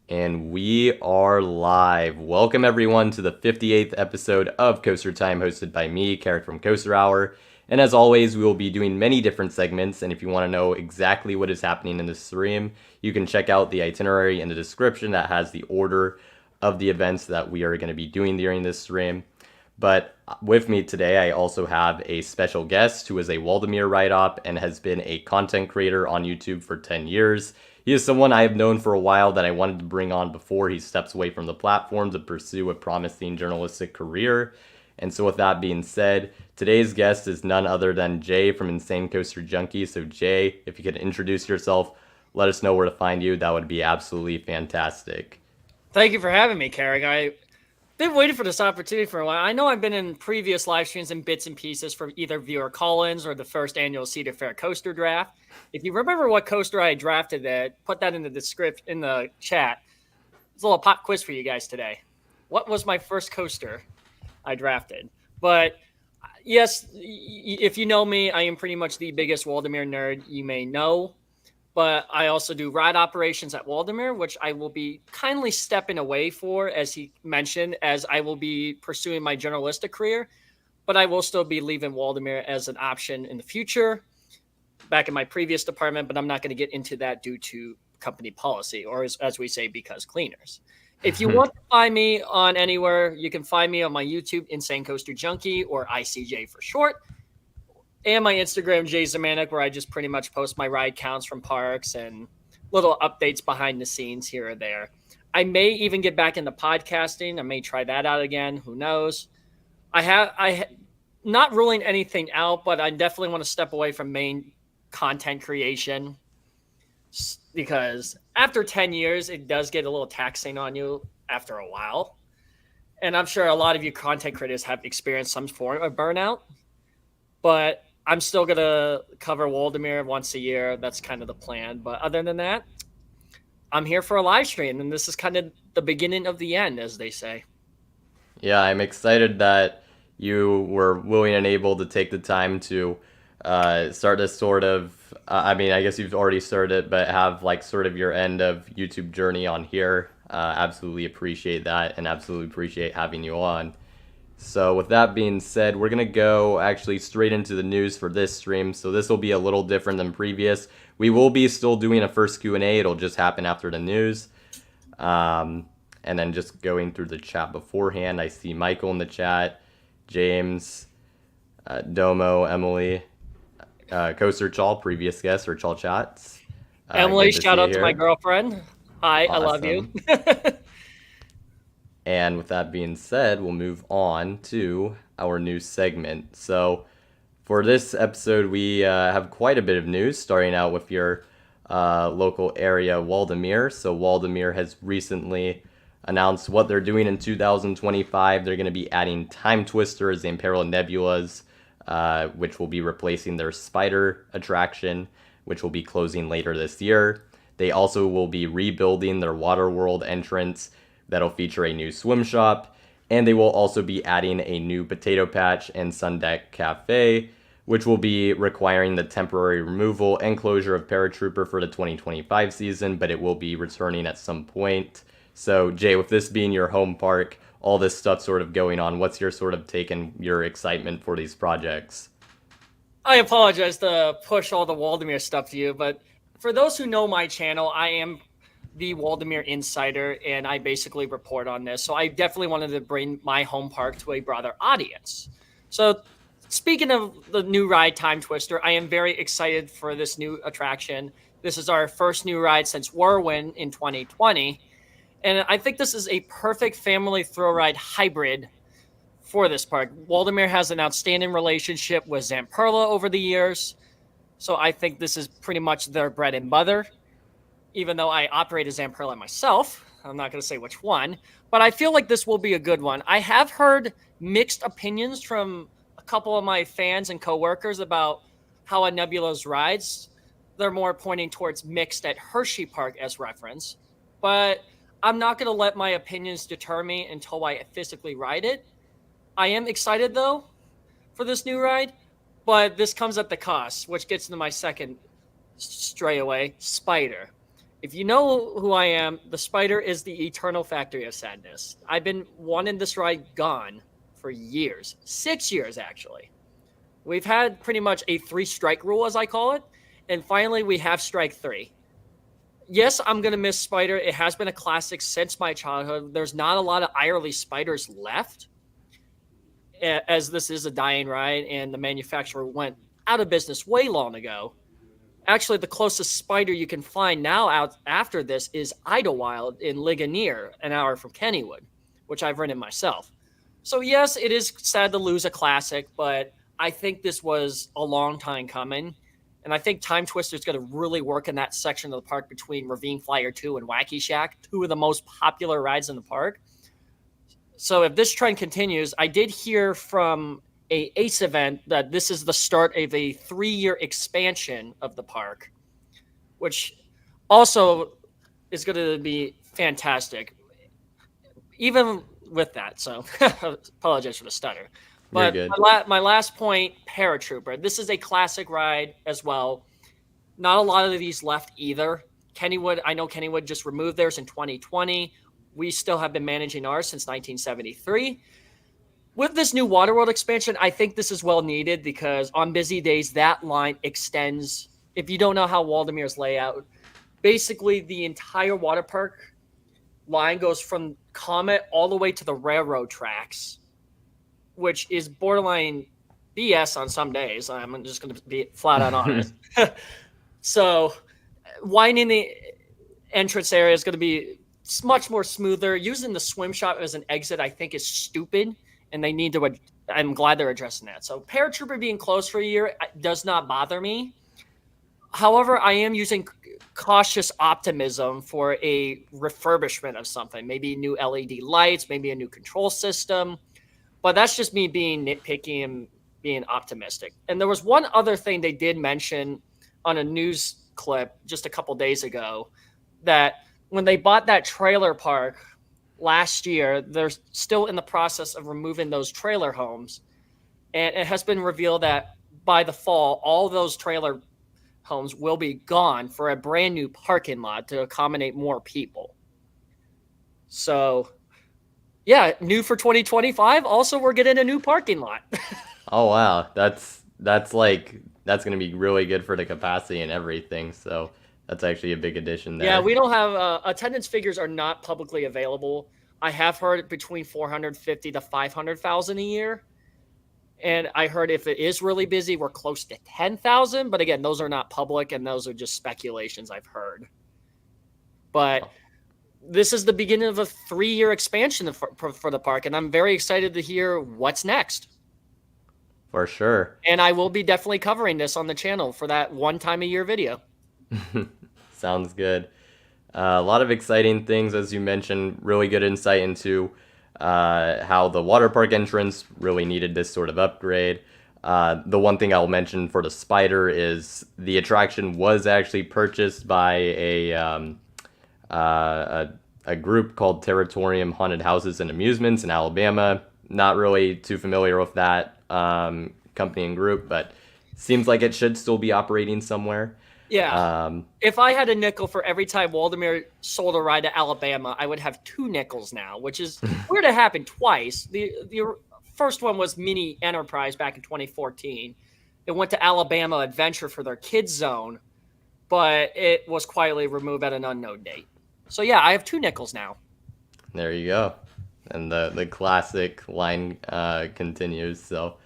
And we are live. Welcome everyone to the 58th episode of Coaster Time, hosted by me, Carrick from Coaster Hour. And as always, we will be doing many different segments. And if you want to know exactly what is happening in the stream, you can check out the itinerary in the description that has the order of the events that we are going to be doing during this stream. But with me today, I also have a special guest who is a Waldemir write-op and has been a content creator on YouTube for 10 years. He is someone I have known for a while that I wanted to bring on before he steps away from the platform to pursue a promising journalistic career. And so with that being said, today's guest is none other than Jay from InsaneCoasterJunkie. So Jay, if you could introduce yourself, let us know where to find you. That would be absolutely fantastic. Thank you for having me, Carrick. I've been waiting for this opportunity for a while. I know I've been in previous live streams in bits and pieces for either viewer call-ins or the first annual Cedar Fair coaster draft. If you remember what coaster I drafted, put that in the description in the chat. It's a little pop quiz for you guys today. What was my first coaster I drafted? But yes, if you know me, I am pretty much the biggest Waldemir nerd you may know. But I also do ride operations at Waldemir, which I will be kindly stepping away for, as he mentioned, as I will be pursuing my journalistic career. But I will still be leaving Waldemir as an option in the future, back in my previous department. But I'm not going to get into that due to company policy, or as we say, because cleaners. If you want to find me on anywhere, you can find me on my YouTube, InsaneCoasterJunkie, or ICJ for short. And my Instagram, Jay Zamanek, where I just pretty much post my ride counts from parks and little updates behind the scenes here or there. I may even get back into podcasting. I may try that out again. Who knows? Not ruling anything out, but I definitely want to step away from main content creation, because after 10 years, it does get a little taxing on you after a while. And I'm sure a lot of you content creators have experienced some form of burnout. But I'm still going to cover Waldemir once a year. That's kind of the plan. But other than that, I'm here for a live stream, and this is kind of the beginning of the end, as they say. Yeah, I'm excited that you were willing and able to take the time to start this sort of, I guess you've already started it, but have like sort of your end of YouTube journey on here. Absolutely appreciate that, and absolutely appreciate having you on. So with that being said, we're going to go actually straight into the news for this stream. So this will be a little different than previous. We will be still doing a first Q&A. It'll just happen after the news. And then just going through the chat beforehand, I see Michael in the chat, James, Domo, Emily, Coaster Chal, previous guest, or Chal Chats. Emily, shout out to my girlfriend. Hi, awesome. I love you. And with that being said, we'll move on to our new segment. So for this episode, we have quite a bit of news, starting out with your local area, Waldemir. So Waldemir has recently announced what they're doing in 2025. They're going to be adding Time Twisters and Imperial Nebulas, which will be replacing their Spider attraction, which will be closing later this year. They also will be rebuilding their Waterworld entrance, that'll feature a new swim shop, and they will also be adding a new Potato Patch and Sun Deck Cafe, which will be requiring the temporary removal and closure of Paratrooper for the 2025 season, but it will be returning at some point. So Jay, with this being your home park, all this stuff sort of going on, what's your sort of take and your excitement for these projects? I apologize to push all the Waldemir stuff to you, but for those who know my channel, I am the Waldemir Insider, and I basically report on this. So I definitely wanted to bring my home park to a broader audience. So speaking of the new ride, Time Twister, I am very excited for this new attraction. This is our first new ride since Whirlwind in 2020. And I think this is a perfect family thrill ride hybrid for this park. Waldemir has an outstanding relationship with Zamperla over the years. So I think this is pretty much their bread and butter. Even though I operate a Zamperla myself, I'm not going to say which one, but I feel like this will be a good one. I have heard mixed opinions from a couple of my fans and coworkers about how a Nebula's rides. They're more pointing towards mixed at Hershey Park as reference, but I'm not going to let my opinions deter me until I physically ride it. I am excited, though, for this new ride, but this comes at the cost, which gets into my second stray away, Spider. If you know who I am, the spider is the eternal factory of sadness. I've been wanting this ride gone for years, 6 years actually. We've had pretty much a 3-strike rule, as I call it, and finally we have strike 3. Yes, I'm going to miss Spider. It has been a classic since my childhood. There's not a lot of Irely Spiders left, as this is a dying ride, and the manufacturer went out of business way long ago. Actually, the closest spider you can find now out after this is Idlewild in Ligonier, an hour from Kennywood, which I've ridden myself. So yes, it is sad to lose a classic, but I think this was a long time coming. And I think Time Twister is going to really work in that section of the park between Ravine Flyer 2 and Wacky Shack, two of the most popular rides in the park. So if this trend continues, I did hear from a ACE event that this is the start of a 3-year expansion of the park, which also is going to be fantastic. Even with that, so apologize for the stutter. You're But good. my last point, Paratrooper. This is a classic ride as well. Not a lot of these left either. Kennywood, I know Kennywood just removed theirs in 2020. We still have been managing ours since 1973. With this new Waterworld expansion, I think this is well needed because on busy days, that line extends. If you don't know how Waldemir's layout, basically the entire water park line goes from Comet all the way to the railroad tracks, which is borderline BS on some days. I'm just going to be flat out honest. So winding the entrance area is going to be much more smoother. Using the swim shop as an exit, I think, is stupid, and they need to. I'm glad they're addressing that. So Paratrooper being closed for a year does not bother me. However, I am using cautious optimism for a refurbishment of something, maybe new LED lights, maybe a new control system. But that's just me being nitpicky and being optimistic. And there was one other thing they did mention on a news clip just a couple days ago, that when they bought that trailer park last year, they're still in the process of removing those trailer homes. And it has been revealed that by the fall, all those trailer homes will be gone for a brand new parking lot to accommodate more people. So, yeah, new for 2025. Also, we're getting a new parking lot. Oh wow, that's gonna be really good for the capacity and everything. So that's actually a big addition there. Yeah, we don't have attendance figures are not publicly available. I have heard between 450 to 500,000 a year. And I heard if it is really busy, we're close to 10,000. But again, those are not public, and those are just speculations I've heard. But this is the beginning of a 3-year expansion for the park, and I'm very excited to hear what's next. For sure. And I will be definitely covering this on the channel for that one time a year video. Sounds good. A lot of exciting things, as you mentioned. Really good insight into how the water park entrance really needed this sort of upgrade. The one thing I'll mention for the spider is the attraction was actually purchased by a group called Territorium Haunted Houses and Amusements in Alabama. Not really too familiar with that company and group, but seems like it should still be operating somewhere. Yeah. If I had a nickel for every time Waldemar sold a ride to Alabama, I would have 2 nickels now, which is weird to happen twice. The first one was Mini Enterprise back in 2014. It went to Alabama Adventure for their kids zone, but it was quietly removed at an unknown date. So yeah, I have 2 nickels now. There you go. And the classic line continues, so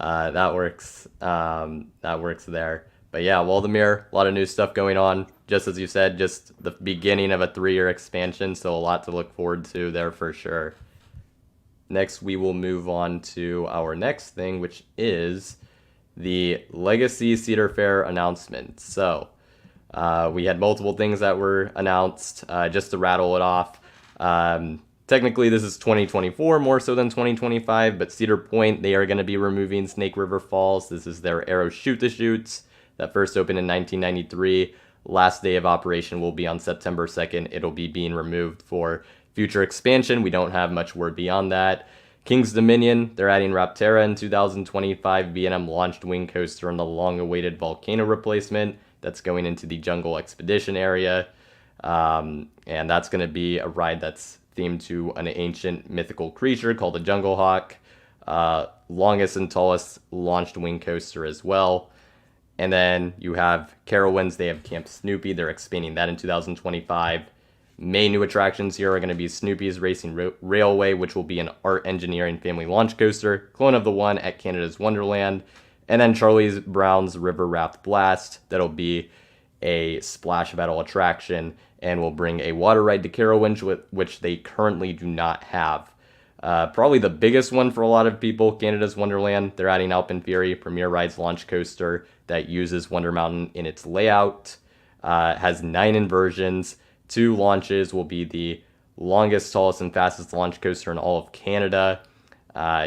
that works. That works there. But yeah, Waldemar, a lot of new stuff going on. Just as you said, just the beginning of a 3-year expansion, so a lot to look forward to there for sure. Next, we will move on to our next thing, which is the Legacy Cedar Fair announcement. So we had multiple things that were announced. Just to rattle it off, technically this is 2024 more so than 2025, but Cedar Point, they are going to be removing Snake River Falls. This is their Arrow Shoot-the-Chutes that first opened in 1993. Last day of operation will be on September 2nd. It'll be being removed for future expansion. We don't have much word beyond that. King's Dominion, they're adding Rapterra in 2025. B&M launched Wing Coaster and the long-awaited Volcano replacement that's going into the Jungle Expedition area. And that's going to be a ride that's themed to an ancient mythical creature called the Jungle Hawk. Longest and tallest launched wing coaster as well. And then you have Carowinds, they have Camp Snoopy, they're expanding that in 2025. Main new attractions here are going to be Snoopy's Racing Railway, which will be an art engineering family launch coaster, clone of the one at Canada's Wonderland, and then Charlie Brown's River Raft Blast, that'll be a splash battle attraction and will bring a water ride to Carowinds, which they currently do not have. Probably the biggest one for a lot of people, Canada's Wonderland. They're adding Alpenfury, Premier Rides launch coaster that uses Wonder Mountain in its layout. Has 9 inversions. 2 launches, will be the longest, tallest, and fastest launch coaster in all of Canada.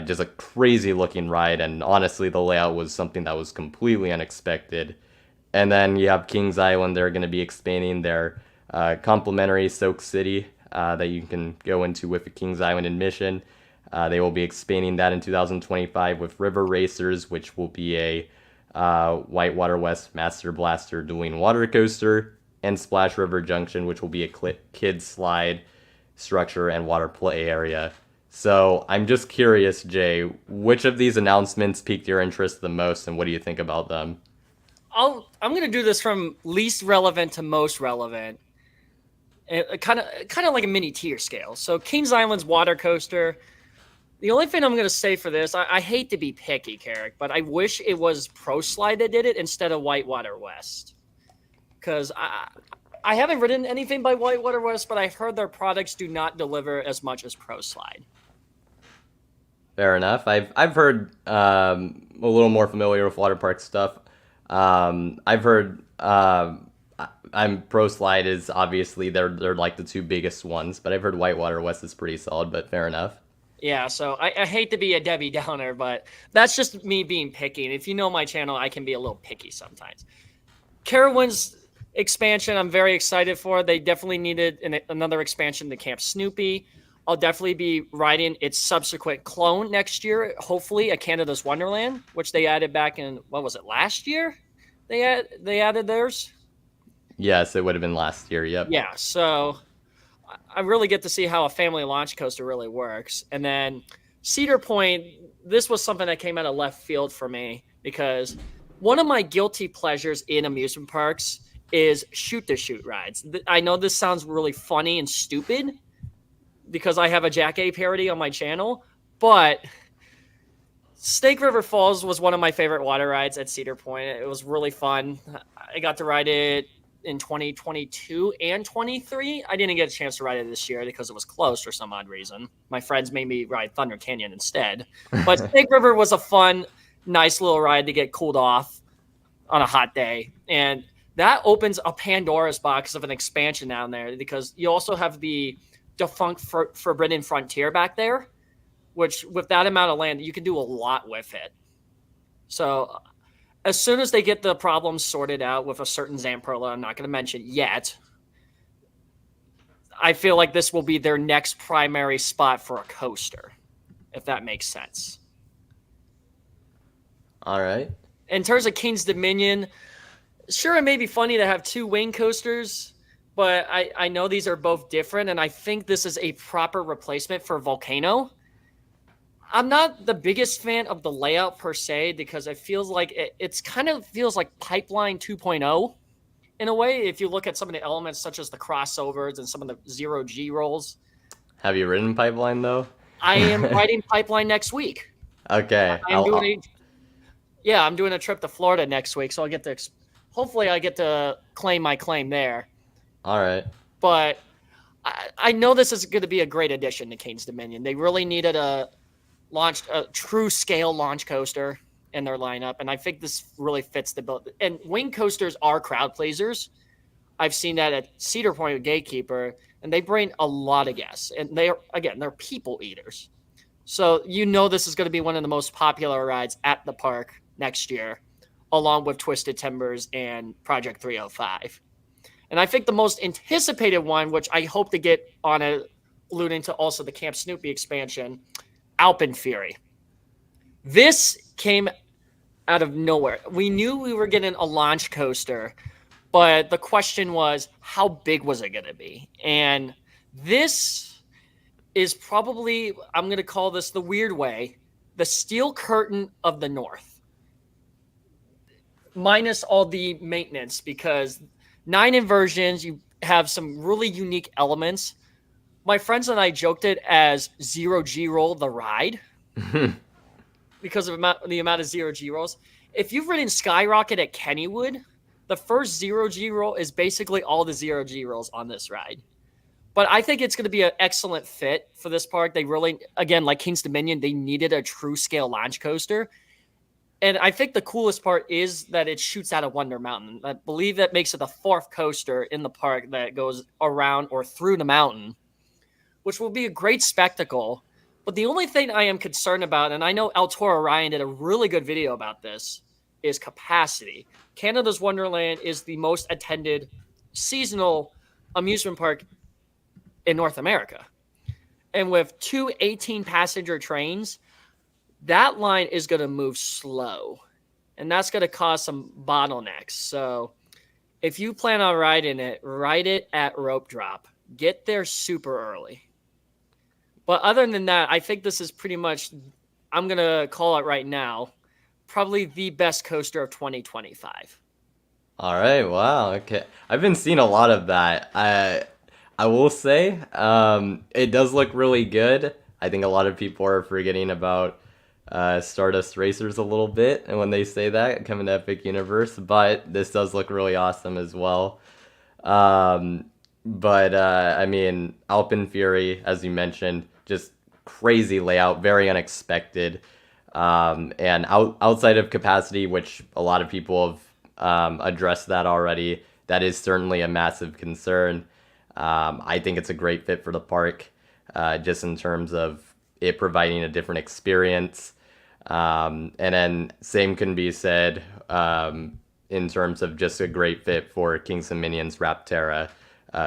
Just a crazy looking ride, and honestly, the layout was something that was completely unexpected. And then you have Kings Island. They're going to be expanding their complimentary Soak City that you can go into with the Kings Island admission. They will be expanding that in 2025 with River Racers, which will be a Whitewater West Master Blaster dueling water coaster, and Splash River Junction, which will be a kids slide structure and water play area. So I'm just curious, Jay, which of these announcements piqued your interest the most, and what do you think about them? I'm going to do this from least relevant to most relevant. Kind of like a mini tier scale. So Kings Island's water coaster. The only thing I'm going to say for this, I hate to be picky, Carrick, but I wish it was Pro Slide that did it instead of Whitewater West. Because I haven't written anything by Whitewater West, but I've heard their products do not deliver as much as Pro Slide. Fair enough. I've heard a little more familiar with water park stuff. I've heard I'm Pro Slide is obviously they're like the 2 biggest ones, but I've heard Whitewater West is pretty solid, but fair enough. Yeah, so I hate to be a Debbie Downer, but that's just me being picky. And if you know my channel, I can be a little picky sometimes. Carowinds expansion, I'm very excited for. They definitely needed another expansion to Camp Snoopy. I'll definitely be riding its subsequent clone next year, hopefully at Canada's Wonderland, which they added back in, what was it, last year? They added theirs? Yes, it would have been last year, yep. Yeah, so I really get to see how a family launch coaster really works. And then Cedar Point, this was something that came out of left field for me because one of my guilty pleasures in amusement parks is shoot-to-shoot rides. I know this sounds really funny and stupid because I have a Jack A parody on my channel, but Snake River Falls was one of my favorite water rides at Cedar Point. It was really fun. I got to ride it in 2022 and 23. I didn't get a chance to ride it this year because it was closed for some odd reason. My friends made me ride Thunder Canyon instead. But Snake River was a fun, nice little ride to get cooled off on a hot day. And that opens a Pandora's box of an expansion down there because you also have the defunct Forbidden Frontier back there, which with that amount of land, you can do a lot with it. So as soon as they get the problems sorted out with a certain Zamperla, I'm not going to mention yet, I feel like this will be their next primary spot for a coaster, if that makes sense. All right. In terms of King's Dominion, sure, it may be funny to have 2 wing coasters, but I know these are both different, and I think this is a proper replacement for Volcano. I'm not the biggest fan of the layout per se because it feels like it's kind of feels like Pipeline 2.0 in a way. If you look at some of the elements such as the crossovers and some of the 0G rolls. Have you ridden Pipeline though? I am riding Pipeline next week. Okay. I'm doing a trip to Florida next week, so hopefully I get to claim my claim there. All right. But I know this is going to be a great addition to King's Dominion. They really needed a true scale launch coaster in their lineup, and I think this really fits the bill. And wing coasters are crowd pleasers. I've seen that at Cedar Point with Gatekeeper, and they bring a lot of guests. And they're people eaters. So this is going to be one of the most popular rides at the park next year, along with Twisted Timbers and Project 305. And I think the most anticipated one, which I hope to get on it, alluding to also the Camp Snoopy expansion, Alpenfury. This came out of nowhere. We knew we were getting a launch coaster, But the question was, how big was it going to be? And this is probably, I'm going to call this the weird way, the steel curtain of the North, minus all the maintenance, because 9 inversions, you have some really unique elements. My friends and I joked it as zero G roll the ride because of the amount of zero G rolls. If you've ridden Skyrocket at Kennywood, the first zero G roll is basically all the zero G rolls on this ride. But I think it's going to be an excellent fit for this park. They really, again, like King's Dominion, they needed a true scale launch coaster. And I think the coolest part is that it shoots out of Wonder Mountain. I believe that makes it the 4th coaster in the park that goes around or through the mountain, which will be a great spectacle. But the only thing I am concerned about, and I know El Toro Ryan did a really good video about this, is capacity. Canada's Wonderland is the most attended seasonal amusement park in North America. And with 2 18-passenger trains, that line is going to move slow. And that's going to cause some bottlenecks. So if you plan on riding it, ride it at rope drop. Get there super early. But other than that, I think this is pretty much, I'm going to call it right now, probably the best coaster of 2025. All right, wow, okay. I've been seeing a lot of that. I will say, it does look really good. I think a lot of people are forgetting about Stardust Racers a little bit, and when they say that, coming to Epic Universe, but this does look really awesome as well. But I mean, Alpine Fury, as you mentioned, just crazy layout, very unexpected. And outside of capacity, which a lot of people have addressed that already, that is certainly a massive concern. I think it's a great fit for the park, just in terms of it providing a different experience. And then same can be said in terms of just a great fit for Kings and Minions Rapterra,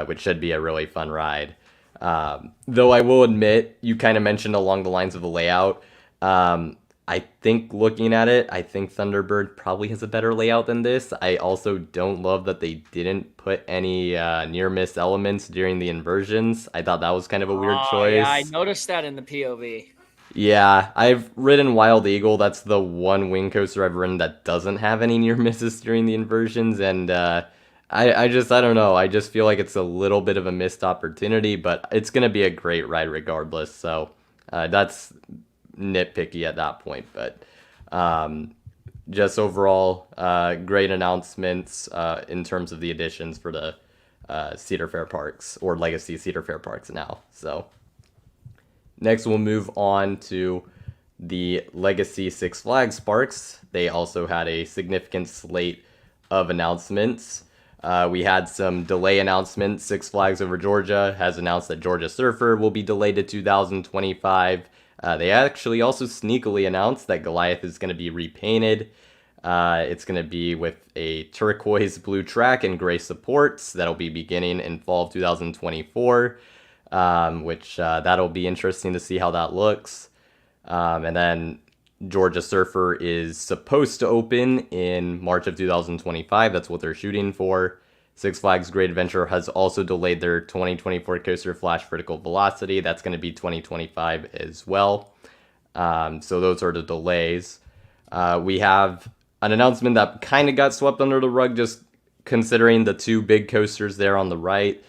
which should be a really fun ride. Though I will admit, you kind of mentioned along the lines of the layout. I think looking at it, I think Thunderbird probably has a better layout than this. I also don't love that they didn't put any near-miss elements during the inversions. I thought that was kind of a weird choice. Yeah, I noticed that in the POV. Yeah, I've ridden Wild Eagle. That's the one wing coaster I've ridden that doesn't have any near misses during the inversions, and I don't know. I just feel like it's a little bit of a missed opportunity, but it's gonna be a great ride regardless. So that's nitpicky at that point, but just overall, great announcements in terms of the additions for the Cedar Fair parks, or Legacy Cedar Fair parks now. So. Next, we'll move on to the Legacy Six Flags parks. They also had a significant slate of announcements. We had some delay announcements. Six Flags Over Georgia has announced that Georgia Surfer will be delayed to 2025. They actually also sneakily announced that Goliath is going to be repainted. It's going to be with a turquoise blue track and gray supports. That'll be beginning in fall of 2024. Which that'll be interesting to see how that looks. And then Georgia Surfer is supposed to open in March of 2025. That's what they're shooting for. Six Flags Great Adventure has also delayed their 2024 coaster Flash Vertical Velocity. That's going to be 2025 as well. So those are the delays. We have an announcement that kind of got swept under the rug, just considering the 2 big coasters there on the right.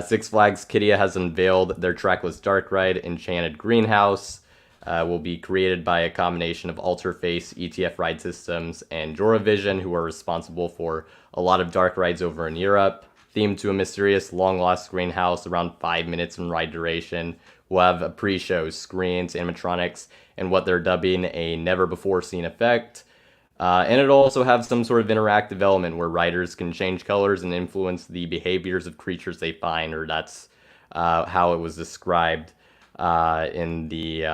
Six Flags Qiddiya has unveiled their trackless dark ride, Enchanted Greenhouse. Will be created by a combination of Alterface, ETF Ride Systems, and Joravision, who are responsible for a lot of dark rides over in Europe. Themed to a mysterious, long-lost greenhouse, around 5 minutes in ride duration. We'll have a pre-show, screens, animatronics, and what they're dubbing a never-before-seen effect. And it'll also have some sort of interactive element where riders can change colors and influence the behaviors of creatures they find, or that's how it was described in the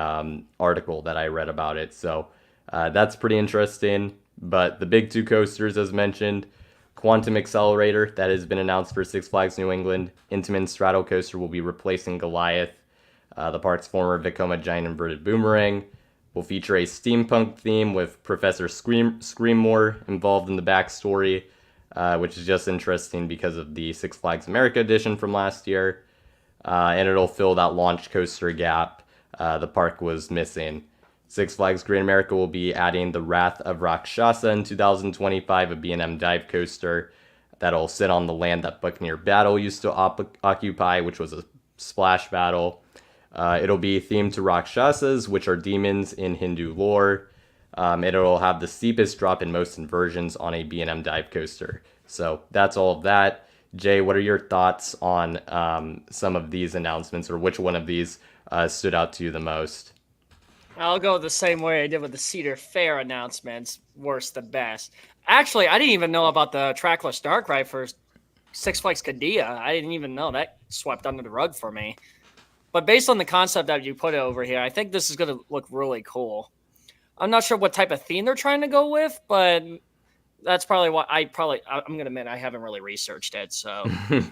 article that I read about it. So that's pretty interesting. But the big 2 coasters, as mentioned, Quantum Accelerator, that has been announced for Six Flags New England. Intamin Straddle Coaster will be replacing Goliath, the park's former Vekoma Giant Inverted Boomerang. Will feature a steampunk theme with Professor Screammore involved in the backstory. which is just interesting because of the Six Flags America edition from last year. And it'll fill that launch coaster gap the park was missing. Six Flags Great America will be adding the Wrath of Rakshasa in 2025, a B&M dive coaster that'll sit on the land that Buccaneer Battle used to occupy, which was a splash battle. It'll be themed to Rakshasas, which are demons in Hindu lore. And it'll have the steepest drop in most inversions on a B&M dive coaster. So that's all of that. Jay, what are your thoughts on some of these announcements, or which one of these stood out to you the most? I'll go the same way I did with the Cedar Fair announcements, worst to best. Actually, I didn't even know about the trackless dark ride for Six Flags Qiddiya. I didn't even know. That swept under the rug for me. But based on the concept that you put over here, I think this is going to look really cool. I'm not sure what type of theme they're trying to go with, but that's probably what I'm going to admit I haven't really researched it. So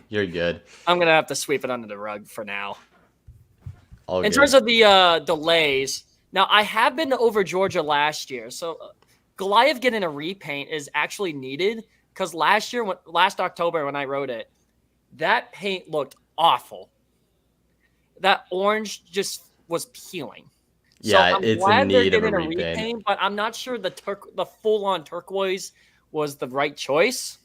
You're good. I'm going to have to sweep it under the rug for now. All in good. terms of the delays, now I have been over Georgia last year. So Goliath getting a repaint is actually needed because last October when I rode it, that paint looked awful. That orange just was peeling. Yeah, so I'm it's glad in they're need of a getting repaint. but I'm not sure the full-on turquoise was the right choice.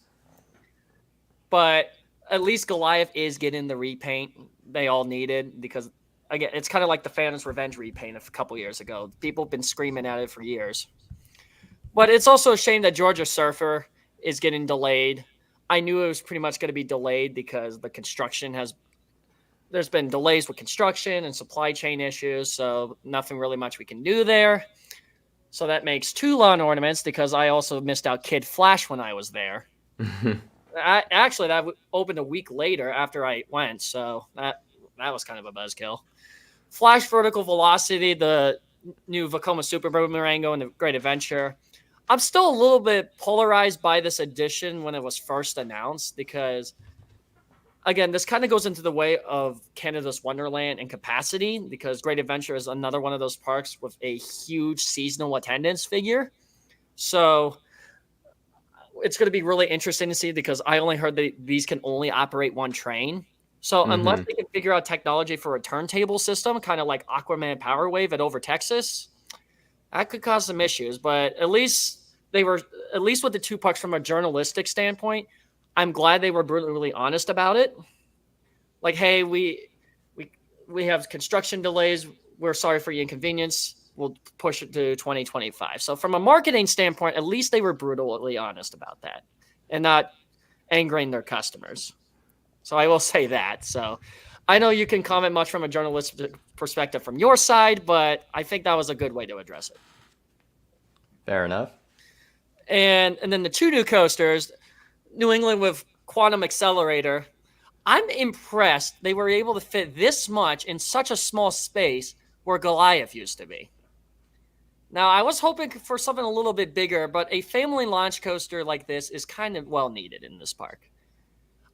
But at least Goliath is getting the repaint they all needed because, again, it's kind of like the Phantom's Revenge repaint a couple years ago. People have been screaming at it for years. But it's also a shame that Georgia Surfer is getting delayed. I knew it was pretty much going to be delayed because the construction there's been delays with construction and supply chain issues, so nothing really much we can do there. So that makes 2 lawn ornaments because I also missed out Kid Flash when I was there. Actually, that opened a week later after I went, so that was kind of a buzzkill. Flash Vertical Velocity, the new Vekoma Super Boomerango and the Great Adventure. I'm still a little bit polarized by this edition when it was first announced because, again, this kind of goes into the way of Canada's Wonderland and capacity because Great Adventure is another one of those parks with a huge seasonal attendance figure. So it's going to be really interesting to see because I only heard that these can only operate one train. So unless they can figure out technology for a turntable system, kind of like Aquaman Power Wave at Over Texas, that could cause some issues. But at least with the 2 parks from a journalistic standpoint, I'm glad they were brutally honest about it. Like, hey, we have construction delays. We're sorry for your inconvenience. We'll push it to 2025. So from a marketing standpoint, at least they were brutally honest about that and not angering their customers. So I will say that. So I know you can comment much from a journalistic perspective from your side, but I think that was a good way to address it. Fair enough. And then the 2 new coasters, New England with Quantum Accelerator. I'm impressed they were able to fit this much in such a small space where Goliath used to be. Now, I was hoping for something a little bit bigger, but a family launch coaster like this is kind of well needed in this park.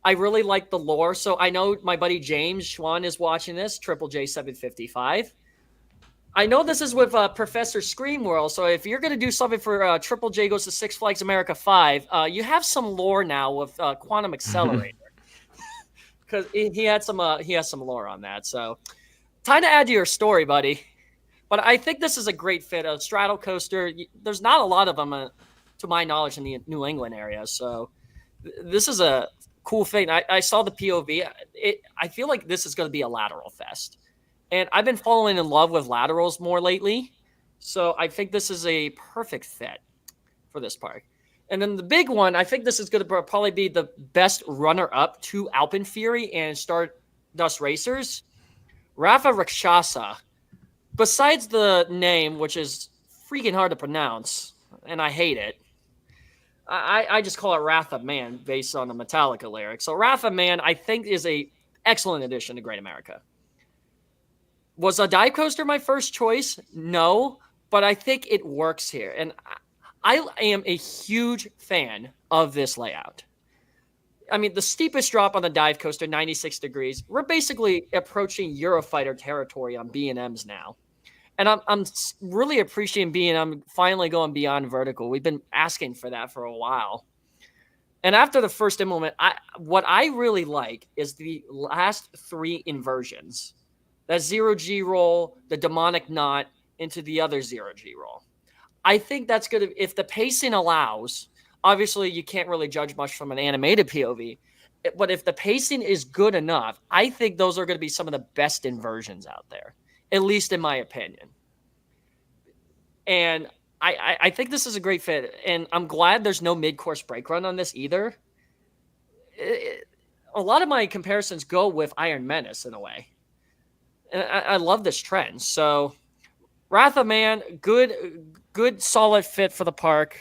I really like the lore, so I know my buddy James Schwan is watching this, Triple J 755. I know this is with Professor Screamworld, so if you're going to do something for Triple J Goes to Six Flags America 5, you have some lore now with Quantum Accelerator. Because he has some lore on that. So time to add to your story, buddy. But I think this is a great fit. A straddle coaster, there's not a lot of them, to my knowledge, in the New England area. So this is a cool thing. I saw the POV. I feel like this is going to be a lateral fest. And I've been falling in love with laterals more lately. So I think this is a perfect fit for this park. And then the big one, I think this is going to probably be the best runner-up to Alpenfury and Stardust Racers. Rafa Rakshasa. Besides the name, which is freaking hard to pronounce, and I hate it, I just call it Ratha Man based on the Metallica lyric. So Ratha Man, I think, is a excellent addition to Great America. Was a dive coaster my first choice? No, but I think it works here. And I am a huge fan of this layout. I mean, the steepest drop on the dive coaster, 96 degrees. We're basically approaching Eurofighter territory on B&Ms now. And I'm really appreciating B&M finally going beyond vertical. We've been asking for that for a while. And after the first implement, what I really like is the last 3 inversions. That 0G roll, the demonic knot into the other 0G roll. I think that's going to, if the pacing allows, obviously you can't really judge much from an animated POV, but if the pacing is good enough, I think those are going to be some of the best inversions out there, at least in my opinion. And I think this is a great fit, and I'm glad there's no mid-course break run on this either. A lot of my comparisons go with Iron Menace in a way. And I love this trend. So Wrath of Man, good solid fit for the park.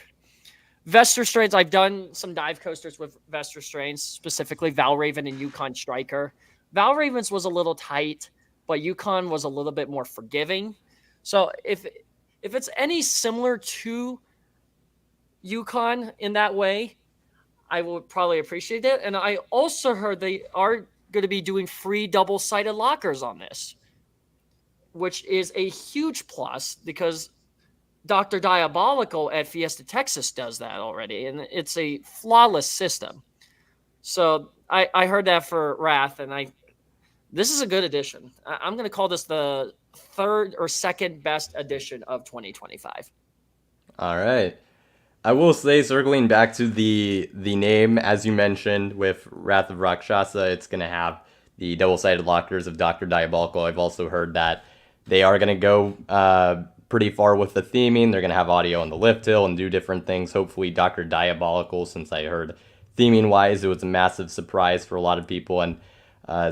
Vest Restraints, I've done some dive coasters with Vest Restraints, specifically Valraven and Yukon Striker. Valraven's was a little tight, but Yukon was a little bit more forgiving. So if it's any similar to Yukon in that way, I would probably appreciate it. And I also heard they are going to be doing free double-sided lockers on this, which is a huge plus because Dr. Diabolical at Fiesta Texas does that already, and it's a flawless system. So I heard that for Wrath, and this is a good addition. I'm going to call this the third or second best edition of 2025. All right. I will say, circling back to the name, as you mentioned, with Wrath of Rakshasa, it's going to have the double-sided lockers of Dr. Diabolical. I've also heard that they are going to go pretty far with the theming. They're going to have audio on the lift hill and do different things. Hopefully Dr. Diabolical, since I heard theming-wise, it was a massive surprise for a lot of people. And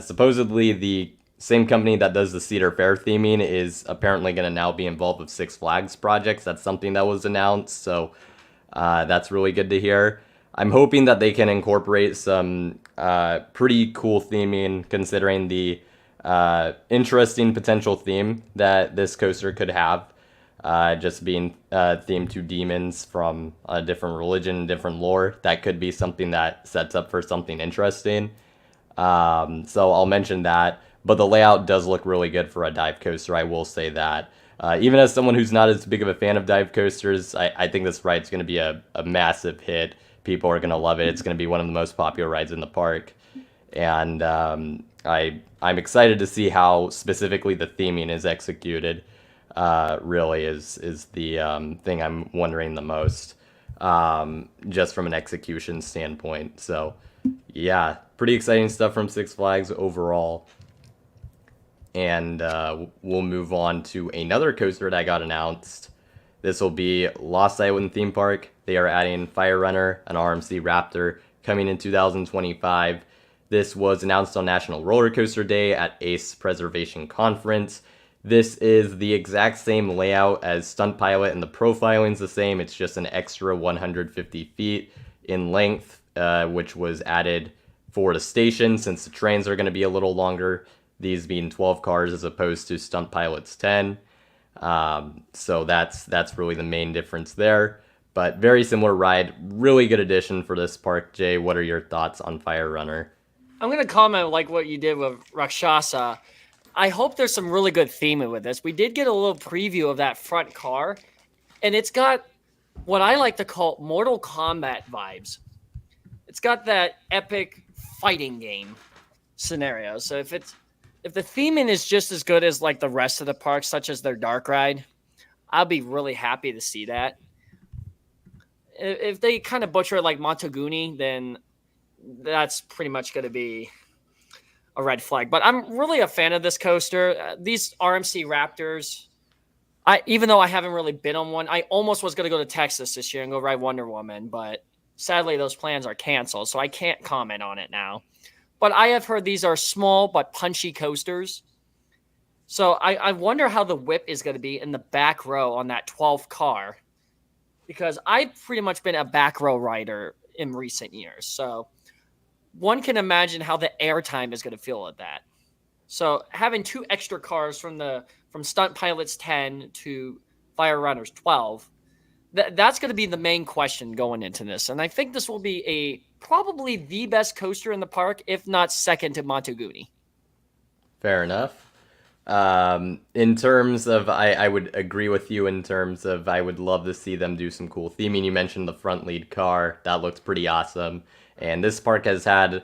supposedly the same company that does the Cedar Fair theming is apparently going to now be involved with Six Flags projects. That's something that was announced, so that's really good to hear. I'm hoping that they can incorporate some pretty cool theming, considering the interesting potential theme that this coaster could have, just being themed to demons from a different religion, different lore. That could be something that sets up for something interesting. So I'll mention that. But the layout does look really good for a dive coaster, I will say that. Even as someone who's not as big of a fan of dive coasters, I think this ride's going to be a massive hit. People are going to love it. It's going to be one of the most popular rides in the park. And I'm excited to see how specifically the theming is executed. Really is the thing I'm wondering the most, just from an execution standpoint. So, yeah, pretty exciting stuff from Six Flags overall. And we'll move on to another coaster that got announced. This will be Lost Island Theme Park. They are adding Fire Runner, an RMC Raptor, coming in 2025. This was announced on National Roller Coaster Day at ACE Preservation Conference. This is the exact same layout as Stunt Pilot, and the profiling's the same. It's just an extra 150 feet in length, which was added for the station, since the trains are going to be a little longer. These being 12 cars as opposed to Stunt Pilot's 10. So that's really the main difference there. But very similar ride. Really good addition for this park. Jay, what are your thoughts on Fire Runner? I'm going to comment like what you did with Rakshasa. I hope there's some really good theming with this. We did get a little preview of that front car, and it's got what I like to call Mortal Kombat vibes. It's got that epic fighting game scenario. So if the theming is just as good as like the rest of the parks, such as their dark ride, I'll be really happy to see that. If they kind of butcher it like Montaguni, then that's pretty much going to be a red flag. But I'm really a fan of this coaster. These RMC Raptors, even though I haven't really been on one, I almost was going to go to Texas this year and go ride Wonder Woman, but sadly those plans are canceled, so I can't comment on it now. But I have heard these are small but punchy coasters. So I wonder how the whip is going to be in the back row on that 12th car, because I've pretty much been a back row rider in recent years. So one can imagine how the airtime is going to feel at that. So having 2 extra cars from Stunt Pilot's 10 to Fire Runner's 12, that's going to be the main question going into this. And I think this will be probably the best coaster in the park, if not second to Montaguni. Fair enough. In terms of, I would agree with you in terms of I would love to see them do some cool theming. You mentioned the front lead car. That looks pretty awesome. And this park has had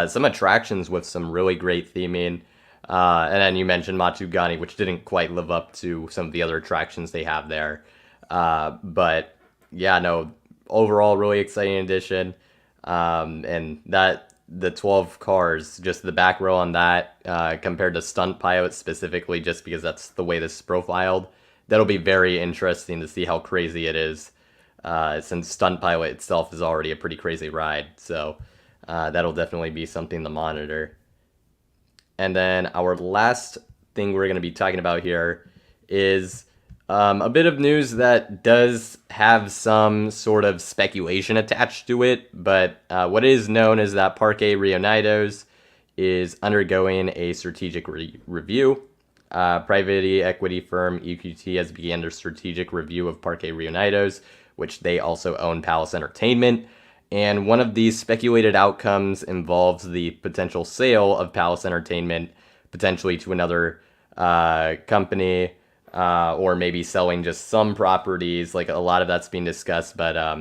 some attractions with some really great theming. And then you mentioned Matsugani, which didn't quite live up to some of the other attractions they have there. But yeah, no, overall, really exciting addition. And that the 12 cars, just the back row on that, compared to Stunt Pilot specifically, just because that's the way this is profiled, that'll be very interesting to see how crazy it is, since Stunt Pilot itself is already a pretty crazy ride. So that'll definitely be something to monitor. And then our last thing we're going to be talking about here is a bit of news that does have some sort of speculation attached to it, but what is known is that Parque Reunidos is undergoing a strategic review. Private equity firm EQT has begun their strategic review of Parque Reunidos, which they also own Palace Entertainment. And one of these speculated outcomes involves the potential sale of Palace Entertainment, potentially to another company, or maybe selling just some properties. Like, a lot of that's being discussed, but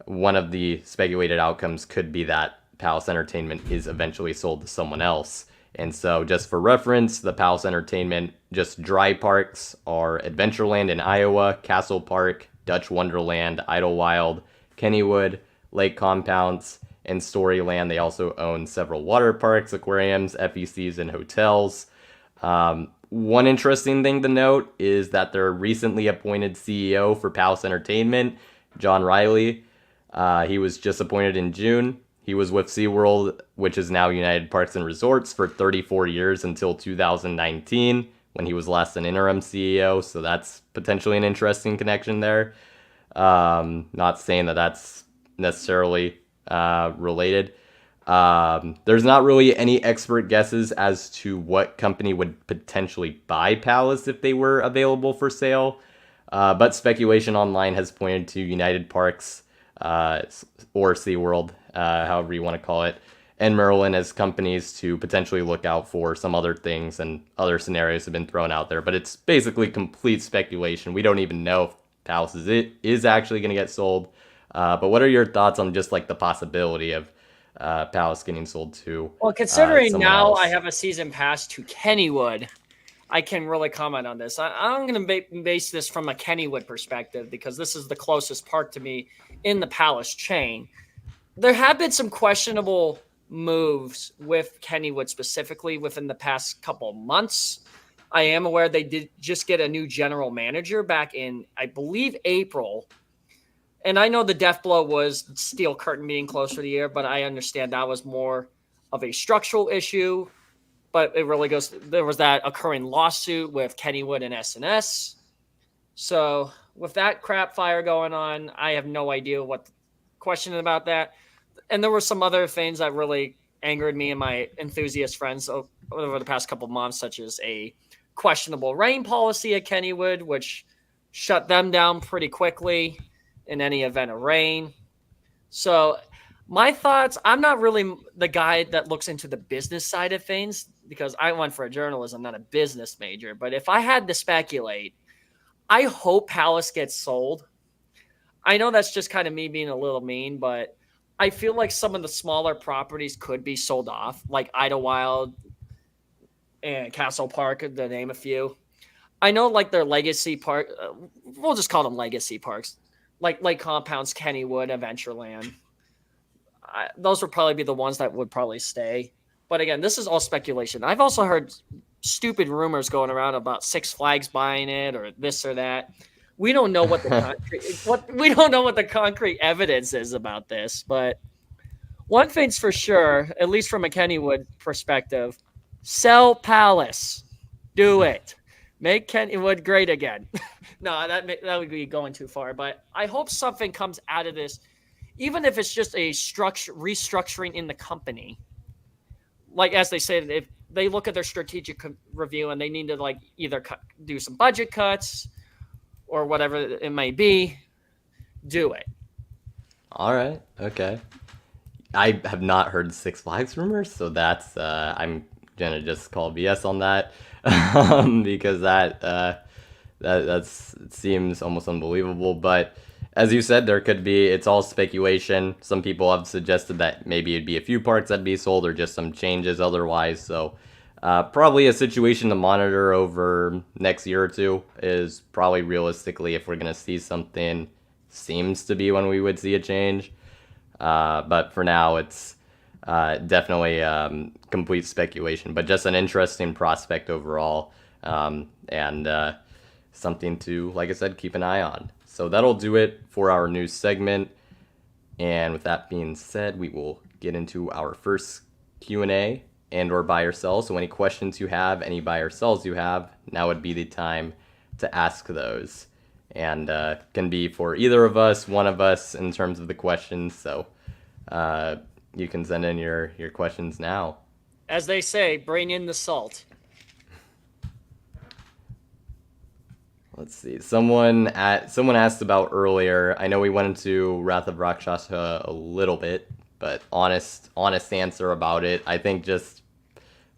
one of the speculated outcomes could be that Palace Entertainment is eventually sold to someone else. And so, just for reference, the Palace Entertainment just dry parks are Adventureland in Iowa, Castle Park, Dutch Wonderland, Idlewild, Kennywood, Lake Compounds, and Storyland. They also own several water parks, aquariums, FECs, and hotels. One interesting thing to note is that their recently appointed CEO for Palace Entertainment, John Riley, he was just appointed in June. He was with SeaWorld, which is now United Parks and Resorts, for 34 years until 2019, when he was last an interim CEO. So that's potentially an interesting connection there. Not saying that that's necessarily related. There's not really any expert guesses as to what company would potentially buy Palace if they were available for sale. But speculation online has pointed to United Parks, or SeaWorld, however you want to call it, and Merlin as companies to potentially look out for some other things, and other scenarios have been thrown out there. But it's basically complete speculation. We don't even know if Palace is actually going to get sold. But what are your thoughts on just like the possibility of Palace getting sold to Well, considering someone now I else? have a season pass to Kennywood, I can really comment on this. I'm going to base this from a Kennywood perspective because this is the closest park to me in the Palace chain. There have been some questionable moves with Kennywood specifically within the past couple months. I am aware they did just get a new general manager back in, I believe, April. And I know the death blow was Steel Curtain being closed for the year, but I understand that was more of a structural issue. But it really goes, there was that occurring lawsuit with Kennywood and SNS. So with that crap fire going on, I have no idea what question about that. And there were some other things that really angered me and my enthusiast friends over the past couple of months, such as a questionable rain policy at Kennywood, which shut them down pretty quickly in any event of rain. So my thoughts, I'm not really the guy that looks into the business side of things because I went for a journalism, not a business major. But if I had to speculate, I hope Palace gets sold. I know that's just kind of me being a little mean, but I feel like some of the smaller properties could be sold off, like Idlewild and Castle Park, to name a few. I know, like their legacy park, we'll just call them legacy parks, like Compounds, Kennywood, Adventureland. Those would probably be the ones that would probably stay. But again, this is all speculation. I've also heard stupid rumors going around about Six Flags buying it or this or that. We don't know what the concrete evidence is about this, but one thing's for sure, at least from a Kennywood perspective, sell Palace. Do it. Make Kennywood great again. No, that would be going too far, but I hope something comes out of this, even if it's just a restructuring in the company. Like, as they said, if they look at their strategic review and they need to like either do some budget cuts or whatever it may be, do it. All right, okay. I have not heard Six Flags rumors, so that's I'm gonna just call BS on that because that's it seems almost unbelievable. But as you said, there could be. It's all speculation. Some people have suggested that maybe it'd be a few parts that'd be sold or just some changes otherwise. So probably a situation to monitor over next year or two is probably realistically if we're gonna see something. Seems to be when we would see a change. But for now, it's definitely complete speculation, but just an interesting prospect overall, and something to, like I said, keep an eye on. So that'll do it for our news segment. And with that being said, we will get into our first Q&A and or buy or sell. So any questions you have, any buy or sells you have, now would be the time to ask those. And can be for either of us, one of us in terms of the questions. So you can send in your questions now. As they say, bring in the salt. Let's see. Someone asked about earlier. I know we went into Wrath of Rakshasa a little bit, but honest answer about it. I think just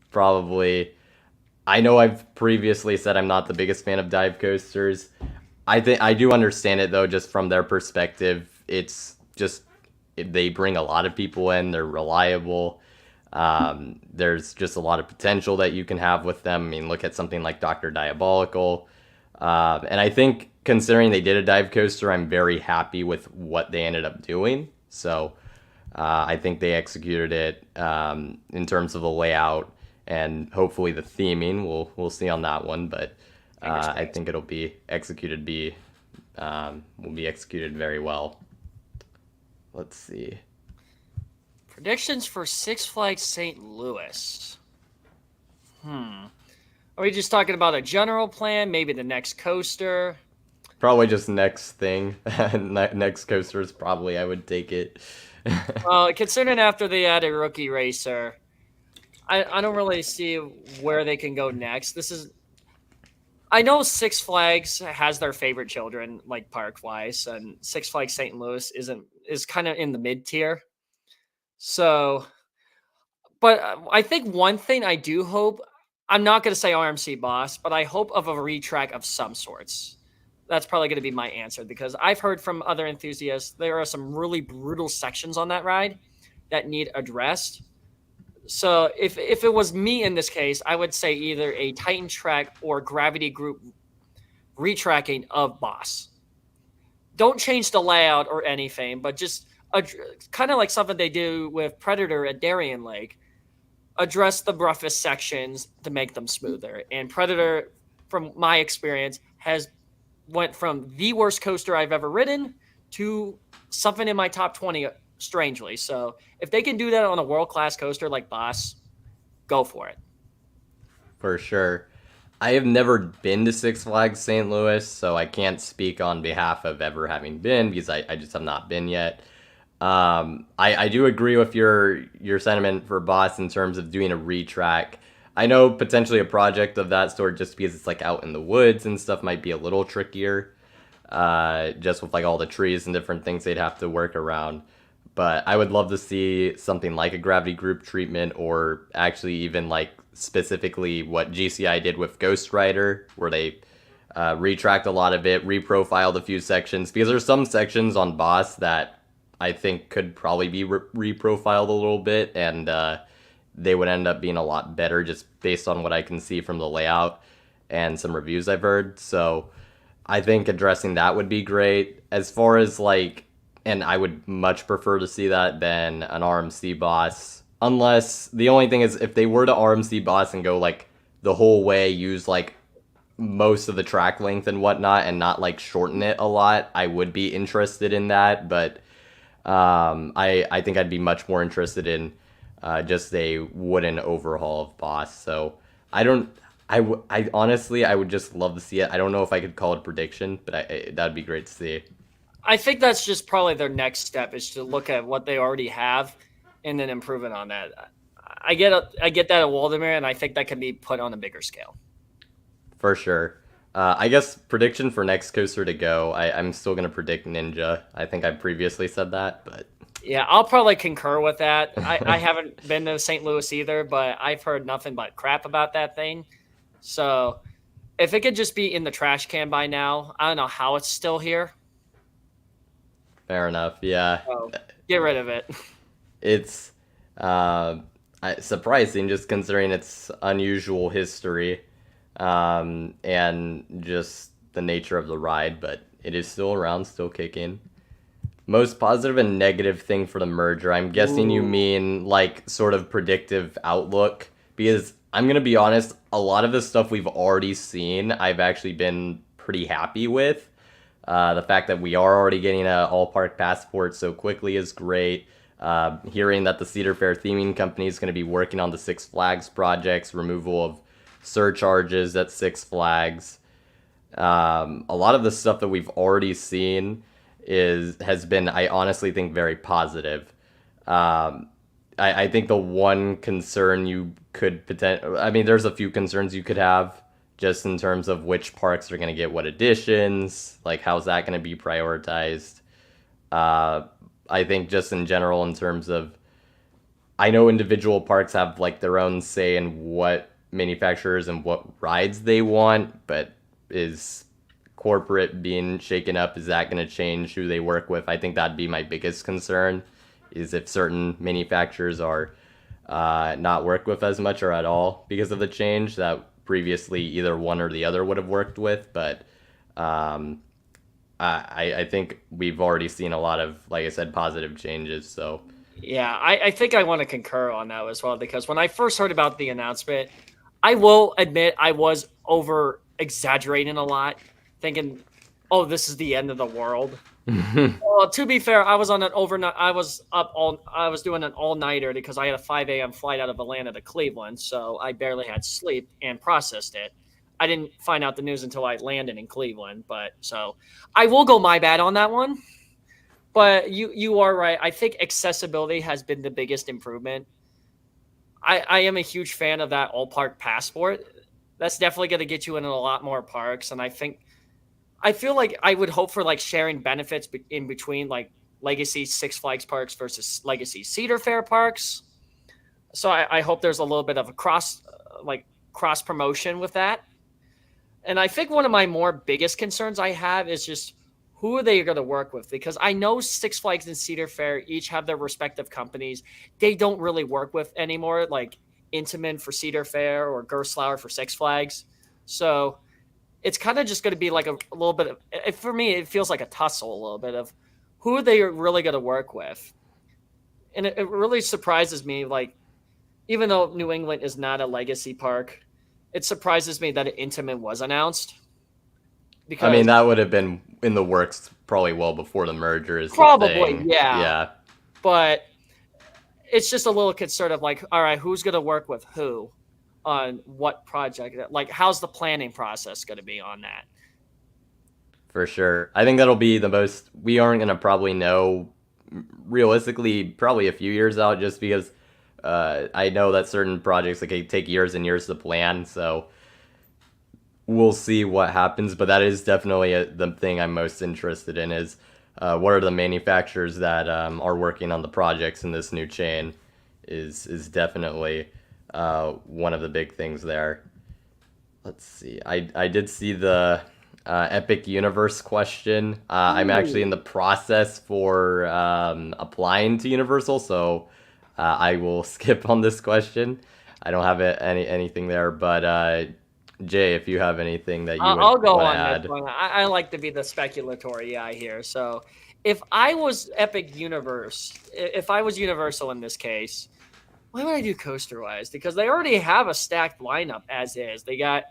probably. I know I've previously said I'm not the biggest fan of dive coasters. I think I do understand it though, just from their perspective. It's just they bring a lot of people in. They're reliable. There's just a lot of potential that you can have with them. I mean, look at something like Dr. Diabolical. And I think considering they did a dive coaster, I'm very happy with what they ended up doing. So I think they executed it in terms of the layout and hopefully the theming. We'll see on that one, but I think it'll be executed will be executed very well. Let's see. Predictions for Six Flags St. Louis. Are we just talking about a general plan? Maybe the next coaster? Probably just next thing. Next coaster is probably I would take it. Well, considering after they added Rookie Racer, I don't really see where they can go next. I know Six Flags has their favorite children, like park-wise, and Six Flags St. Louis is kind of in the mid-tier. So, but I think one thing I do hope, I'm not going to say RMC Boss, but I hope of a retrack of some sorts. That's probably going to be my answer because I've heard from other enthusiasts there are some really brutal sections on that ride that need addressed. So if it was me in this case, I would say either a Titan track or Gravity Group retracking of Boss. Don't change the layout or anything, but just kind of like something they do with Predator at Darien Lake. Address the roughest sections to make them smoother. And Predator, from my experience, has went from the worst coaster I've ever ridden to something in my top 20, strangely. So if they can do that on a world-class coaster like Boss, go for it. For sure. I have never been to Six Flags St. Louis, so I can't speak on behalf of ever having been because I just have not been yet. I do agree with your sentiment for Boss in terms of doing a retrack. I know potentially a project of that sort just because it's like out in the woods and stuff might be a little trickier, just with like all the trees and different things they'd have to work around. But I would love to see something like a Gravity Group treatment or actually even like specifically what GCI did with Ghost Rider, where they retracked a lot of it, reprofiled a few sections, because there's some sections on Boss that I think could probably be reprofiled a little bit, and they would end up being a lot better just based on what I can see from the layout and some reviews I've heard. So I think addressing that would be great. As far as like, and I would much prefer to see that than an RMC Boss. Unless, the only thing is, if they were to RMC Boss and go like the whole way, use like most of the track length and whatnot, and not like shorten it a lot, I would be interested in that. But I think I'd be much more interested in just a wooden overhaul of Boss. So I honestly, I would just love to see it. I don't know if I could call it a prediction, but that'd be great to see. I think that's just probably their next step is to look at what they already have and then improving on that. I get that at Waldemar, and I think that can be put on a bigger scale. For sure. I guess prediction for next coaster to go, I'm still going to predict Ninja. I think I previously said that, but Yeah, I'll probably concur with that. I haven't been to St. Louis either, but I've heard nothing but crap about that thing. So if it could just be in the trash can by now, I don't know how it's still here. Fair enough. Yeah, So get rid of it. it's uh, surprising just considering its unusual history and just the nature of the ride, but it is still around, still kicking. Most positive and negative thing for the merger. I'm guessing you Ooh. mean like sort of predictive outlook because I'm going to be honest, a lot of the stuff we've already seen, I've actually been pretty happy with. The fact that we are already getting a all park passport so quickly is great. Hearing that the Cedar Fair theming company is going to be working on the Six Flags projects, removal of surcharges at Six Flags. A lot of the stuff that we've already seen has been, I honestly think, very positive. Um, I think the one concern you could potentially, I mean, there's a few concerns you could have just in terms of which parks are going to get what additions, like how's that going to be prioritized. Uh, I think just in general, in terms of, I know individual parks have like their own say in what manufacturers and what rides they want, but is corporate being shaken up, is that going to change who they work with? I think that'd be my biggest concern, is if certain manufacturers are not worked with as much or at all because of the change that previously either one or the other would have worked with. But um, I think we've already seen a lot of, like I said, positive changes. So Yeah, I think I want to concur on that as well because when I first heard about the announcement, I will admit I was over exaggerating a lot, thinking, "Oh, this is the end of the world." Well, to be fair, I was on an overnight. I was up all. I was doing an all nighter because I had a 5 a.m. flight out of Atlanta to Cleveland, so I barely had sleep and processed it. I didn't find out the news until I landed in Cleveland, but so I will go my bad on that one. But you are right. I think accessibility has been the biggest improvement. I am a huge fan of that all park passport. That's definitely going to get you in a lot more parks, and I feel like I would hope for like sharing benefits in between like legacy Six Flags parks versus legacy Cedar Fair parks. So I hope there's a little bit of a cross promotion with that. And I think one of my more biggest concerns I have is just who are they going to work with? Because I know Six Flags and Cedar Fair each have their respective companies. They don't really work with anymore, like Intamin for Cedar Fair or Gerstlauer for Six Flags. So it's kind of just going to be like a little bit of, for me, it feels like a tussle a little bit of who are they really going to work with. And it really surprises me, like, even though New England is not a legacy park, it surprises me that Intamin was announced I mean, because that would have been in the works probably well before the merger is the probably, thing. yeah. Yeah, But it's just a little concern of like, all right, who's going to work with who on what project? Like, how's the planning process going to be on that? for sure. I think that'll be the most, we aren't going to probably know realistically probably a few years out just because I know that certain projects like take years and years to plan. So we'll see what happens, but that is definitely the thing I'm most interested in is what are the manufacturers that are working on the projects in this new chain is definitely one of the big things there. Let's see. I did see the Epic Universe question. I'm actually in Ooh. the process for applying to Universal, so I will skip on this question. I don't have anything there, but Jay, if you have anything that you would I'll go want to on this add. one. I like to be the speculatory guy here. So, if I was Epic Universe, if I was Universal in this case, why would I do coaster wise? Because they already have a stacked lineup as is. They got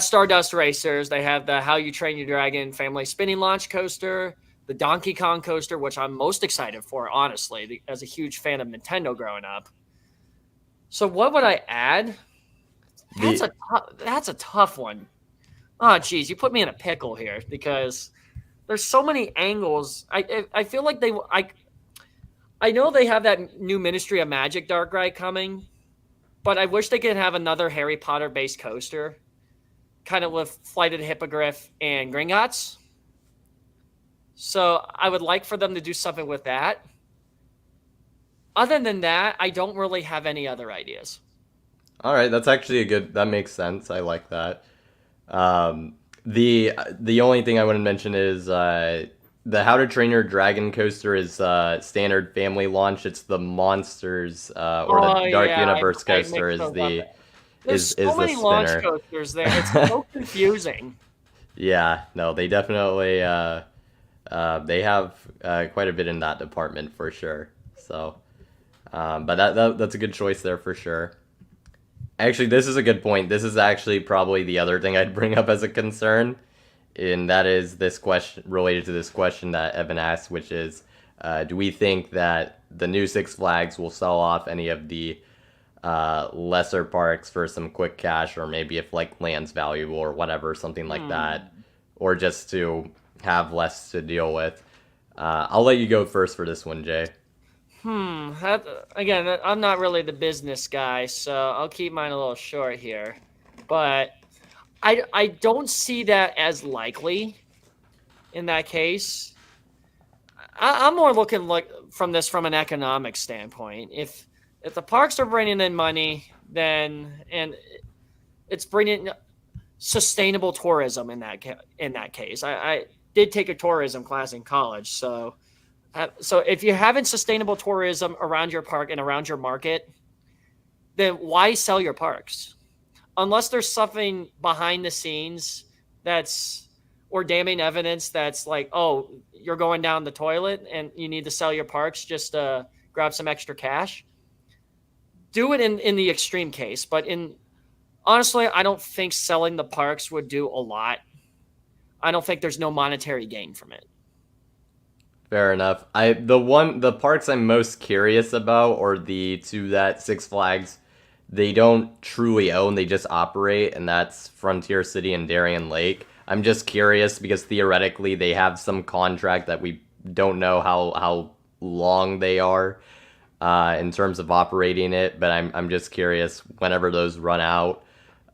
Stardust Racers. They have the How You Train Your Dragon Family Spinning Launch Coaster, the Donkey Kong Coaster, which I'm most excited for, honestly, as a huge fan of Nintendo growing up. So, what would I add? That's The that's a tough one. Oh, geez, you put me in a pickle here because there's so many angles. I feel like I know they have that new Ministry of Magic Dark Ride coming, but I wish they could have another Harry Potter based coaster, kind of with Flight of the Hippogriff and Gringotts. So I would like for them to do something with that. Other than that, I don't really have any other ideas. All right, that's actually a good. That makes sense. I like that. Um, the only thing I want to mention is the How to Train Your Dragon coaster is standard family launch. It's the Monsters or the Oh Dark yeah, Universe I coaster mixed is those up. the There's so is the many launch spinner. coasters there. It's so confusing. Yeah, no, they definitely they have quite a bit in that department for sure. So, but that's a good choice there for sure. Actually, this is a good point. This is actually probably the other thing I'd bring up as a concern, and that is this question related to this question that Evan asked, which is, do we think that the new Six Flags will sell off any of the lesser parks for some quick cash, or maybe if like land's valuable or whatever, something like that, Hmm. or just to have less to deal with? I'll let you go first for this one, Jay. Again, I'm not really the business guy, so I'll keep mine a little short here. But I don't see that as likely in that case. I'm more looking like from this from an economic standpoint. If the parks are bringing in money, then and it's bringing sustainable tourism in that case. I did take a tourism class in college, so if you're having sustainable tourism around your park and around your market, then why sell your parks? Unless there's something behind the scenes that's or damning evidence that's like, oh, you're going down the toilet and you need to sell your parks just to grab some extra cash. Do it in the extreme case, but in honestly, I don't think selling the parks would do a lot. I don't think there's no monetary gain from it. Fair enough. The parks I'm most curious about, or the two that Six Flags they don't truly own, they just operate, and that's Frontier City and Darien Lake. I'm just curious because theoretically they have some contract that we don't know how long they are in terms of operating it, but I'm just curious whenever those run out,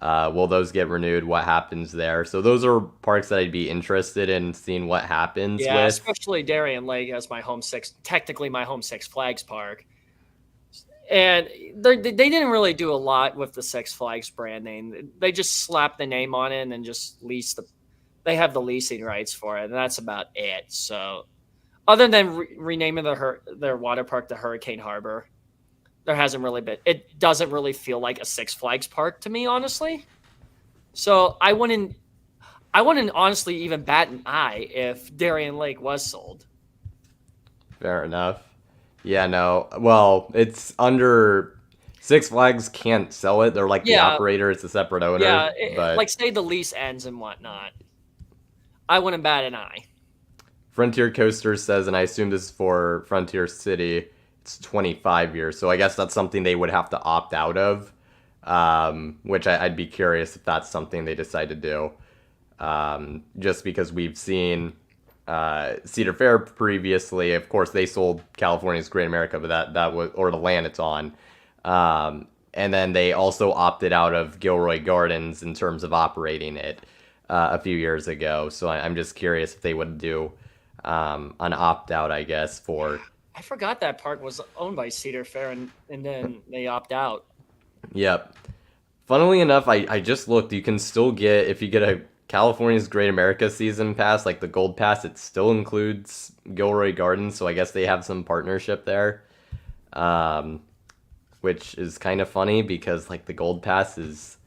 will those get renewed? What happens there? So those are parks that I'd be interested in seeing what happens Yeah, with. especially Darien Lake as my home six, technically my home Six Flags park. And they didn't really do a lot with the Six Flags brand name. They just slapped the name on it and then just lease the. They have the leasing rights for it, and that's about it. So, other than renaming their water park the Hurricane Harbor, there hasn't really been. It doesn't really feel like a Six Flags park to me, honestly. So I wouldn't honestly even bat an eye if Darien Lake was sold. Fair enough. Yeah, no. Well, it's under Six Flags can't sell it. They're like the Yeah, operator, it's a separate yeah. owner, Like but say the lease ends and whatnot. I wouldn't bat an eye. Frontier Coaster says, and I assume this is for Frontier City, it's 25 years. So I guess that's something they would have to opt out of, which I'd be curious if that's something they decide to do. Just because we've seen Cedar Fair previously. Of course, they sold California's Great America, but that was or the land it's on. And then they also opted out of Gilroy Gardens in terms of operating it a few years ago. So I'm just curious if they would do an opt out, I guess, for. I forgot that park was owned by Cedar Fair and then they opt out. Yep. Funnily enough, I just looked. You can still get, if you get a California's Great America season pass, like the Gold Pass, it still includes Gilroy Gardens. So I guess they have some partnership there, um, which is kind of funny because like the Gold Pass is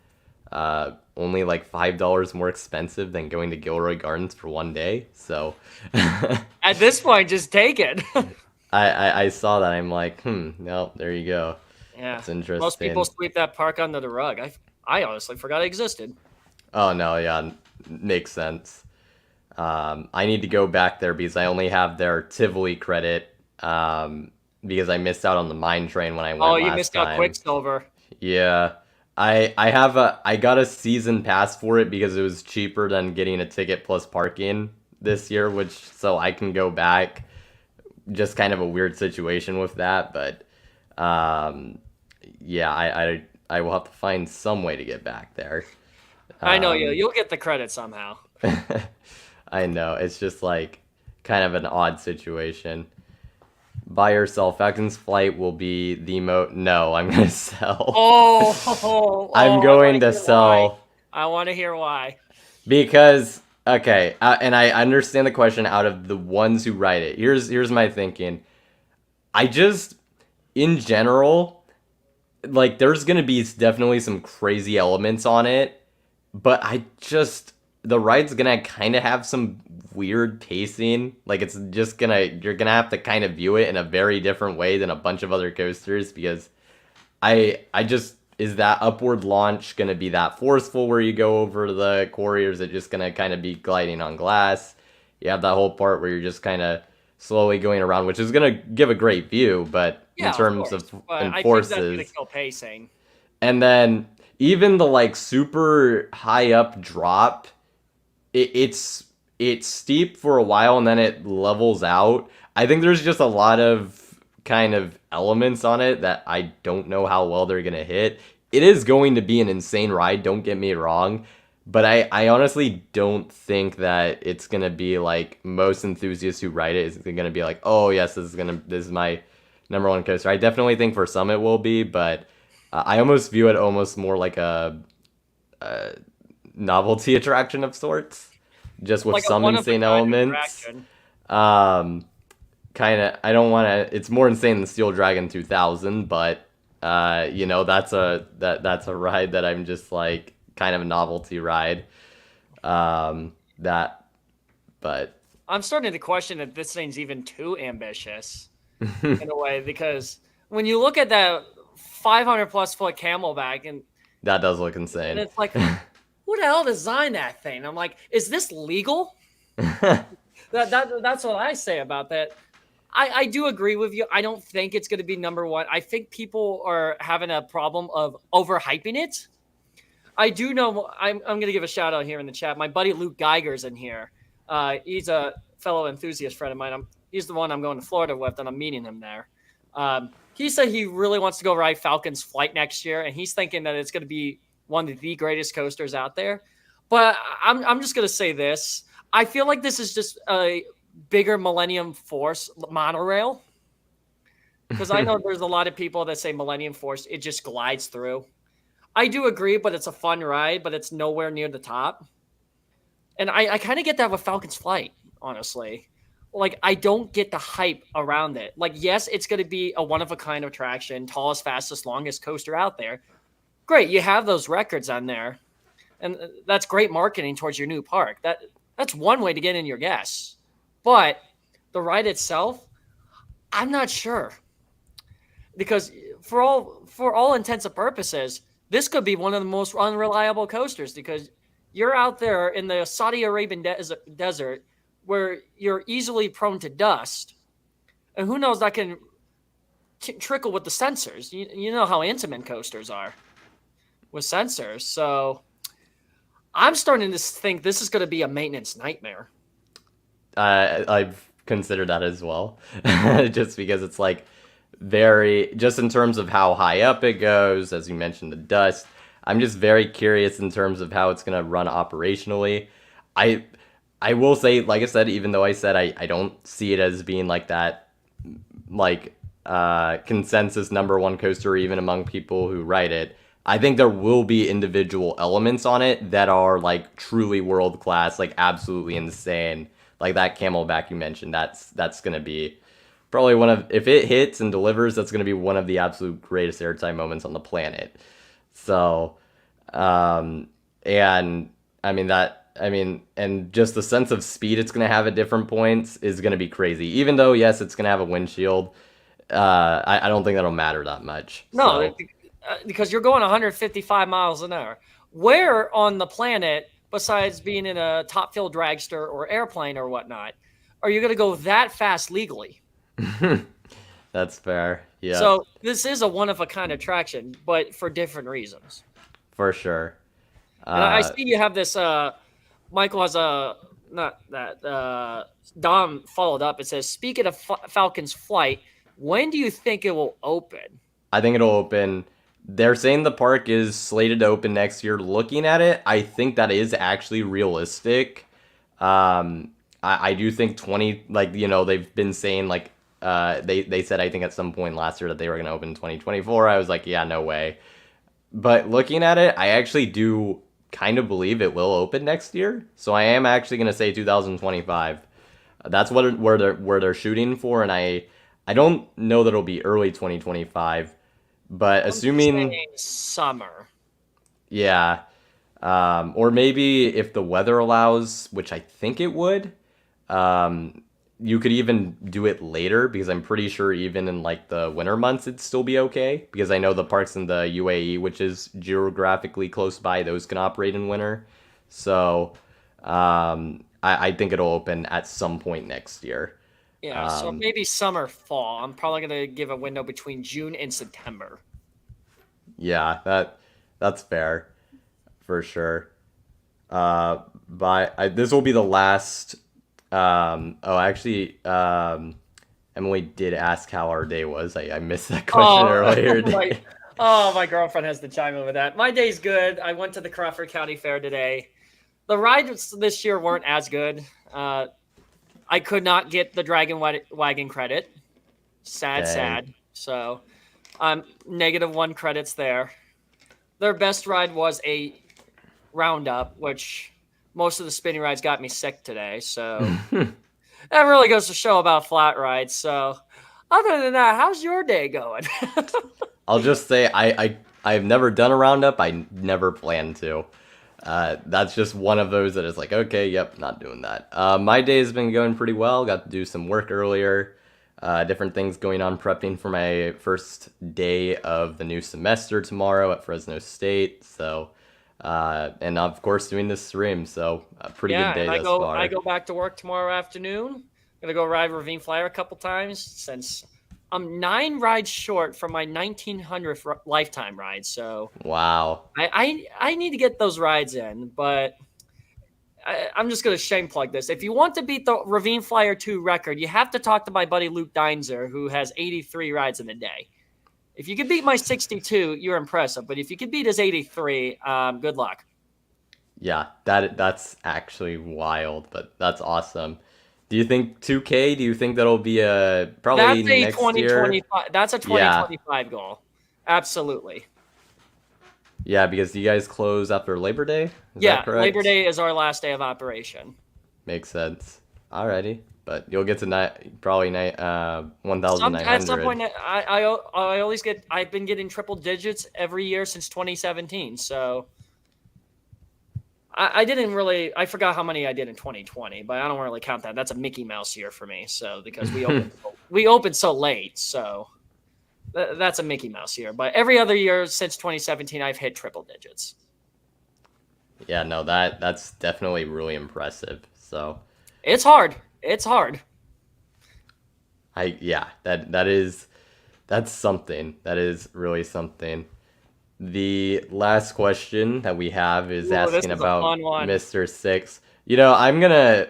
only like $5 more expensive than going to Gilroy Gardens for one day. So At this point, just take it. I saw that. I'm like, no, there you go. Yeah, That's most people interesting. sweep that park under the rug. I honestly forgot it existed. Oh no, yeah, makes sense. I need to go back there because I only have their Tivoli credit because I missed out on the mine train when I Oh, went you last missed out time. Quicksilver. Yeah, I got a season pass for it because it was cheaper than getting a ticket plus parking this year, which so I can go back. Just kind of a weird situation with that, but um, yeah, I will have to find some way to get back there. I know you. Um, You'll get the credit somehow. I know. It's just like kind of an odd situation. Buy or sell. Falcon's Flight will be the No, I'm gonna sell. I'm I going want to to hear why. sell I want to hear why. because okay, and I understand the question out of the ones who write it. Here's my thinking. I just in general like there's gonna be definitely some crazy elements on it, but I just the ride's gonna kind of have some weird pacing. Like it's just gonna you're gonna have to kind of view it in a very different way than a bunch of other coasters because I just is that upward launch gonna be that forceful where you go over the quarry, or is it just gonna kind of be gliding on glass? You have that whole part where you're just kind of slowly going around, which is gonna give a great view, but in Yeah, of terms course. of But I think that's going to enforces, kill pacing. and then even the like super high up drop, it's steep for a while and then it levels out. I think there's just a lot of kind of elements on it that I don't know how well they're gonna hit. It is going to be an insane ride, don't get me wrong, but I honestly don't think that it's gonna be like most enthusiasts who ride it is gonna be like, oh yes, this is my number one coaster. I definitely think for some it will be, but I almost view it almost more like a novelty attraction of sorts, just with Like a some one of a insane kind elements. attraction. Um, kind of, I don't want to. It's more insane than Steel Dragon 2000, but that's a ride that I'm just like kind of a novelty ride. That, but I'm starting to question if this thing's even too ambitious in a way because when you look at that 500 plus foot camelback that does look and insane. it's like, who the hell designed that thing? I'm like, is this legal? That's what I say about that. I do agree with you. I don't think it's going to be number one. I think people are having a problem of overhyping it. I do know. I'm going to give a shout out here in the chat. My buddy Luke Geiger's in here. He's a fellow enthusiast friend of mine. He's the one I'm going to Florida with, and I'm meeting him there. He said he really wants to go ride Falcon's Flight next year, and he's thinking that it's going to be one of the greatest coasters out there. But I'm just going to say this. I feel like this is just a bigger Millennium Force monorail. Because I know there's a lot of people that say Millennium Force, it just glides through. I do agree, but it's a fun ride, but it's nowhere near the top. And I kind of get that with Falcon's Flight, honestly. Like, I don't get the hype around it. Like, yes, it's going to be a one-of-a-kind attraction, tallest, fastest, longest coaster out there. Great, you have those records on there. And that's great marketing towards your new park. That's one way to get in your guests. But the ride itself, I'm not sure. Because for all intents and purposes, this could be one of the most unreliable coasters because you're out there in the Saudi Arabian desert where you're easily prone to dust. And who knows, that can trickle with the sensors. You know how intimate coasters are with sensors. So I'm starting to think this is going to be a maintenance nightmare. I've considered that as well, just because it's like just in terms of how high up it goes, as you mentioned, the dust. I'm just very curious in terms of how it's gonna run operationally. I I will say, like I said, even though I said I don't see it as being like that, like consensus number one coaster, even among people who write it. I think there will be individual elements on it that are like truly world class, like absolutely insane. Like that camelback you mentioned, that's gonna be probably one of, if it hits and delivers, that's gonna be one of the absolute greatest airtime moments on the planet. So, and and just the sense of speed it's gonna have at different points is gonna be crazy. Even though yes, it's gonna have a windshield, I don't think that'll matter that much. No, So because you're going 155 miles an hour. Where on the planet, besides being in a top fuel dragster or airplane or whatnot, are you going to go that fast legally? that's fair. Yeah, So this is a one of a kind attraction, but for different reasons. for sure. And I Uh, see you have this. Michael has a not that. Dom followed up. It says, "Speaking of Falcon's flight, when do you think it will open?" I think it'll open. They're saying the park is slated to open next year. Looking at it, I think that is actually realistic. I do think 20, like, they've been saying, like, they said, I think at some point last year that they were going to open in 2024. I was like, yeah, no way. But looking at it, I actually do kind of believe it will open next year. So I am actually going to say 2025. That's where they're shooting for, and I don't know that it'll be early 2025, but I'm assuming, saying summer. yeah, or maybe if the weather allows, which I think it would, um, you could even do it later because I'm pretty sure even in like the winter months it'd still be okay because I know the parks in the UAE, which is geographically close by, those can operate in winter. So I think it'll open at some point next year. Yeah, so Um, maybe summer, fall. I'm probably gonna give a window between June and September. yeah, that's fair for sure. But this will be the last. Oh, actually, Emily did ask how our day was. I missed that question Oh, earlier. my girlfriend has to chime in with that. My day's good. I went to the Crawford County Fair today. The rides this year weren't as good. I could not get the Wagon credit. Sad, Dang. sad. So I'm -1 credits there. Their best ride was a roundup, which most of the spinning rides got me sick today. So that really goes to show about flat rides. So other than that, how's your day going? I'll just say I've never done a roundup. I never plan to. That's just one of those that is like, okay, yep, not doing that. My day has been going pretty well. Got to do some work earlier. Different things going on prepping for my first day of the new semester tomorrow at Fresno State. So, and of course doing this stream. So a pretty good Yeah, day and thus I far. go back to work tomorrow afternoon. Gonna go ride Ravine Flyer a couple times since I'm 9 rides short from my 1900th lifetime ride. So Wow. I need to get those rides in, but I'm just gonna shame plug this. If you want to beat the Ravine Flyer 2 record, you have to talk to my buddy Luke Deinzer, who has 83 rides in a day. If you could beat my 62, you're impressive. But if you could beat his 83, good luck. Yeah, that's actually wild, but that's awesome. Do you think 2K? Do you think that'll be probably That's a next year? 2025. That's a Yeah. 2025 goal. Absolutely. Yeah, because you guys close after Labor Day? Is that Yeah, Labor correct? Day is our last day of operation. Makes sense. Alrighty. But you'll get to probably At some 1,900. point, I always get. I've been getting triple digits every year since 2017. So I didn't really. I forgot how many I did in 2020, but I don't really count that. That's a Mickey Mouse year for me. So because we opened so late, so that's a Mickey Mouse year. But every other year since 2017, I've hit triple digits. Yeah, no, that's definitely really impressive. So It's hard. It's hard. yeah, that's something. That is really something. The last question that we have is Ooh, this asking is a about fun one. Mr. Six. I'm gonna,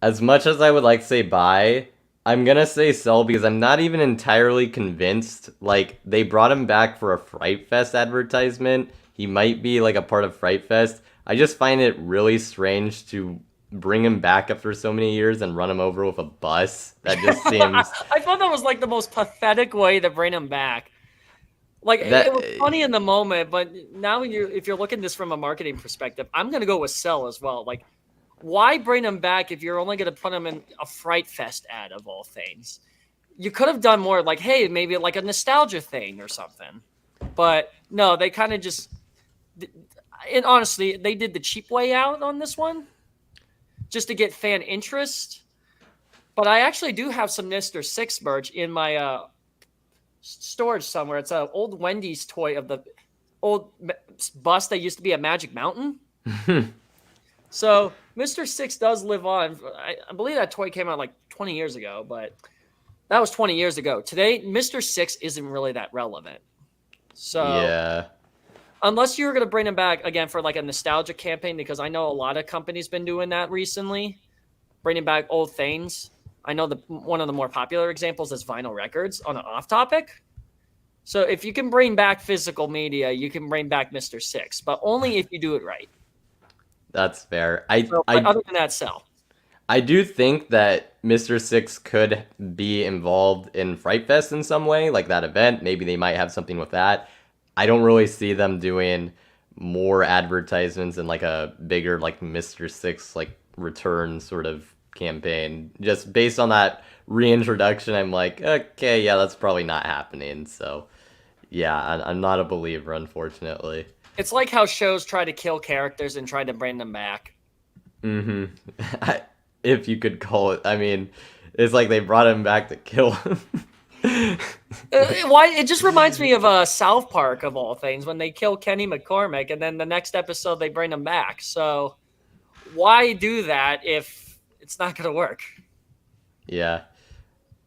as much as I would like to say buy, I'm gonna say sell because I'm not even entirely convinced. Like, they brought him back for a Fright Fest advertisement. He might be like a part of Fright Fest. I just find it really strange to bring him back after so many years and run him over with a bus. That just seems I thought that was like the most pathetic way to bring him back. Like that it was funny in the moment, but now if you're looking at this from a marketing perspective, I'm gonna go with sell as well. Like, why bring him back if you're only gonna put him in a Fright Fest ad of all things? You could have done more, like, hey, maybe like a nostalgia thing or something. But no, they kind of just. And honestly, they did the cheap way out on this one, just to get fan interest. But I actually do have some Mr. Six merch in my storage somewhere. It's an old Wendy's toy of the old bus that used to be at Magic Mountain. So Mr. Six does live on. I believe that toy came out like 20 years ago, but that was 20 years ago. Today, Mr. Six isn't really that relevant. So yeah. unless you're going to bring him back again for like a nostalgia campaign, because I know a lot of companies been doing that recently, bringing back old things. I know one of the more popular examples is vinyl records on an off topic. So if you can bring back physical media, you can bring back Mr. Six, but only if you do it right. That's fair. So, but other than that, sell. I do think that Mr. Six could be involved in Fright Fest in some way, like that event. Maybe they might have something with that. I don't really see them doing more advertisements and like a bigger like Mr. Six like return sort of campaign. Just based on that reintroduction, I'm like, okay, yeah, that's probably not happening. So yeah, I'm not a believer, unfortunately. It's like how shows try to kill characters and try to bring them back. Mm-hmm. If you could call it. I mean, it's like they brought him back to kill him. Why? It just reminds me of South Park of all things when they kill Kenny McCormick, and then the next episode they bring him back. So why do that if it's not going to work? Yeah,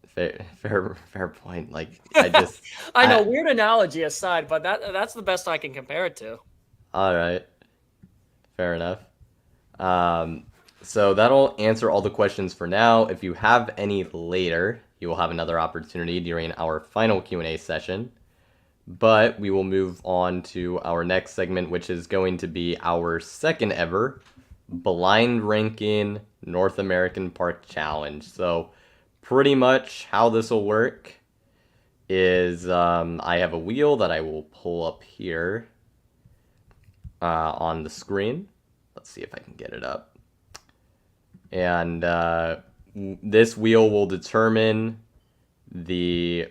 fair point. Like I just, I know, weird analogy aside, but that's the best I can compare it to. all right, fair enough. So that'll answer all the questions for now. If you have any later, you will have another opportunity during our final Q&A session. But we will move on to our next segment, which is going to be our second ever blind ranking North American Park Challenge. So pretty much how this will work is I have a wheel that I will pull up here on the screen. Let's see if I can get it up. And this wheel will determine the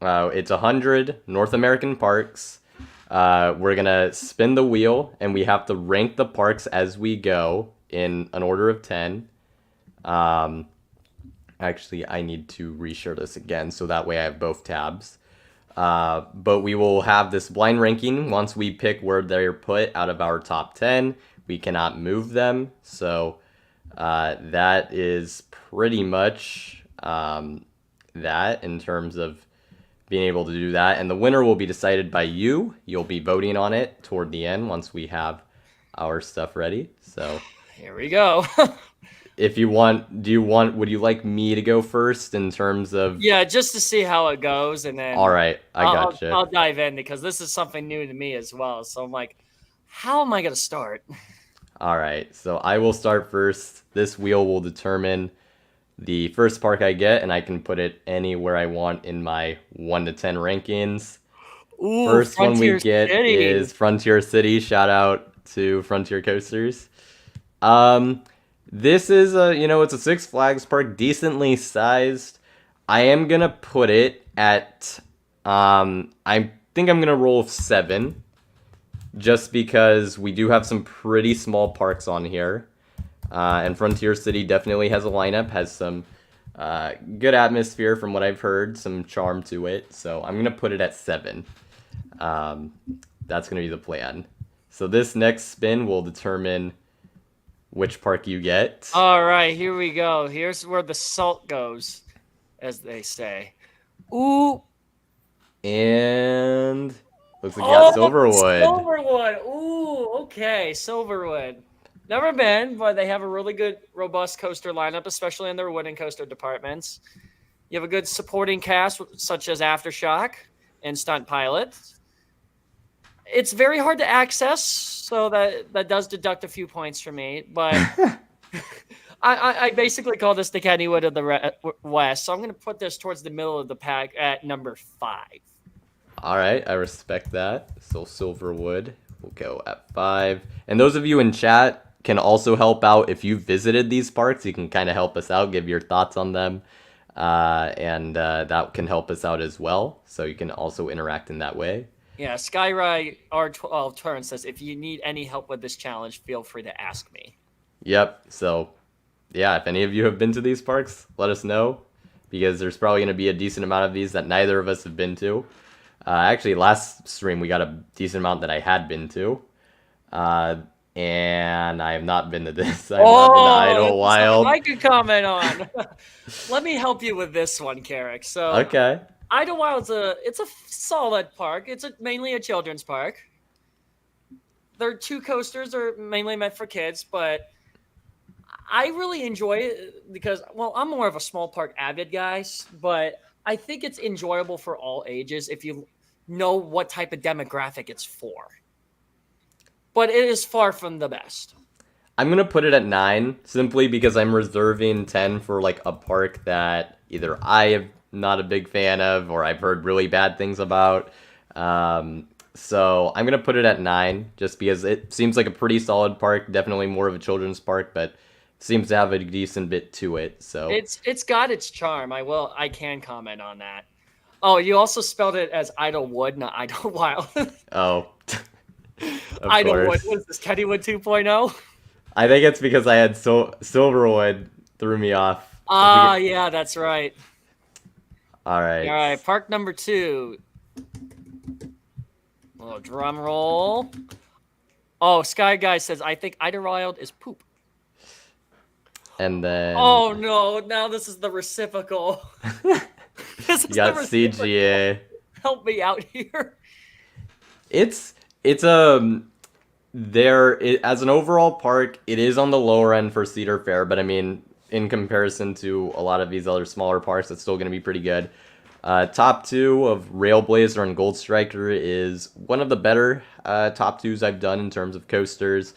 it's 100 North American parks. We're gonna spin the wheel, and we have to rank the parks as we go in an order of 10. Actually, I need to reshare this again, so that way I have both tabs. But we will have this blind ranking. Once we pick where they're put out of our top 10, we cannot move them. So that is pretty much that in terms of being able to do that. And the winner will be decided by you. You'll be voting on it toward the end once we have our stuff ready. So here we go. If you want, would you like me to go first in terms of? Yeah, just to see how it goes, and then All right, I gotcha. I'll dive in because this is something new to me as well. So I'm like, how am I gonna start? All right, so I will start first. This wheel will determine the first park I get, and I can put it anywhere I want in my 1 to 10 rankings. Ooh, First Frontier one we get City. is Frontier City. Shout out to Frontier Coasters. This is it's a Six Flags park, decently sized. I am gonna put it at I think I'm gonna roll 7, just because we do have some pretty small parks on here. And Frontier City definitely has a lineup, has some good atmosphere from what I've heard, some charm to it. So I'm going to put it at 7. That's going to be the plan. So this next spin will determine which park you get. All right, here we go. Here's where the salt goes, as they say. Ooh. And looks like you got Silverwood. Silverwood. Ooh, okay, Silverwood. Never been, but they have a really good, robust coaster lineup, especially in their wooden coaster departments. You have a good supporting cast, such as Aftershock and Stunt Pilot. It's very hard to access, so that does deduct a few points for me. But I basically call this the Kennywood of the West, so I'm going to put this towards the middle of the pack at number 5. All right, I respect that. So Silverwood will go at 5. And those of you in chat can also help out if you visited these parks. You can kind of help us out, give your thoughts on them, and that can help us out as well. So you can also interact in that way. Yeah, Skyride R12 Turn says, if you need any help with this challenge, feel free to ask me. Yep. So, yeah, if any of you have been to these parks, let us know, because there's probably going to be a decent amount of these that neither of us have been to. Actually, last stream we got a decent amount that I had been to. And I have not been to this. I have not been to Idlewild. I could comment on. Let me help you with this one, Carrick. So, okay. Idlewild's it's a solid park. It's mainly a children's park. Their 2 coasters are mainly meant for kids, but I really enjoy it because, well, I'm more of a small park avid guy, but I think it's enjoyable for all ages if you know what type of demographic it's for. But it is far from the best. I'm gonna put it at 9 simply because I'm reserving 10 for like a park that either I am not a big fan of or I've heard really bad things about. So I'm gonna put it at 9 just because it seems like a pretty solid park. Definitely more of a children's park, but seems to have a decent bit to it. So It's got its charm. I can comment on that. Oh, you also spelled it as Idlewood, not Idlewild. oh, of Idlewood. course. What is this? Kennywood 2.0? I think it's because I had Silverwood threw me off. If we Ah, could, yeah, that's right. all All right. right, park number 2. Little drum roll. Oh, Sky Guy says, I think Idlewild is poop. And then Oh no, now this is the reciprocal. This you is the got reciprocal. CGA. Help me out here. It's as an overall park, it is on the lower end for Cedar Fair, but I mean, in comparison to a lot of these other smaller parks, it's still going to be pretty good. Top two of Railblazer and Gold Striker is one of the better top twos I've done in terms of coasters.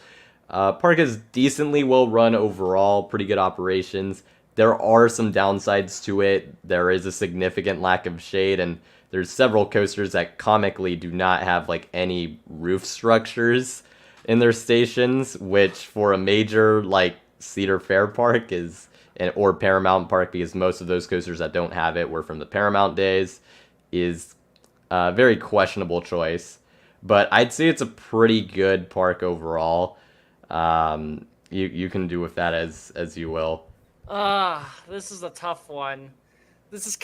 Park is decently well run overall, pretty good operations. There are some downsides to it. There is a significant lack of shade, and there's several coasters that comically do not have like any roof structures in their stations, which for a major like Cedar Fair Park is or Paramount Park, because most of those coasters that don't have it were from the Paramount days, is a very questionable choice. But I'd say it's a pretty good park overall. You can do with that as you will. This is a tough one. This is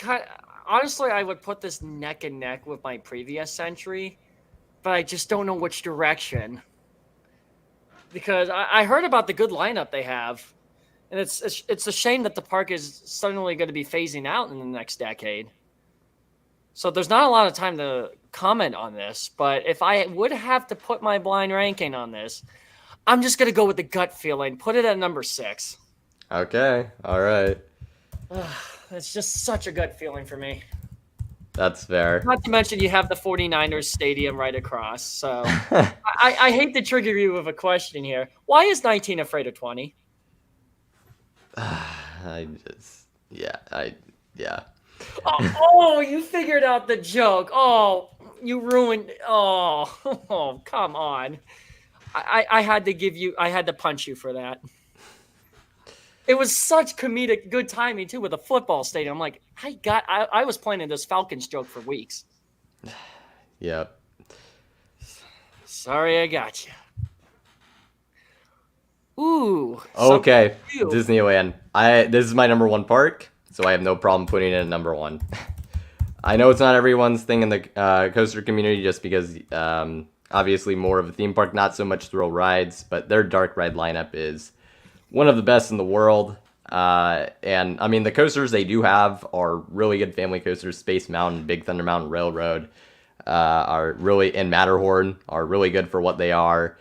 honestly, I would put this neck and neck with my previous century, but I just don't know which direction. Because I heard about the good lineup they have, and it's a shame that the park is suddenly going to be phasing out in the next decade. So there's not a lot of time to comment on this, but if I would have to put my blind ranking on this, I'm just going to go with the gut feeling. Put it at number 6. Okay, all right. It's just such a gut feeling for me. That's fair. Not to mention you have the 49ers stadium right across. So I hate to trigger you with a question here. Why is 19 afraid of 20? I just yeah. Oh, you figured out the joke. Oh, you ruined. Oh, come on. I had to punch you for that. It was such comedic good timing too with a football stadium. I'm like, I was planning this Falcons joke for weeks. Yep. Sorry, I got you. Ooh. Okay. Disneyland. This is my number one park, so I have no problem putting it at number one. I know it's not everyone's thing in the coaster community, just because obviously more of a theme park, not so much thrill rides, but their dark ride lineup is one of the best in the world. And I mean, the coasters they do have are really good family coasters. Space Mountain, Big Thunder Mountain Railroad are really, and Matterhorn are really good for what they are.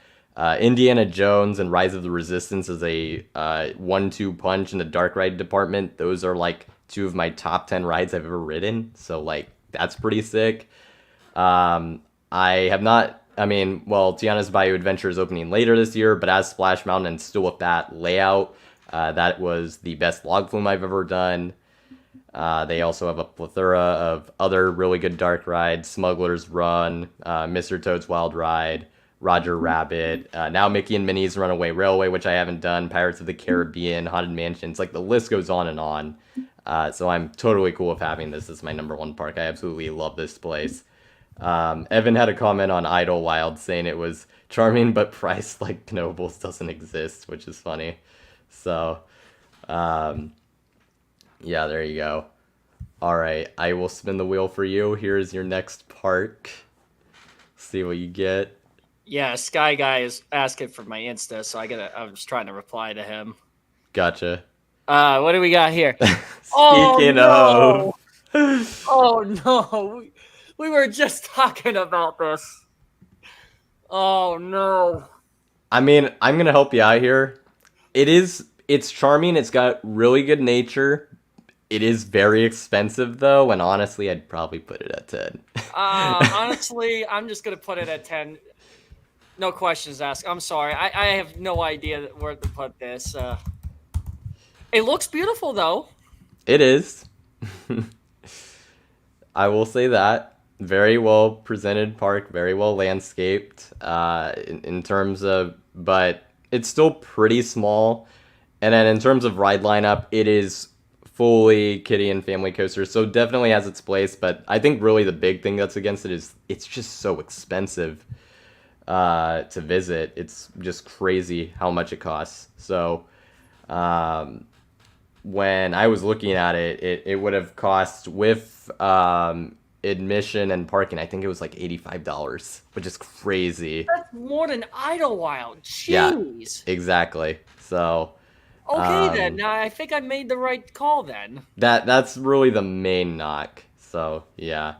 Indiana Jones and Rise of the Resistance is a 1-2 punch in the dark ride department. Those are like two of my top 10 rides I've ever ridden. So like that's pretty sick. I have not. I mean, well, Tiana's Bayou Adventure is opening later this year, but as Splash Mountain and still with that layout, that was the best log flume I've ever done. They also have a plethora of other really good dark rides: Smuggler's Run, Mr. Toad's Wild Ride, Roger Rabbit, now Mickey and Minnie's Runaway Railway, which I haven't done, Pirates of the Caribbean, Haunted Mansions. Like the list goes on and on. So I'm totally cool with having this as my number one park. I absolutely love this place. Evan had a comment on Idlewild saying it was charming but priced like Knobles doesn't exist, which is funny. So, yeah, there you go. All right, I will spin the wheel for you. Here's your next park. See what you get. Yeah, Sky Guy is asking for my Insta, so I was trying to reply to him. Gotcha. What do we got here? Speaking of. Oh no. We were just talking about this. Oh no. I mean, I'm gonna help you out here. It's charming, it's got really good nature. It is very expensive though, and honestly I'd probably put it at 10. Honestly, I'm just gonna put it at 10. No questions asked. I'm sorry. I have no idea where to put this. It looks beautiful though. It is. I will say that. Very well presented park, very well landscaped in terms of, but it's still pretty small. And then in terms of ride lineup, it is fully kiddie and family coasters, so definitely has its place. But I think really the big thing that's against it is it's just so expensive to visit. It's just crazy how much it costs. So um, when I was looking at it, it would have cost with admission and parking. I think it was like $85, which is crazy. That's more than Idlewild. Yeah, Jeez. exactly. So Okay then. Now I think I made the right call then. that's really the main knock. So yeah.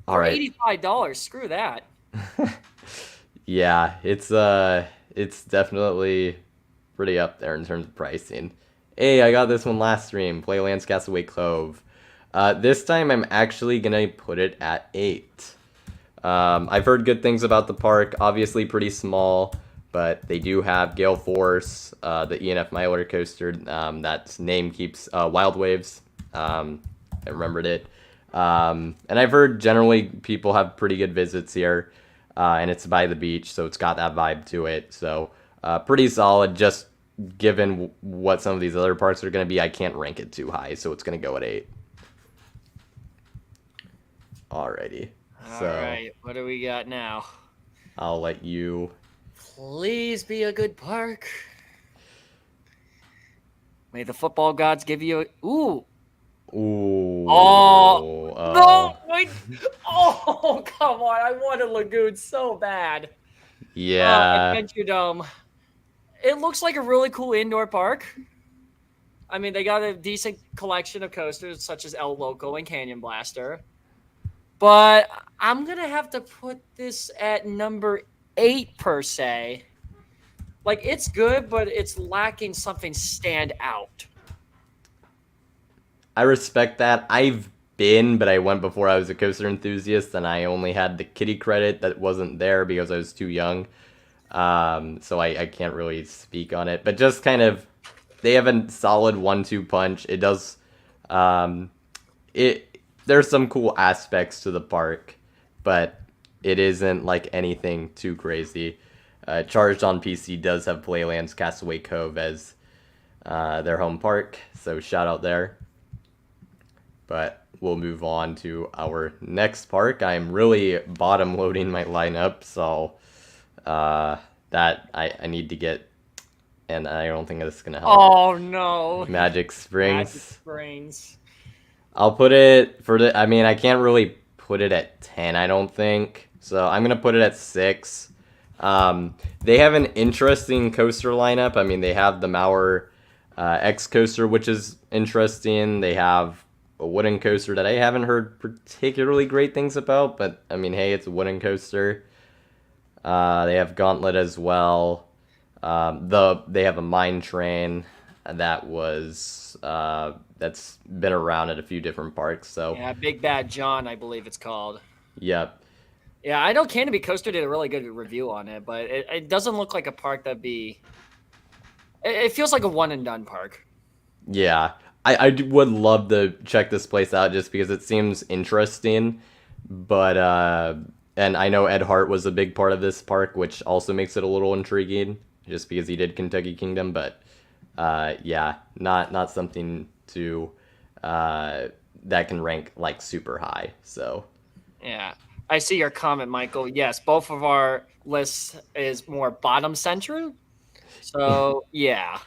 All For right. $85, screw that. Yeah, it's definitely pretty up there in terms of pricing. Hey, I got this one last stream, Playland's Castaway Cove. This time I'm actually gonna put it at 8. I've heard good things about the park. Obviously pretty small, but they do have Gale Force, the ENF Miler coaster. That name keeps Wild Waves. I remembered it. And I've heard generally people have pretty good visits here, and it's by the beach, so it's got that vibe to it. So pretty solid. Just given what some of these other parks are going to be, I can't rank it too high, so it's going to go at 8. Alrighty. All right, what do we got now? I'll let you. Please be a good park. May the football gods give you a... Ooh. Ooh. Oh. No, wait. Oh, come on. I wanted Lagoon so bad. Yeah. Adventure Dome. It looks like a really cool indoor park. I mean, they got a decent collection of coasters such as El Loco and Canyon Blaster. But I'm going to have to put this at number 8 per se. Like, it's good, but it's lacking something stand out. I respect that. I've been, but I went before I was a coaster enthusiast, and I only had the kitty credit that wasn't there because I was too young. So I can't really speak on it. But just kind of, they have a solid 1-2 punch. It does, there's some cool aspects to the park, but it isn't like anything too crazy. Charged on PC does have Playland's Castaway Cove as their home park, so shout out there. But we'll move on to our next park. I'm really bottom loading my lineup, so that I need to get, and I don't think this is gonna help. Oh no! Magic Springs. Magic Springs. I'll put it for the. I mean, I can't really put it at 10. I don't think so. I'm gonna put it at 6. They have an interesting coaster lineup. I mean, they have the Mauer X coaster, which is interesting. They have a wooden coaster that I haven't heard particularly great things about, but I mean, hey, it's a wooden coaster. They have Gauntlet as well. They have a mine train that was that's been around at a few different parks. So Yeah, Big Bad John, I believe it's called. Yep. Yeah, I know Canopy Coaster did a really good review on it, but it doesn't look like a park that'd be. It feels like a one and done park. Yeah, I would love to check this place out just because it seems interesting, but and I know Ed Hart was a big part of this park, which also makes it a little intriguing, just because he did Kentucky Kingdom. But yeah, not something to that can rank like super high. So Yeah, I see your comment, Michael. Yes, both of our lists is more bottom central. So yeah.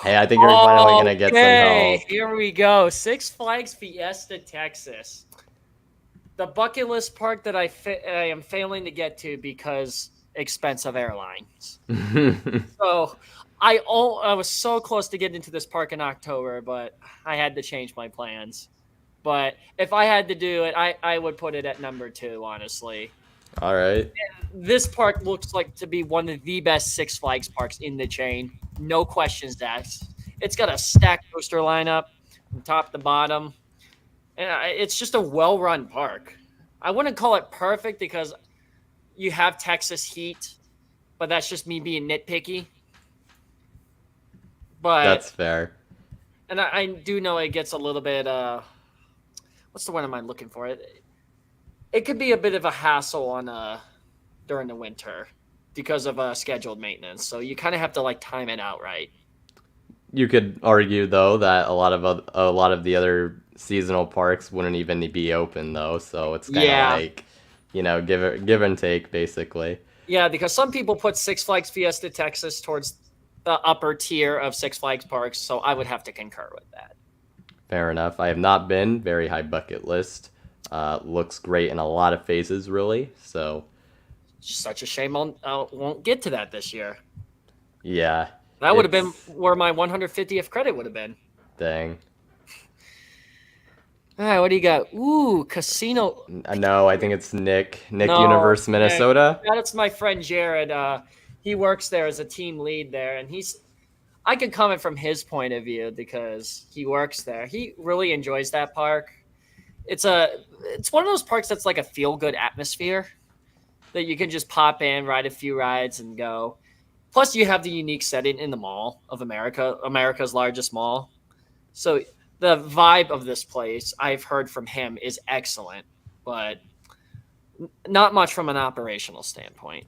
hey, I think you're finally gonna get some help. Here we go. Six Flags Fiesta, Texas. The bucket list park that I am failing to get to because expensive airlines. So I was so close to getting into this park in October, but I had to change my plans. But if I had to do it, I would put it at number 2, honestly. All right. This park looks like to be one of the best Six Flags parks in the chain. No questions asked. It's got a stacked coaster lineup from top to bottom. And it's just a well-run park. I wouldn't call it perfect because you have Texas heat but that's just me being nitpicky. But That's fair. and I do know it gets a little bit what's the word am I looking for? It could be a bit of a hassle on during the winter because of scheduled maintenance. So you kind of have to like time it out right. You could argue though that a lot of the other seasonal parks wouldn't even be open though, so it's kind of Yeah. like, give and take basically. Yeah, because some people put Six Flags Fiesta Texas towards the upper tier of Six Flags parks, so I would have to concur with that. Fair enough. I have not been. Very high bucket list. Looks great in a lot of phases, really. So, Such a shame I won't get to that this year. yeah. That would have been where my 150th credit would have been. Dang. All right, what do you got? Ooh, casino. No, I think it's Nick No, Universe, Minnesota. That's my friend Jared. He works there as a team lead there, and I could comment from his point of view because he works there. He really enjoys that park. It's one of those parks that's like a feel good atmosphere that you can just pop in, ride a few rides, and go. Plus, you have the unique setting in the Mall of America, America's largest mall. So the vibe of this place, I've heard from him, is excellent, but not much from an operational standpoint.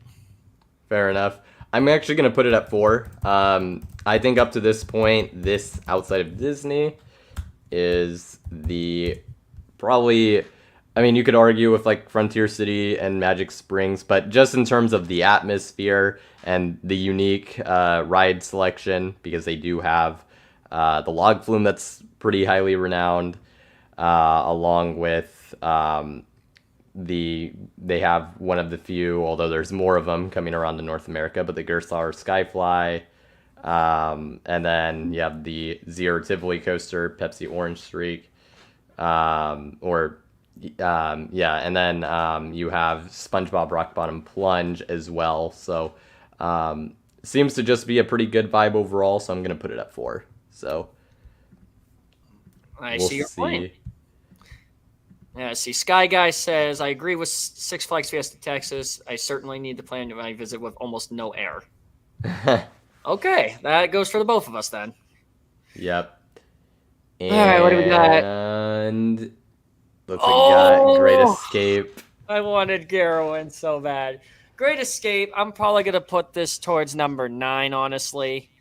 Fair enough. I'm actually going to put it at 4. I think up to this point, this outside of Disney is the probably. I mean, you could argue with like Frontier City and Magic Springs, but just in terms of the atmosphere and the unique ride selection, because they do have the log flume that's pretty highly renowned, along with they have one of the few, although there's more of them coming around to North America, but the Gerstlauer Skyfly, and then you have the Zero Tivoli coaster, Pepsi Orange Streak, and then you have SpongeBob Rock Bottom Plunge as well. So seems to just be a pretty good vibe overall. So I'm gonna put it at 4. So I see your point. Yeah, see, Sky Guy says, I agree with Six Flags Fiesta Texas. I certainly need to plan my visit with almost no air. Okay, that goes for the both of us then. Yep. All right, what do we got? And looks like we got Great Escape. I wanted Garrowin so bad. Great Escape, I'm probably going to put this towards number 9, honestly.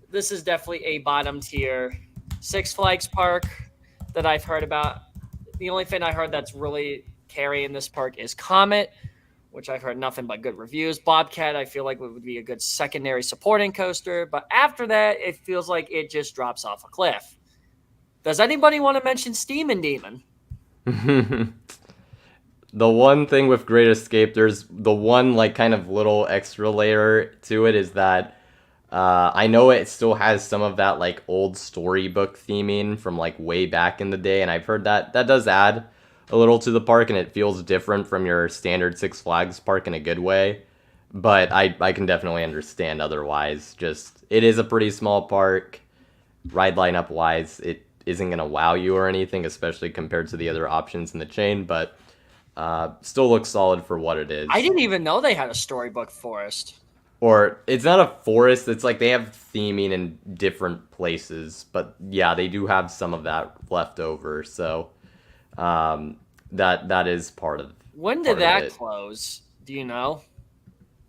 This is definitely a bottom tier Six Flags park that I've heard about. The only thing I heard that's really carrying this park is Comet, which I've heard nothing but good reviews. Bobcat, I feel like would be a good secondary supporting coaster. But after that, it feels like it just drops off a cliff. Does anybody want to mention Steam and Demon? The one thing with Great Escape, there's the one like kind of little extra layer to it is that I know it still has some of that like old storybook theming from like way back in the day, and I've heard that does add a little to the park, and it feels different from your standard Six Flags park in a good way. But I can definitely understand otherwise. Just it is a pretty small park, ride lineup wise, it isn't gonna wow you or anything, especially compared to the other options in the chain, but still looks solid for what it is. I didn't even know they had a storybook forest. Or it's not a forest, it's like they have theming in different places, but yeah, they do have some of that left over, so that is part of When did that close? Do you know?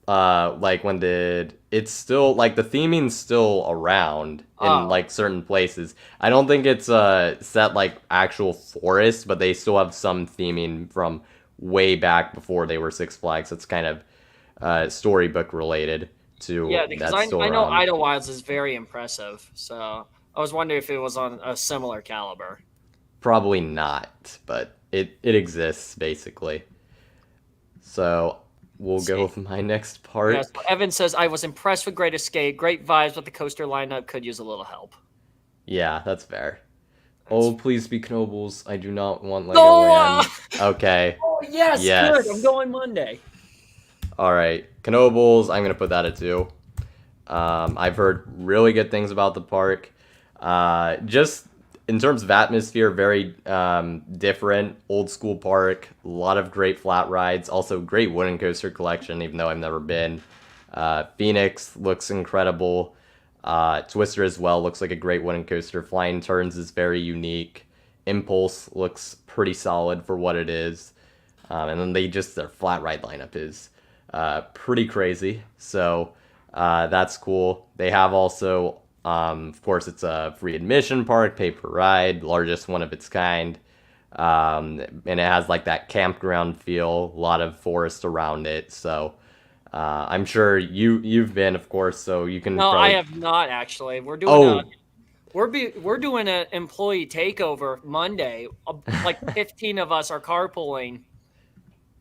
Like when did it's still like the theming's still around in like certain places. I don't think it's set like actual forest, but they still have some theming from way back before they were Six Flags. It's kind of storybook related to because I know Idlewild is very impressive, so I was wondering if it was on a similar caliber. Probably not, but it exists basically. So we'll go with my next part. Yes, Evan says, I was impressed with Great Escape. Great vibes, but the coaster lineup could use a little help. Yeah, that's fair. Please be Knobles. I do not want Legoland. Okay. Oh, yes, good. I'm going Monday. All right, Knobles, I'm going to put that at 2. I've heard really good things about the park. Just in terms of atmosphere, very different, old school park, a lot of great flat rides, also great wooden coaster collection, even though I've never been. Phoenix looks incredible. Twister as well looks like a great wooden coaster. Flying Turns is very unique. Impulse looks pretty solid for what it is. And then their flat ride lineup is pretty crazy. So that's cool. They have also, of course, it's a free admission park, pay per ride, largest one of its kind. And it has like that campground feel, a lot of forest around it. So I'm sure you've been, of course, so you can No, probably. I have not actually. We're doing Oh, we're doing an employee takeover Monday. Like 15 of us are carpooling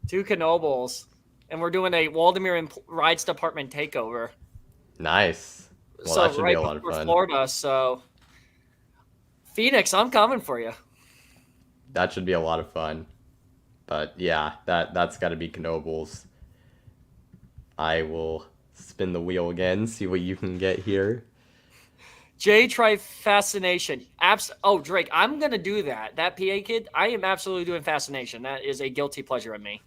to Knoebels, and we're doing a Waldemar Rides Department takeover. nice. Well, that So should be right a lot of before fun. Florida. So Phoenix, I'm coming for you. That should be a lot of fun. But yeah, that's got to be Knobles. I will spin the wheel again, see what you can get here. J try Fascination. Oh, Drake, I'm gonna do that. That PA kid, I am absolutely doing Fascination. That is a guilty pleasure of me.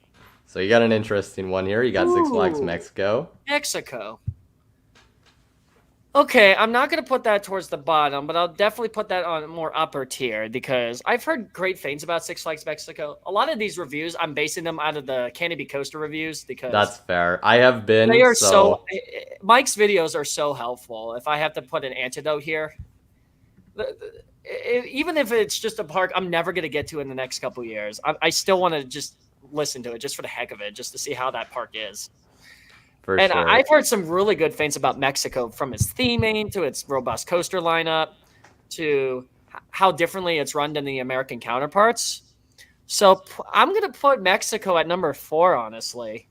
So you got an interesting one here. You got Six Flags Ooh, Mexico. Mexico. Okay, I'm not going to put that towards the bottom, but I'll definitely put that on a more upper tier because I've heard great things about Six Flags Mexico. A lot of these reviews, I'm basing them out of the Canopy Coaster reviews because That's fair. I have they been, are so. so Mike's videos are so helpful. If I have to put an antidote here, even if it's just a park I'm never going to get to in the next couple years, I still want to just listen to it just for the heck of it, just to see how that park is. for And sure. I've heard some really good things about Mexico, from its theming to its robust coaster lineup to how differently it's run than the American counterparts. So I'm going to put Mexico at number 4, honestly.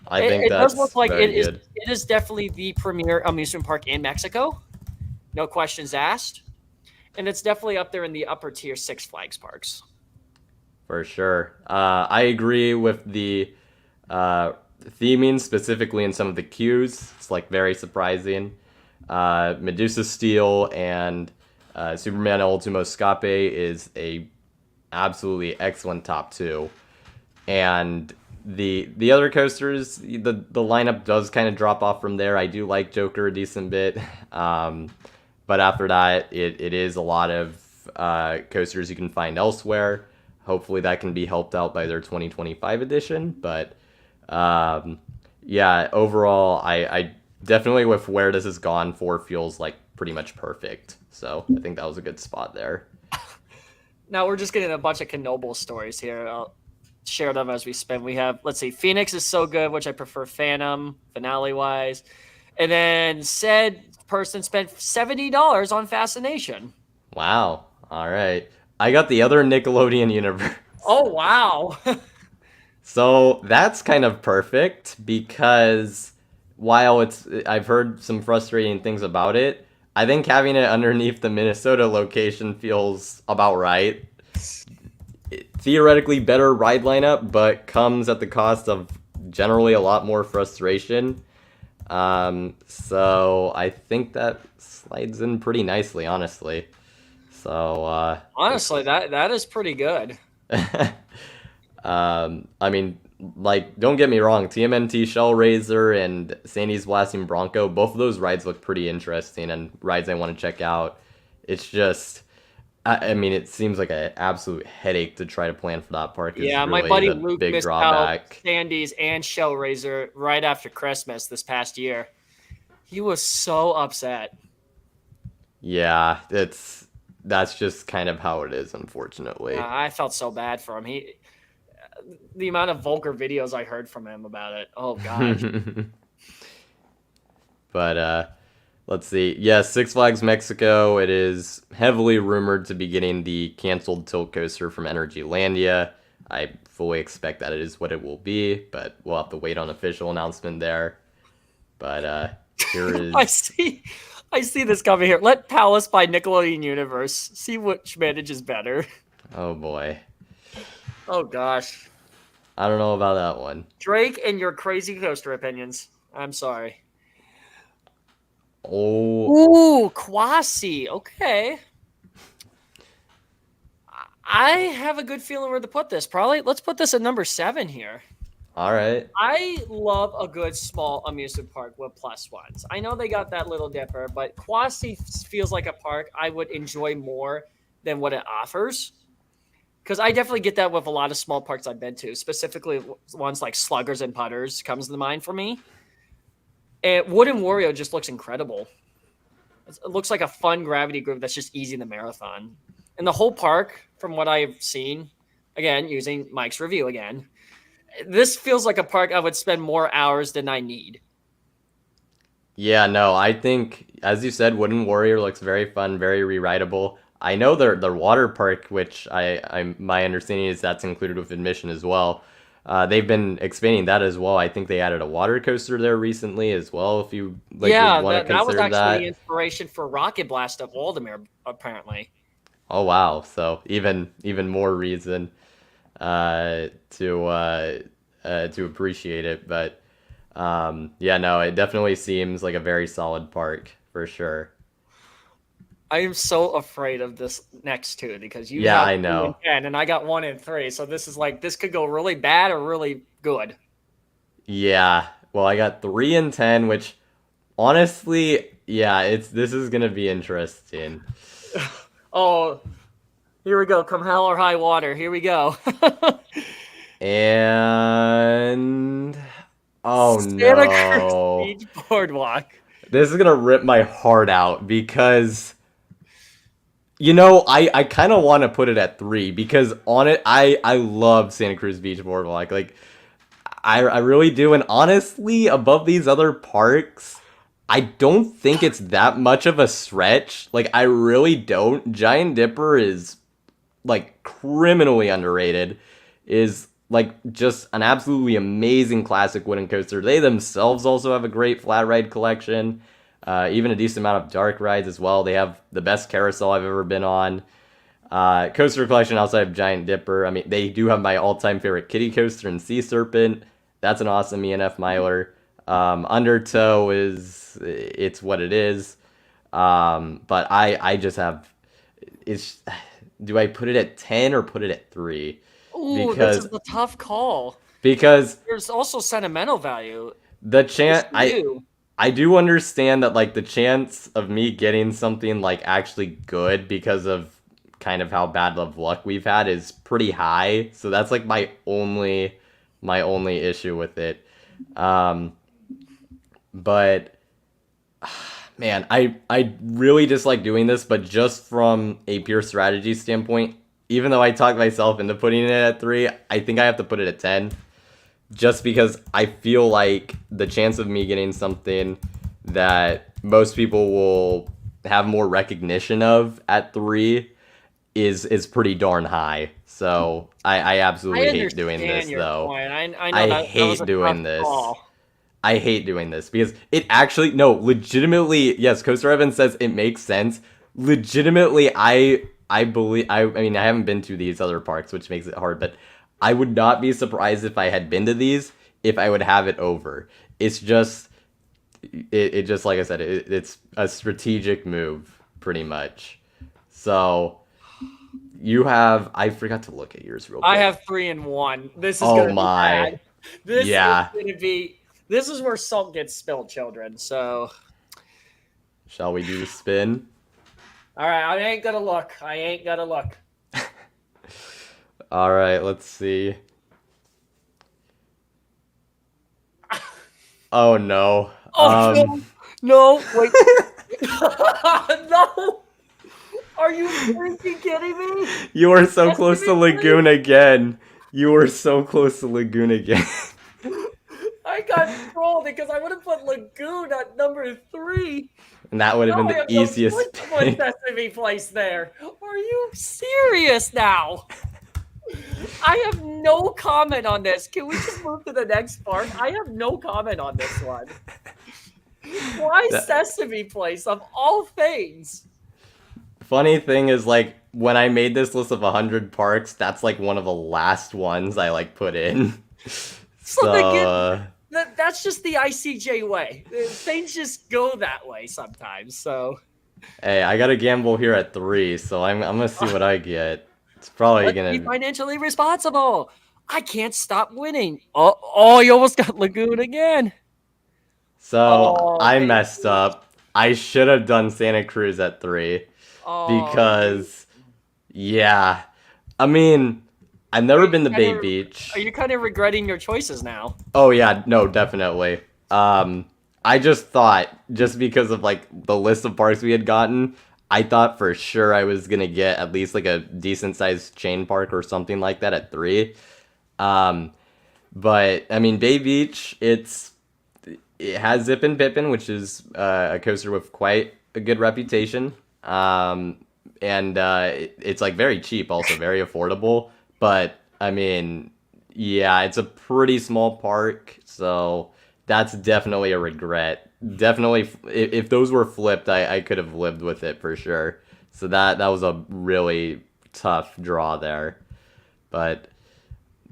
I It, think it does look that's like very good. it is definitely the premier amusement park in Mexico. No questions asked. And it's definitely up there in the upper tier Six Flags parks. For sure. I agree with the uh, theming, specifically in some of the cues. It's like very surprising. Medusa Steel and Superman Ultimo Scape is a absolutely excellent top two. And the other coasters, the lineup does kind of drop off from there. I do like Joker a decent bit, but after that, it is a lot of coasters you can find elsewhere. Hopefully, that can be helped out by their 2025 edition. But yeah, overall, I definitely, with where this has gone, 4 feels like pretty much perfect. So I think that was a good spot there. Now we're just getting a bunch of Knoebel stories here. I'll share them as we spin. We have, let's see, Phoenix is so good, which I prefer Phantom, finale wise. And then said person spent $70 on Fascination. Wow. All right. I got the other Nickelodeon universe. Oh, wow. So that's kind of perfect because while I've heard some frustrating things about it, I think having it underneath the Minnesota location feels about right. Theoretically better ride lineup, but comes at the cost of generally a lot more frustration. So I think that slides in pretty nicely, honestly. So Honestly, that is pretty good. I mean, like, don't get me wrong, TMNT Shellraiser and Sandy's Blasting Bronco, both of those rides look pretty interesting and rides I want to check out. It's just, I mean, it seems like an absolute headache to try to plan for that park is Yeah, my really buddy the Luke big missed out drawback. Sandy's and Shellraiser right after Christmas this past year. He was so upset. Yeah, that's just kind of how it is, unfortunately. I felt so bad for him. The amount of vulgar videos I heard from him about it. Oh gosh. But let's see. Yes, Six Flags Mexico. It is heavily rumored to be getting the canceled tilt coaster from Energylandia. I fully expect that it is what it will be, but we'll have to wait on official announcement there. But here is. I see this coming here. Let Palace by Nickelodeon Universe. See which manages better. Oh boy, Oh gosh. I don't know about that one. Drake and your crazy coaster opinions. I'm sorry. Oh, Ooh, Quasi. Okay. I have a good feeling where to put this. Probably let's put this at number 7 here. All right. I love a good small amusement park with plus ones. I know they got that Little Dipper, but Quasi feels like a park I would enjoy more than what it offers. Because I definitely get that with a lot of small parks I've been to, specifically ones like Sluggers and Putters comes to mind for me. And Wooden Wario just looks incredible. It looks like a fun gravity groove that's just easy in the marathon. And the whole park, from what I've seen, again, using Mike's review again, this feels like a park I would spend more hours than I need. Yeah, no, I think as you said, Wooden Warrior looks very fun, very rewritable. I know their water park, which my understanding is that's included with admission as well. They've been expanding that as well. I think they added a water coaster there recently as well. If you like would Yeah, want to that was consider actually the that. inspiration for Rocket Blast of Waldemar, apparently. Oh wow, so even more reason to appreciate it. But yeah, no, it definitely seems like a very solid park for sure. I am so afraid of this next two because you Yeah, have I 2 and know. 10, and I got 1 and 3. So this is like this could go really bad or really good. Yeah. Well, I got 3 and 10, which honestly, yeah, it's this is gonna be interesting. Oh, here we go. Come hell or high water. Here we go. And oh Santa Cruz no. Beach Boardwalk. This is gonna rip my heart out because I kind of want to put it at 3 because on it I love Santa Cruz Beach Boardwalk. Like I really do, and honestly, above these other parks, I don't think it's that much of a stretch. Like I really don't. Giant Dipper is like criminally underrated. Is like just an absolutely amazing classic wooden coaster. They themselves also have a great flat ride collection. Even a decent amount of dark rides as well. They have the best carousel I've ever been on. Coaster collection outside of Giant Dipper. I mean, they do have my all-time favorite kiddie coaster and Sea Serpent. That's an awesome E&F miler. Undertow it's what it is. But I just have it's. Do I put it at 10 or put it at 3? Ooh, this is Because a tough call. because There's also sentimental value. the Just chance for you. I do understand that like the chance of me getting something like actually good because of kind of how bad of luck we've had is pretty high. So that's like my only issue with it. Um, but man, I really dislike doing this, but just from a pure strategy standpoint, even though I talked myself into putting it at 3, I think I have to put it at 10 just because I feel like the chance of me getting something that most people will have more recognition of at 3 is pretty darn high. So I I absolutely hate doing understand this your though. point. I know I that was hate a tough doing this. call. I hate doing this because it actually no, legitimately, yes, Coaster Evan says it makes sense. Legitimately, I believe I mean I haven't been to these other parks, which makes it hard, but I would not be surprised if I had been to these if I would have it over. It's just it just like I said, it's a strategic move pretty much. So you have I forgot to look at yours real I quick. have 3-1. This is Oh gonna be bad. my. This is Yeah. gonna be. This is where salt gets spilled, children. So, Shall we do the spin? all right, I ain't gonna look. I ain't gonna look. All right, let's see. Oh no. Oh no, no, wait, no! Are you freaking kidding me? You are so That's close to gonna be Lagoon again. You were so close to Lagoon again. I got trolled because I would have put Lagoon at number 3. And that would have Now been I the have no easiest choice to put spin. Sesame Place there. Are you serious now? I have no comment on this. Can we just move to the next part? I have no comment on this one. Why That- Sesame Place of all things? Funny thing is, like, when I made this list of 100 parks, that's like one of the last ones I like put in. So they get So, that's just the ICJ way. Things just go that way sometimes. So hey, I got to gamble here at 3, so I'm gonna see what I get. It's probably let's be gonna. financially responsible. I can't stop winning. Oh, you almost got Lagoon again. So Oh, I baby. messed up. I should have done Santa Cruz at 3 Oh, you. because, yeah. I mean, I've Are never you been to kind Bay of are Beach. you kind of regretting your choices now? Oh yeah, no, definitely. I just thought, just because of like the list of parks we had gotten, I thought for sure I was gonna get at least like a decent sized chain park or something like that at 3. Um, but I mean, Bay Beach, it has Zip and Pippin, which is a coaster with quite a good reputation. And it's like very cheap, also very affordable. But I mean, yeah, it's a pretty small park, so that's definitely a regret. Definitely, if those were flipped, I could have lived with it for sure. So that was a really tough draw there. But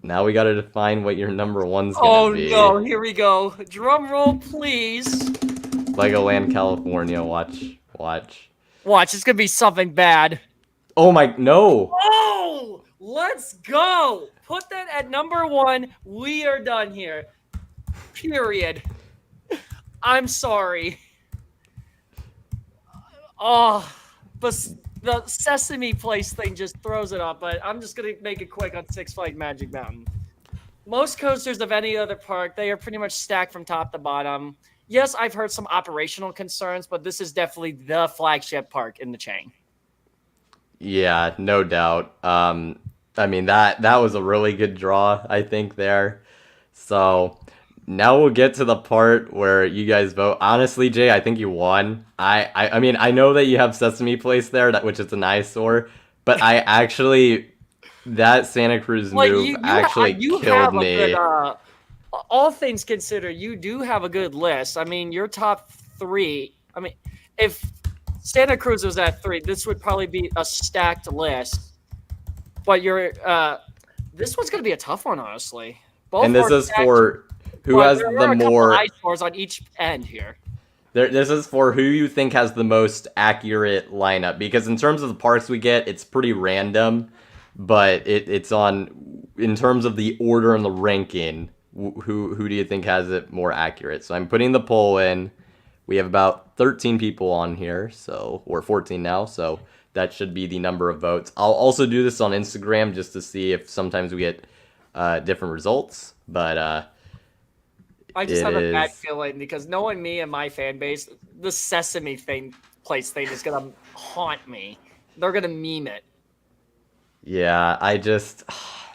now we gotta define what your number one's gonna Oh be. no, here we go. Drum roll, please. Legoland, California. Watch, watch. Watch, it's gonna be something bad. Oh my, no. Oh, let's go. Put that at number 1. We are done here. Period. I'm sorry. Oh, but the Sesame Place thing just throws it off. But I'm just gonna make it quick on Six Flags Magic Mountain. Most coasters of any other park, they are pretty much stacked from top to bottom. Yes, I've heard some operational concerns, but this is definitely the flagship park in the chain. Yeah, no doubt. I mean that was a really good draw, I think there. So now we'll get to the part where you guys vote. Honestly, Jay, I think you won. I mean I know that you have Sesame Place there, which is an eyesore, but I actually that Santa Cruz Like move actually you killed have a good me. all things considered, you do have a good list. I mean, your top 3. I mean, if Santa Cruz was at 3, this would probably be a stacked list. But this one's going to be a tough one, honestly. And Both this are is stacked, for who but has there the are a couple more eyesores on each end here. this is for who you think has the most accurate lineup, because in terms of the parks we get, it's pretty random, but it's on in terms of the order and the ranking. Who do you think has it more accurate? So I'm putting the poll in. We have about 13 people on here, so we're 14 now, so that should be the number of votes. I'll also do this on Instagram just to see if sometimes we get different results, but I just it have a bad is. feeling because knowing me and my fan base, the Sesame place thing is going to haunt me. They're going to meme it. Yeah, I just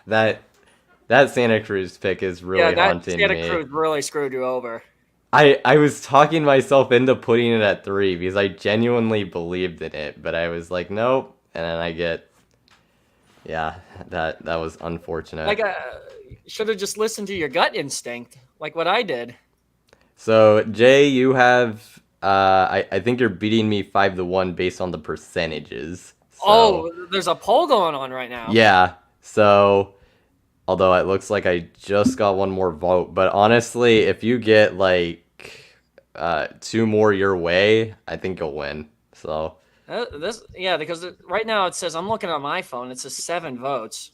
that that Santa Cruz pick is Yeah, really that haunting Santa me. Cruz really screwed you over. I was talking myself into putting it at 3 because I genuinely believed in it, but I was like, nope, and then I get yeah, that was unfortunate. Like, should have just listened to your gut instinct, like what I did. So Jay, you have I think you're beating me 5-1 based on the percentages. So Oh, there's a poll going on right now. yeah, so although it looks like I just got one more vote, but honestly, if you get like 2 more your way, I think you'll win. So Yeah, because right now it says I'm looking at my phone. It says 7 votes.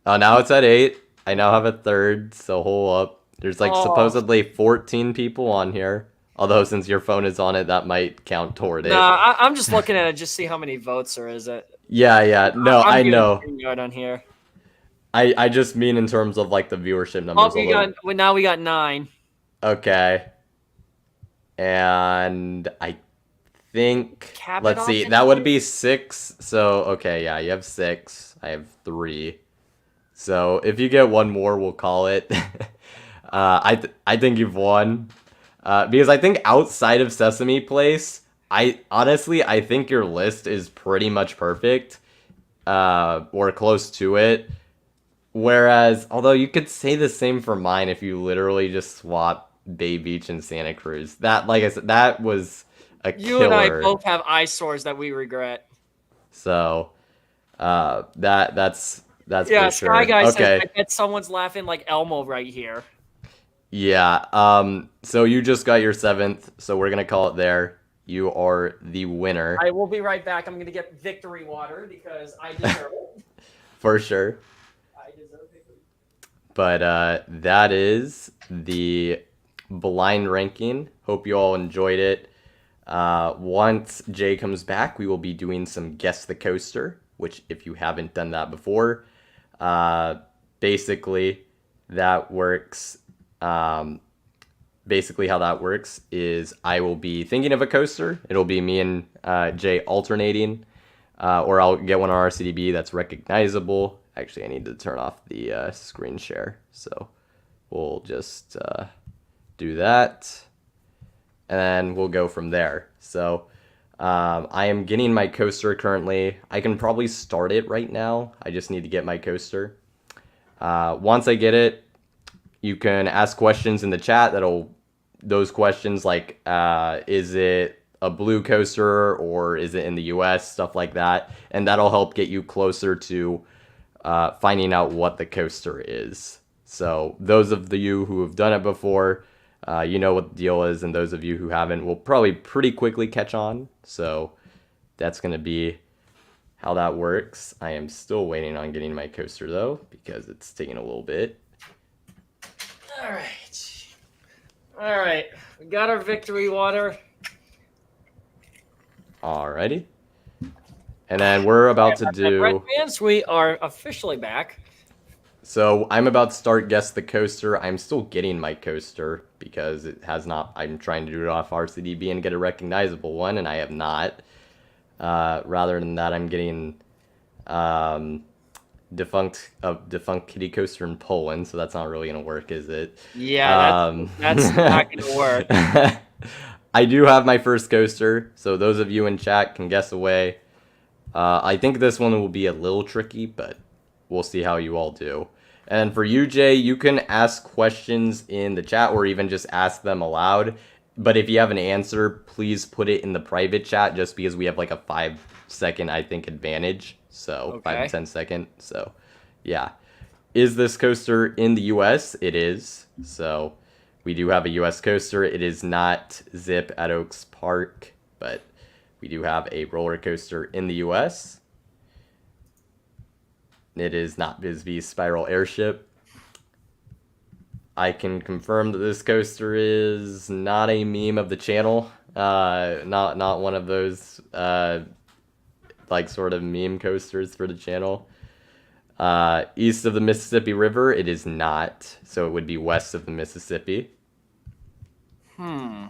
now it's at 8. I now have a third, so hold up. There's like Oh, supposedly 14 people on here. Although since your phone is on it, that might count toward no, it. I'm just looking at it, just see how many votes there is. Yeah, yeah. No, I'm I doing know. pretty good on here. I just mean in terms of like the viewership Oh, numbers. Although now we got 9. okay, and I think Cap it let's off see, that would anywhere? be 6. So okay, yeah, you have 6. I have 3. So if you get one more, we'll call it. I think you've won. Because I think outside of Sesame Place, I think your list is pretty much perfect, or close to it. Whereas, although you could say the same for mine if you literally just swap Bay Beach and Santa Cruz. That, like I said, that was a You and I killer. both have eyesores that we regret. So, that's Yeah, for Sky sure. Guy says, I Okay. bet someone's laughing like Elmo right here. Yeah. So you just got your 7th, so we're gonna call it there. You are the winner I will be right back. I'm going to get victory water because I deserve it. for sure. I deserve victory. But that is the blind ranking. Hope you all enjoyed it. Once Jay comes back, we will be doing some Guess the Coaster, which if you haven't done that before, basically that works. Basically how that works is I will be thinking of a coaster. It'll be me and Jay alternating, or I'll get one on RCDB that's recognizable. Actually, I need to turn off the screen share, so we'll just do that, and then we'll go from there. So I am getting my coaster currently. I can probably start it right now. I just need to get my coaster. Once I get it, you can ask questions in the chat. Those questions like, is it a blue coaster or is it in the US, stuff like that. And that'll help get you closer to finding out what the coaster is. So those of you who have done it before, you know what the deal is. And those of you who haven't will probably pretty quickly catch on. So that's going to be how that works. I am still waiting on getting my coaster though, because it's taking a little bit. All right. All right. We got our victory water. Alrighty. And then we're about to do... Fans, we are officially back. So I'm about to start Guess the Coaster. I'm still getting my coaster because it has not... I'm trying to do it off RCDB and get a recognizable one, and I have not. Rather than that, I'm getting defunct kitty coaster in Poland, so that's not really going to work, is it? Yeah, that's not going to work. I do have my first coaster, so those of you in chat can guess away. I think this one will be a little tricky, but we'll see how you all do. And for you, Jay, you can ask questions in the chat or even just ask them aloud. But if you have an answer, please put it in the private chat just because we have like a 5-second, I think, advantage. So Okay. 5 to 10 second. So yeah. Is this coaster in the US? It is. So we do have a US coaster. It is not Zip at Oaks Park, but we do have a roller coaster in the US. It is not Bisbee's Spiral Airship. I can confirm that this coaster is not a meme of the channel. Not one of those like sort of meme coasters for the channel. East of the Mississippi River, it is not. So it would be west of the Mississippi. I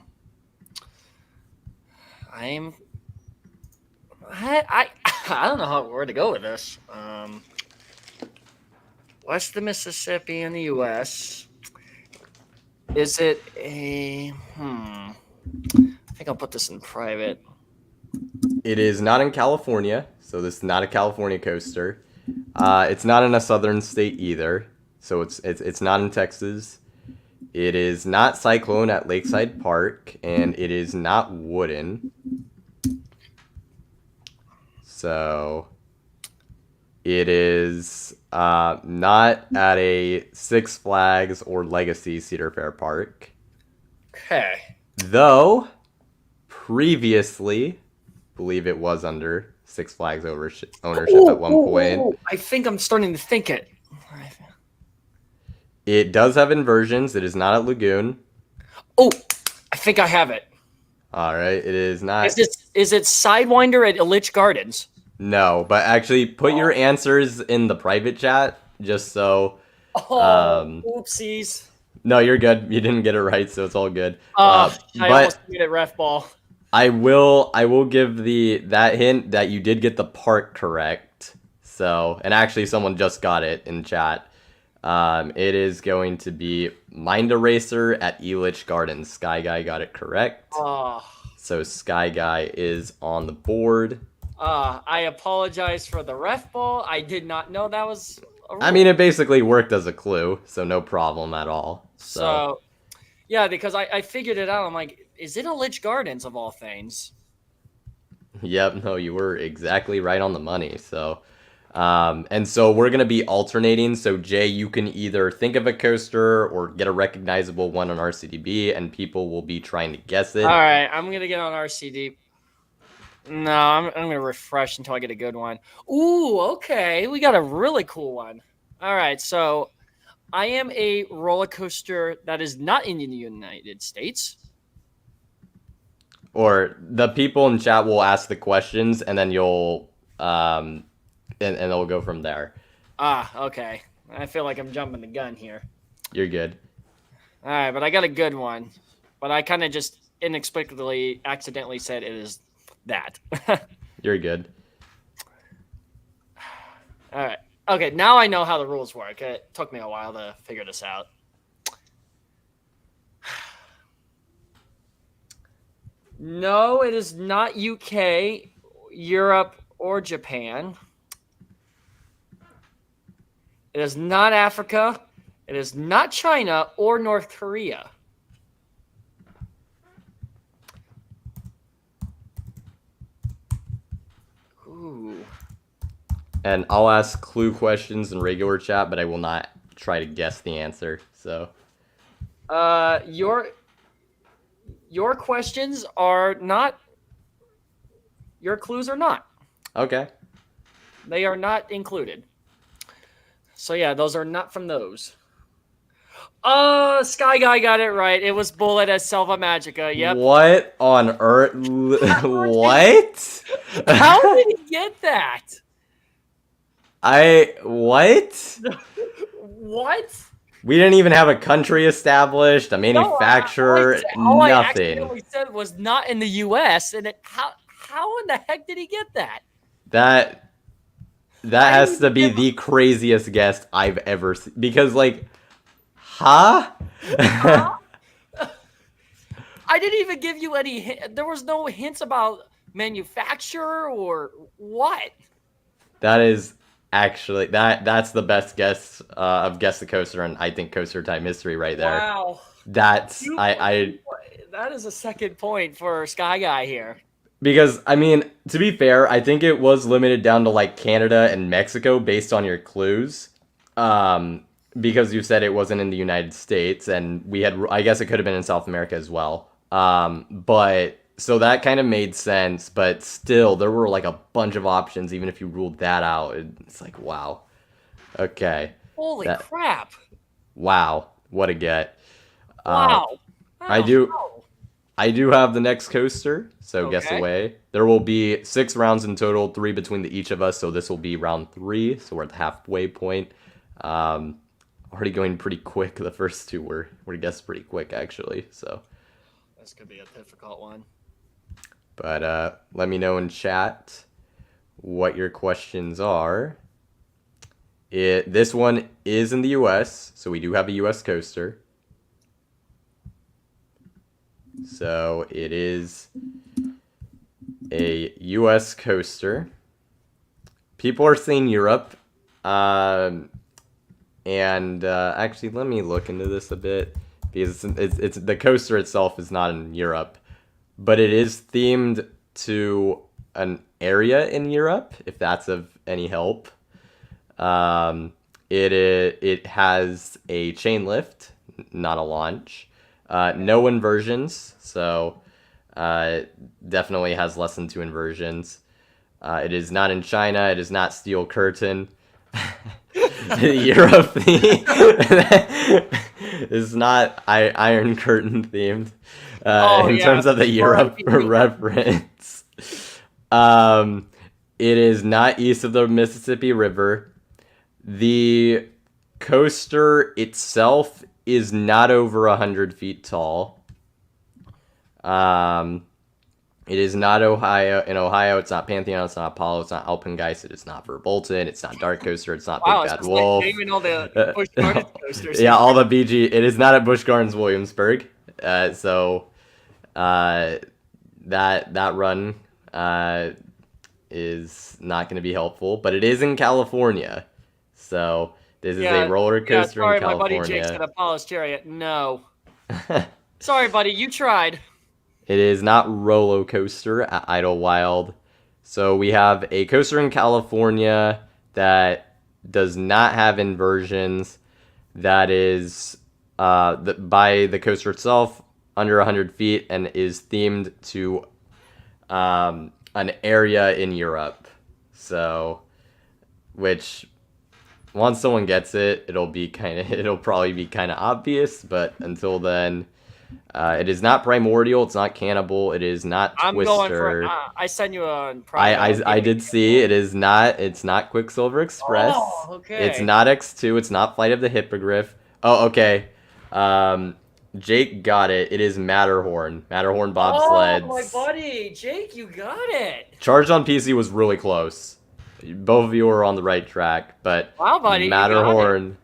don't know where to go with this. West of the Mississippi in the U.S. Is it a... I think I'll put this in private. It is not in California, so this is not a California coaster. It's not in a southern state either, so it's not in Texas. It is not Cyclone at Lakeside Park, and it is not wooden. So it is not at a Six Flags or Legacy Cedar Fair Park. Okay. Though, previously, believe it was under Six Flags ownership at one point. I think I'm starting to think it. It does have inversions. It is not at Lagoon. Oh, I think I have it. All right, it is not. Is it Sidewinder at Ilitch Gardens? No, but actually put your answers in the private chat just so. Oopsies. No, you're good. You didn't get it right, so it's all good. I almost made it ref ball. I will give that hint that you did get the park correct. So, and actually someone just got it in chat. It is going to be Mind Eraser at Elitch Gardens. Sky Guy got it correct. So Sky Guy is on the board. I apologize for the ref ball. I did not know that was a rule. I mean, it basically worked as a clue, so no problem at all. So yeah, because I figured it out. I'm like, is it Ilitch Gardens of all things? Yep, no, you were exactly right on the money. So, and so we're going to be alternating. So Jay, you can either think of a coaster or get a recognizable one on RCDB, and people will be trying to guess it. All right, I'm going to get on RCD. No, I'm going to refresh until I get a good one. Ooh, okay. We got a really cool one. All right, so I am a roller coaster that is not in the United States. Or the people in chat will ask the questions, and then you'll and it'll go from there. Okay. I feel like I'm jumping the gun here. You're good. All right, but I got a good one. But I kind of just inexplicably, accidentally said it is that. You're good. All right. Okay, now I know how the rules work. It took me a while to figure this out. No, it is not UK, Europe, or Japan. It is not Africa. It is not China or North Korea. Ooh. And I'll ask clue questions in regular chat, but I will not try to guess the answer. So, your questions are not. Your clues are not. okay. They are not included. So yeah, those are not from those. Sky Guy got it right. It was Bullet as Selva Magica. Yep. What on earth? What? How did he get that? What? What? We didn't even have a country established, a manufacturer, all I nothing. accidentally said was not in the U.S. And how in the heck did he get that? That has to be the craziest guess I've ever seen. Because, like, huh? I didn't even give you any. There was no hints about manufacturer or what. That is actually that's the best guess of Guess the Coaster and I think Coaster Time history right there. Wow. That's That is a second point for Sky Guy here. Because, I mean, to be fair, I think it was limited down to, like, Canada and Mexico based on your clues. Because you said it wasn't in the United States, and we had, I guess it could have been in South America as well. But, so that kind of made sense, but still, there were, like, a bunch of options, even if you ruled that out. It's like, wow. Okay. Holy crap. Wow. What a get. Wow. I do have the next coaster, so guess away. There will be 6 rounds in total, 3 between each of us, so this will be round 3, so we're at the halfway point. Already going pretty quick. The first 2 were guessed pretty quick, actually, so. This could be a difficult one. But let me know in chat what your questions are. This one is in the U.S., so we do have a U.S. coaster. So it is a U.S. coaster. People are saying Europe. And actually, let me look into this a bit. Because it's the coaster itself is not in Europe. But it is themed to an area in Europe, if that's of any help. It has a chain lift, not a launch. No inversions, so definitely has less than 2 inversions. It is not in China. It is not steel curtain. Europe is not iron curtain themed in terms of the Europe reference. It is not east of the Mississippi River. The coaster itself is not over 100 feet tall. It is not Ohio. In Ohio, it's not Pantheon, it's not Apollo, it's not Alpengeist, it is not Verbolten, it's not Dark Coaster, it's not Big Bad Wolf. Like naming all the Busch Gardens coasters. Yeah, all the BG. It is not at Busch Gardens Williamsburg. So that run is not going to be helpful, but it is in California. So this is a roller coaster in California. My buddy Jake's gonna Apollo's Chariot. No. Sorry, buddy, you tried. It is not roller coaster at Idlewild. So we have a coaster in California that does not have inversions. That is by the coaster itself under 100 feet and is themed to an area in Europe. So, which once someone gets it, it'll probably be kind of obvious. But until then, it is not Primordial. It's not Cannibal. It is not I'm going for. Twister. I sent you on private. I did see it is not. It's not Quicksilver Express. Oh, okay. It's not X2. It's not Flight of the Hippogriff. Oh, okay. Jake got it. It is Matterhorn. Matterhorn bobsleds. Oh, my buddy, Jake, you got it. Charged on PC was really close. Both of you were on the right track, but Wow, buddy, Matterhorn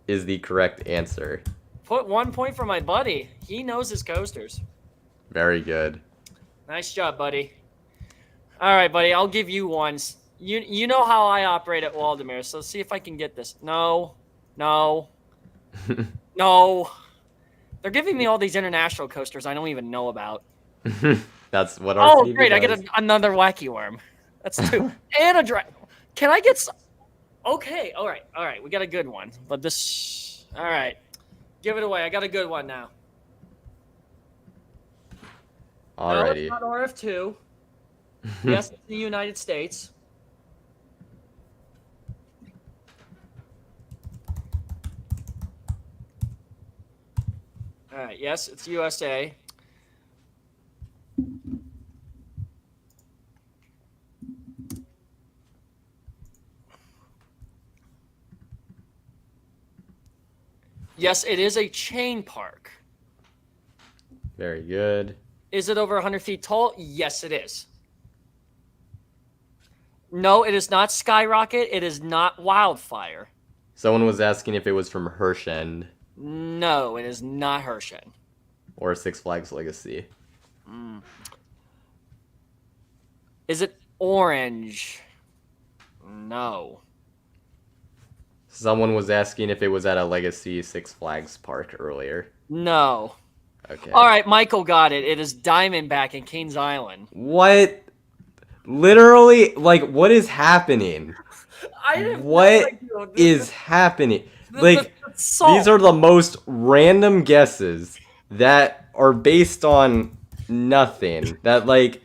is the correct answer. Put 1 point for my buddy. He knows his coasters. Very good. Nice job, buddy. All right, buddy, I'll give you one. You know how I operate at Waldemar, so see if I can get this. No. No. They're giving me all these international coasters I don't even know about. That's what our Oh, great. I get another wacky worm. That's 2. And a dragon. Can I get some? Okay. All right. We got a good one. But this. All right. Give it away. I got a good one now. Alrighty. No, it's not RF2. Yes, it's the United States. All right. Yes, it's USA. Yes, it is a chain park. Very good. Is it over 100 feet tall? Yes, it is. No, it is not Skyrocket. It is not Wildfire. Someone was asking if it was from Hershend. No, it is not Hershend. Or Six Flags Legacy. Is it orange? No. Someone was asking if it was at a Legacy Six Flags park earlier. No. Okay. All right, Michael got it. It is Diamondback in Kings Island. What? Literally, like, what is happening? What is happening? Like, these are the most random guesses that are based on nothing. That, like,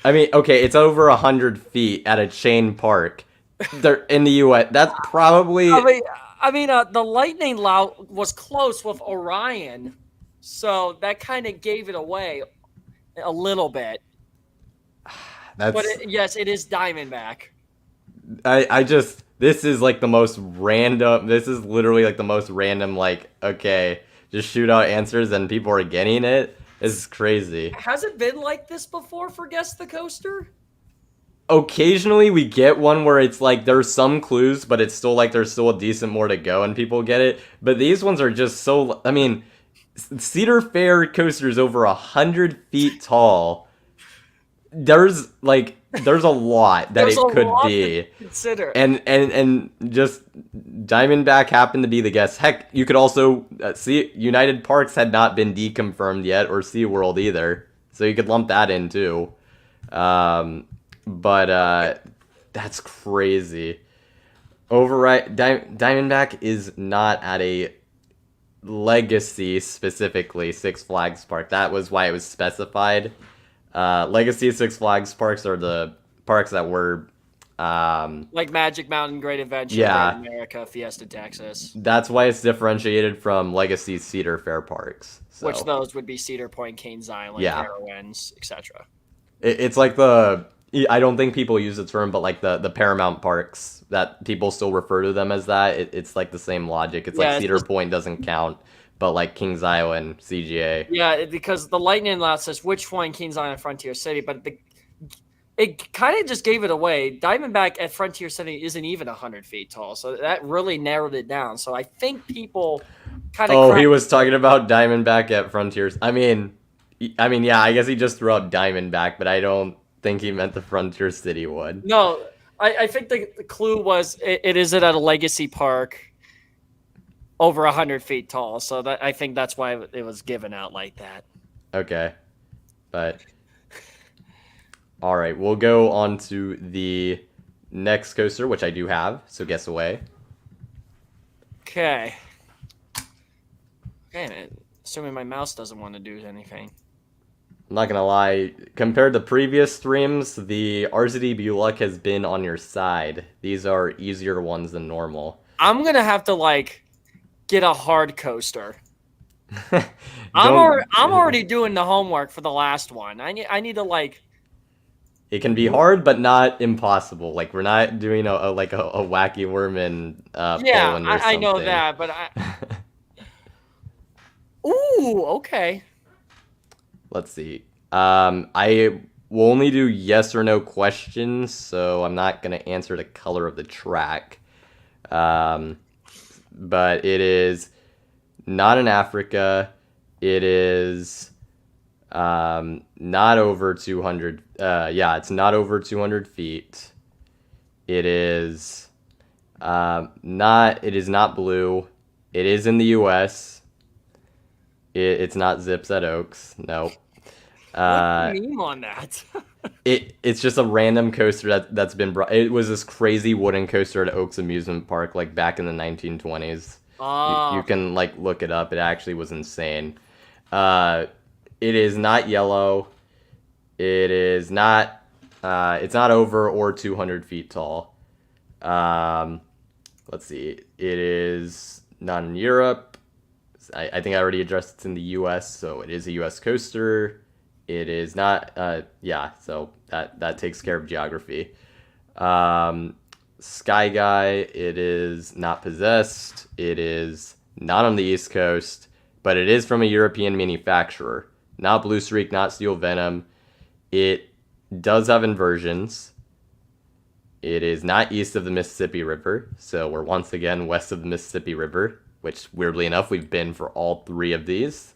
I mean, okay, it's over 100 feet at a chain park. They're in the U.S. That's probably. The lightning lout was close with Orion, so that kind of gave it away a little bit. But yes, it is Diamondback. This is like the most random. This is literally like the most random. Like, okay, just shoot out answers and people are getting it. It's crazy. Has it been like this before for Guess the Coaster? Occasionally we get one where it's like there's some clues, but it's still like there's still a decent more to go and people get it. But these ones are just so. I mean, Cedar Fair coaster is over 100 feet tall. There's a lot that it could be. Consider. And just Diamondback happened to be the guess. Heck, you could also see United Parks had not been deconfirmed yet, or SeaWorld either, so you could lump that in too. But that's crazy. Diamondback is not at a Legacy specifically Six Flags park. That was why it was specified. Legacy Six Flags parks are the parks that were like Magic Mountain, Great Adventure, yeah, Great America, Fiesta Texas. That's why it's differentiated from Legacy Cedar Fair parks. So. Which those would be Cedar Point, Kings Island, Carowinds, etc. It's like I don't think people use the term, but like the Paramount parks that people still refer to them as that. It's like the same logic. It's like Cedar Point doesn't count, but like Kings Island, CGA. Yeah, because the lightning lot says which one Kings Island, Frontier City, but it kind of just gave it away. Diamondback at Frontier City isn't even 100 feet tall, so that really narrowed it down. So I think people kind of. Oh, he was talking about Diamondback at Frontiers. I mean, yeah, I guess he just threw out Diamondback, but I don't think he meant the Frontier City one. No, I think the clue was it is at a Legacy park over 100 feet tall. So I think that's why it was given out like that. Okay. But all right, we'll go on to the next coaster, which I do have. So guess away. Okay. Okay, assuming my mouse doesn't want to do anything. I'm not gonna lie, compared to previous streams, the RZD Bullock has been on your side. These are easier ones than normal. I'm gonna have to like get a hard coaster. I'm Don't. already doing the homework for the last one. I need to like. It can be hard, but not impossible. Like we're not doing a wacky worm in Yeah, Poland or I know something. that, but Ooh, okay. Let's see. I will only do yes or no questions, so I'm not gonna answer the color of the track. But it is not in Africa. It is not over 200. Yeah, it's not over 200 feet. It is not. It is not blue. It is in the U.S. It's not Zips at Oaks. Nope. What's the meme on that? It's just a random coaster that's been brought. It was this crazy wooden coaster at Oaks Amusement Park like back in the 1920s. You can like look it up. It actually was insane. It is not yellow. It is not. It's not over or 200 feet tall. Let's see. It is not in Europe. I think I already addressed it's in the U.S., so it is a U.S. coaster. It is not. Yeah, so that takes care of geography. Sky Guy. It is not possessed. It is not on the East Coast, but it is from a European manufacturer. Not Blue Streak, not Steel Venom. It does have inversions. It is not east of the Mississippi River, so we're once again west of the Mississippi River, which weirdly enough we've been for all three of these.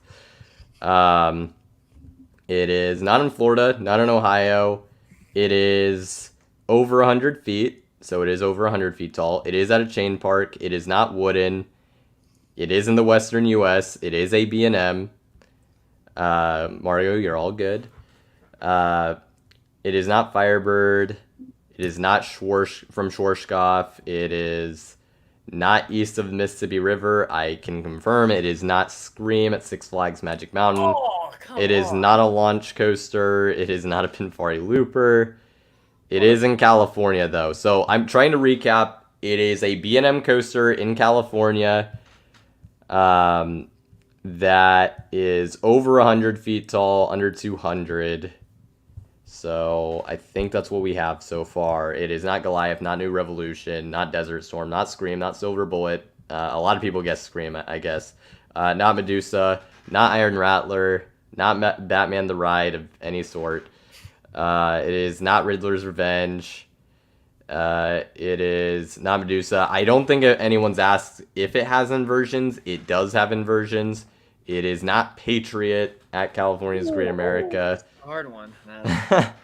It is not in Florida, not in Ohio. It is over 100 feet, so it is over 100 feet tall. It is at a chain park. It is not wooden. It is in the western U.S. It is a B&M. Mario, you're all good. It is not Firebird. It is not from Schwarzkopf. It is not east of the Mississippi River. I can confirm it is not Scream at Six Flags Magic Mountain. It is not a launch coaster. It is not a Pinfari Looper. It is in California, though. So I'm trying to recap. It is a B&M coaster in California that is over 100 feet tall, under 200. So I think that's what we have so far. It is not Goliath, not New Revolution, not Desert Storm, not Scream, not Silver Bullet. A lot of people guess Scream, I guess. Not Medusa, not Iron Rattler, not Batman the Ride of any sort. It is not Riddler's Revenge. It is not Medusa. I don't think anyone's asked if it has inversions. It does have inversions. It is not Patriot at California's Great America. Hard one.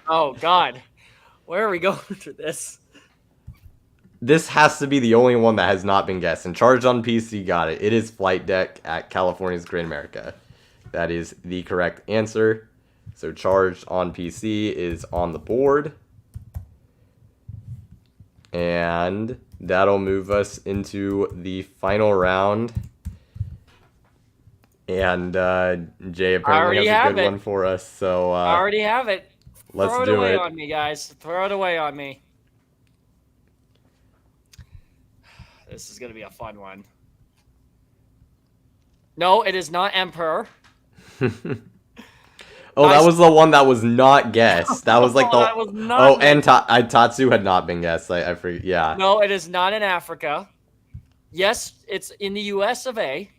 Oh, God. Where are we going with this? This has to be the only one that has not been guessed. And Charged on PC got it. It is Flight Deck at California's Great America. That is the correct answer. So Charged on PC is on the board. And that'll move us into the final round. And Jay apparently has a good one for us. So I already have it. Let's Throw it do away it. on me, guys. Throw it away on me. This is going to be a fun one. No, it is not Emperor. Oh, that was the one that was not guessed. That was like the. That was not and Tatsu had not been guessed. I forget. Yeah. No, it is not in Africa. Yes, it's in the U.S. of A.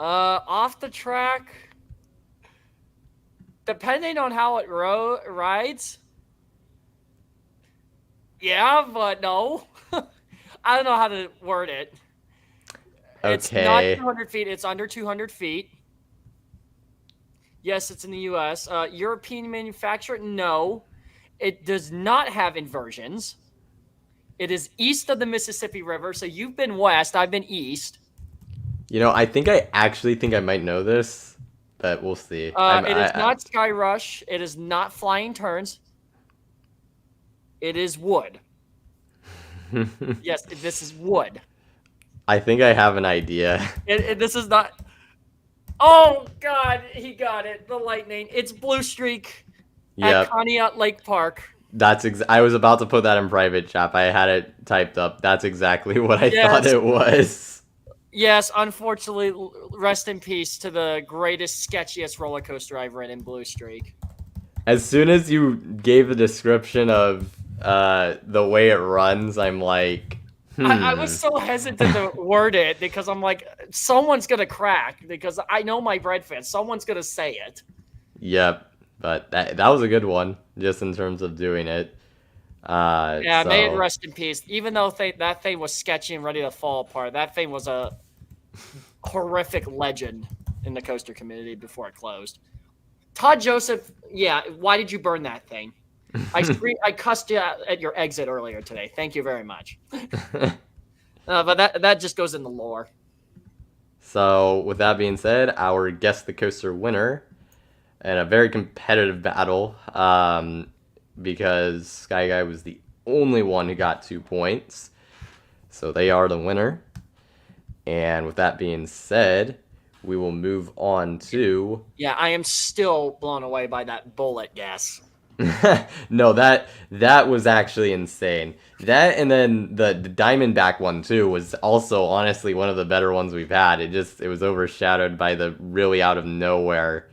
Off the track, depending on how it rides. Yeah, but no. I don't know how to word it. Okay. It's not 200 feet. It's under 200 feet. Yes, it's in the U.S. European manufacturer? No. It does not have inversions. It is east of the Mississippi River. So you've been west. I've been east. You know, I actually think I might know this, but we'll see. It is not Sky Rush. It is not Flying Turns. It is wood. Yes, this is wood. I think I have an idea. This is not. Oh God, he got it. The lightning. It's Blue Streak at Conneaut Lake Park. I was about to put that in private chat. I had it typed up. That's exactly what I thought it was. Yes, unfortunately, rest in peace to the greatest, sketchiest roller coaster I've ridden in Blue Streak. As soon as you gave the description of the way it runs, I'm like, I was so hesitant to word it because I'm like, someone's gonna crack because I know my bread fans. Someone's gonna say it. Yep, but that was a good one, just in terms of doing it. Yeah, so, may it rest in peace. Even though that thing was sketchy and ready to fall apart, that thing was a horrific legend in the coaster community before it closed. Todd Joseph, yeah, why did you burn that thing? I cussed you at your exit earlier today. Thank you very much. But that just goes in the lore. So, with that being said, our Guess the Coaster winner, and a very competitive battle, because Sky Guy was the only one who got 2 points. So they are the winner. And with that being said, we will move on to... Yeah, I am still blown away by that bullet guess. No, that was actually insane. That, and then the Diamondback one too was also honestly one of the better ones we've had. It was overshadowed by the really out of nowhere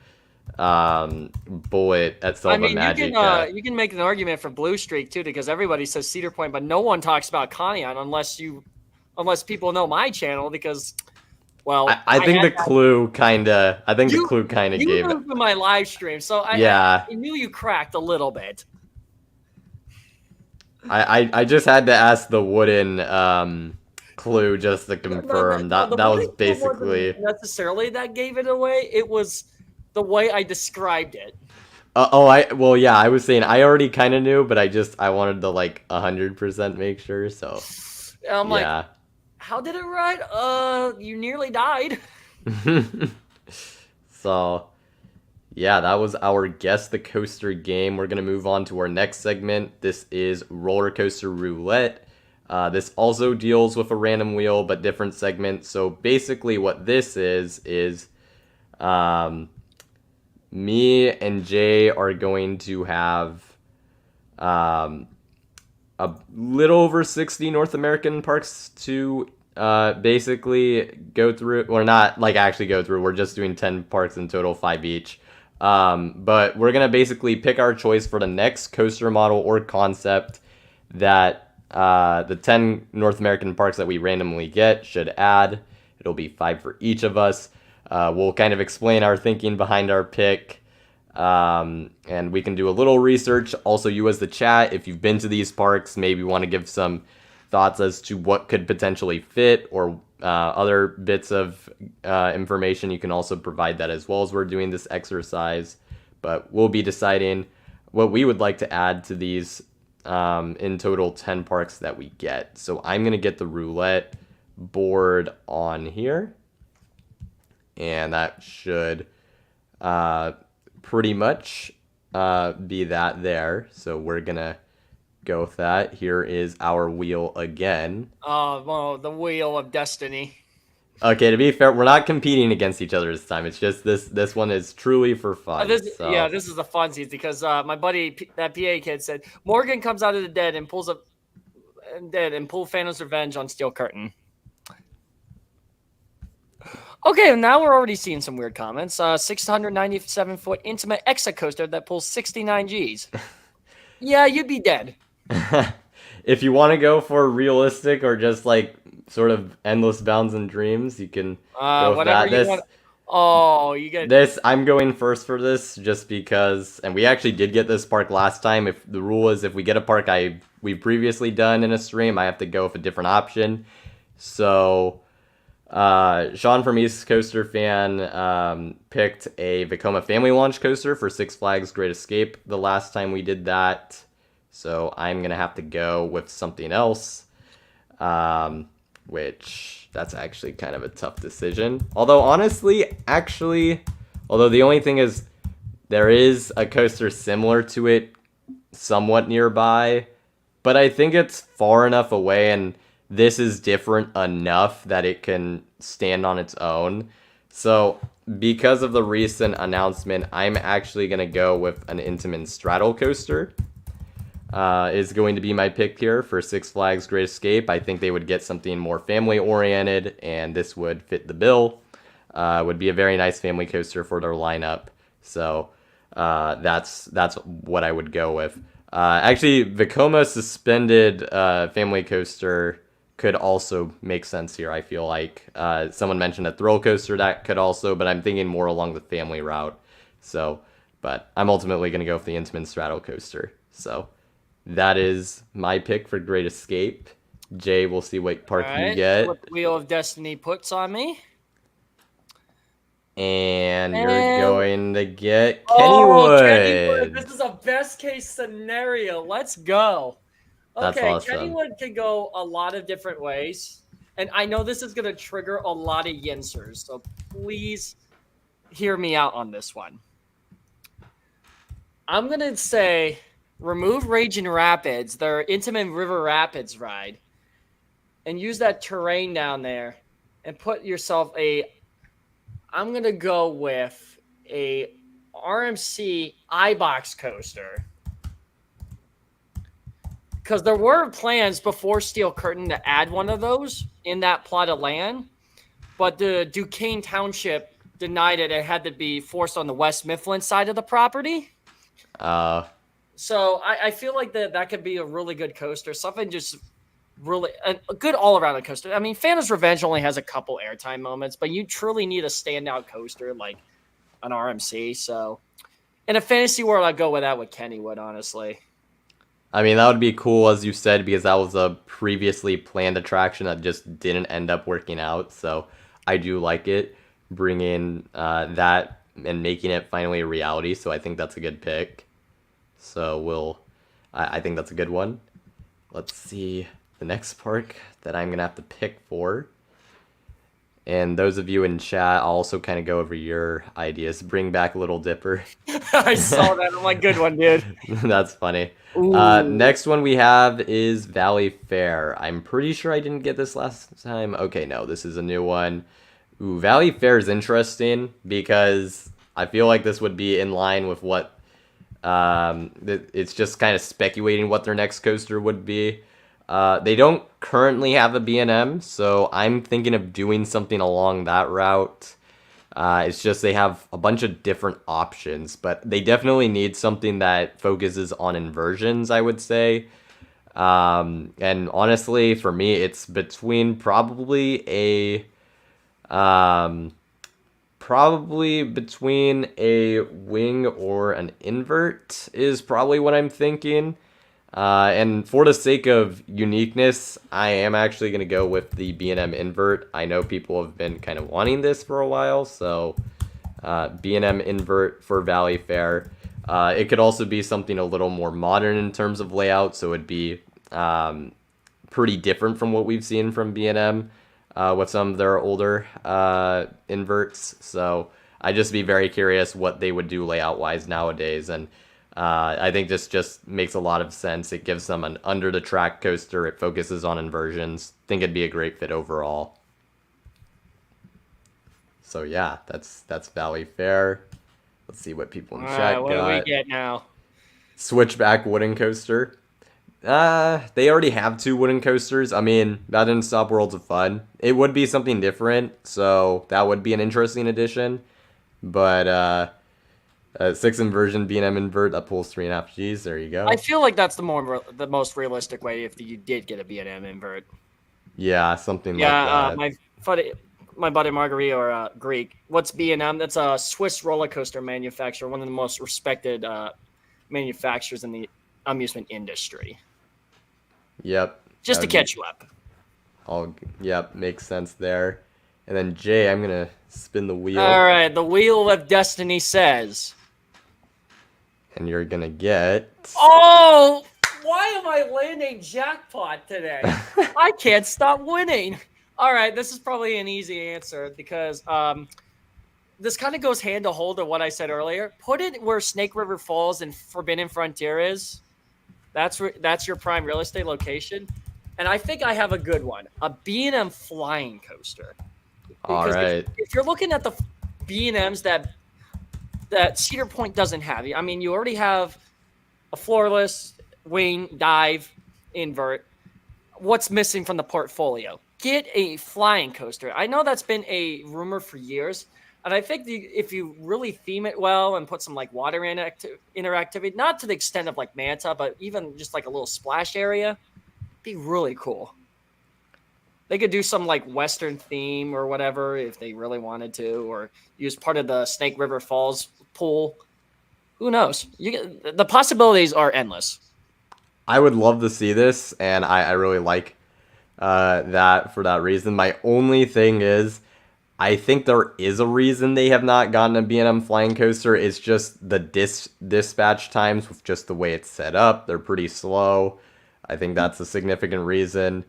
bullet at Selva Magica. You can make an argument for Blue Streak too, because everybody says Cedar Point, but no one talks about Conneaut unless people know my channel, because I think the clue kind of gave it. You moved to my live stream, so I knew you cracked a little bit. I just had to ask the wooden clue just to confirm. That was basically necessarily that gave it away. It was the way I described it. I was saying I already kind of knew, but I wanted to like 100% make sure. So I'm like, how did it ride? You nearly died. So, yeah, that was our Guess the Coaster game. We're going to move on to our next segment. This is Roller Coaster Roulette. This also deals with a random wheel, but different segment. So basically what this is me and Jay are going to have a little over 60 North American parks to basically go through, or not like actually go through. We're just doing 10 parks in total, 5 each. But we're going to basically pick our choice for the next coaster model or concept that the 10 North American parks that we randomly get should add. It'll be 5 for each of us. We'll kind of explain our thinking behind our pick. And we can do a little research. Also, you as the chat, if you've been to these parks, maybe want to give some thoughts as to what could potentially fit, or other bits of information, you can also provide that as well as we're doing this exercise. But we'll be deciding what we would like to add to these in total 10 parks that we get. So I'm going to get the roulette board on here, and that should pretty much be that there. So we're going to go with that. Here is our wheel again. Oh, well, the wheel of destiny. Okay, to be fair, we're not competing against each other this time. It's just this one is truly for fun. This is the funsies, because my buddy, that PA kid, said Morgan comes out of the dead and pulls Phantom's Revenge on Steel Curtain. Okay, now we're already seeing some weird comments. 697-foot intimate Exa coaster that pulls 69 Gs. Yeah, you'd be dead. If you want to go for realistic or just like sort of endless bounds and dreams, you can go with that. I'm going first for this just because, and we actually did get this park last time. If the rule is if we get a park we've previously done in a stream, I have to go with a different option. So Sean from East Coaster Fan picked a Vekoma Family Launch Coaster for Six Flags Great Escape the last time we did that. So I'm going to have to go with something else, which that's actually kind of a tough decision. Although honestly, although the only thing is there is a coaster similar to it somewhat nearby, but I think it's far enough away and this is different enough that it can stand on its own. So because of the recent announcement, I'm actually going to go with an Intamin Straddle coaster. is going to be my pick here for Six Flags Great Escape. I think they would get something more family oriented, and this would fit the bill. Would be a very nice family coaster for their lineup. So that's what I would go with. Actually, Vekoma suspended family coaster could also make sense here. I feel like someone mentioned a thrill coaster that could also, but I'm thinking more along the family route. So, but I'm ultimately going to go with the Intamin Straddle coaster. So that is my pick for Great Escape. Jay, we'll see what park you get. What the Wheel of Destiny puts on me. And you're going to get Kennywood. Kennywood. This is a best case scenario. Let's go. That's Okay, awesome. Kennywood can go a lot of different ways. And I know this is going to trigger a lot of yinsers. So please hear me out on this one. I'm going to say remove Raging Rapids, their Intamin River Rapids ride, and use that terrain down there and put yourself I'm going to go with a RMC iBox coaster. Because there were plans before Steel Curtain to add one of those in that plot of land, but the Duquesne Township denied it. It had to be forced on the West Mifflin side of the property. So I feel like that could be a really good coaster. Something just really a good all-around coaster. I mean, Phantom's Revenge only has a couple airtime moments, but you truly need a standout coaster like an RMC. So in a fantasy world, I'd go with that with Kennywood, honestly. I mean, that would be cool, as you said, because that was a previously planned attraction that just didn't end up working out. So I do like it, bringing that and making it finally a reality. So I think that's a good pick. So I think that's a good one. Let's see the next park that I'm going to have to pick for. And those of you in chat, I'll also kind of go over your ideas. Bring back Little Dipper. I saw that. I'm like, good one, dude. That's funny. Next one we have is Valley Fair. I'm pretty sure I didn't get this last time. Okay, no, this is a new one. Ooh, Valley Fair is interesting because I feel like this would be in line with what... it's just kind of speculating what their next coaster would be. They don't currently have a B&M, so I'm thinking of doing something along that route. It's just they have a bunch of different options, but they definitely need something that focuses on inversions, I would say. And honestly, for me, it's between probably between a wing or an invert is probably what I'm thinking. And for the sake of uniqueness, I am actually going to go with the B&M invert. I know people have been kind of wanting this for a while, so B&M invert for Valley Fair. It could also be something a little more modern in terms of layout, so it'd be pretty different from what we've seen from B&M with some of their older inverts. So I'd just be very curious what they would do layout-wise nowadays, and I think this just makes a lot of sense. It gives them an under-the-track coaster. It focuses on inversions. I think it'd be a great fit overall. So yeah, that's Valley Fair. Let's see what people in chat got. What do we get now? Switchback wooden coaster. They already have 2 wooden coasters. I mean, that didn't stop Worlds of Fun. It would be something different, so that would be an interesting addition. But 6 inversion B&M invert that pulls 3.5 Gs. There you go. I feel like that's the most realistic way if you did get a B&M invert. Yeah, something like that. My buddy Marguerite or Greek. What's B&M? That's a Swiss roller coaster manufacturer, one of the most respected manufacturers in the amusement industry. Yep. Just to catch you up. Yep, makes sense there. And then Jay, I'm gonna spin the wheel. All right, the Wheel of Destiny says. And you're gonna get... Oh! Why am I landing jackpot today? I can't stop winning. All right, this is probably an easy answer because this kind of goes hand to hold to what I said earlier. Put it where Snake River Falls and Forbidden Frontier is. That's your prime real estate location. And I think I have a good one. A B&M flying coaster. All right. If you're looking at the B&Ms that Cedar Point doesn't have, I mean, you already have a floorless wing, dive, invert. What's missing from the portfolio? Get a flying coaster. I know that's been a rumor for years, and I think if you really theme it well and put some like water interactivity, not to the extent of like Manta, but even just like a little splash area, be really cool. They could do some like Western theme or whatever if they really wanted to, or use part of the Snake River Falls pool. Who knows? The possibilities are endless. I would love to see this, and I really like that for that reason. My only thing is, I think there is a reason they have not gotten a B&M flying coaster. It's just the dispatch times with just the way it's set up. They're pretty slow. I think that's a significant reason.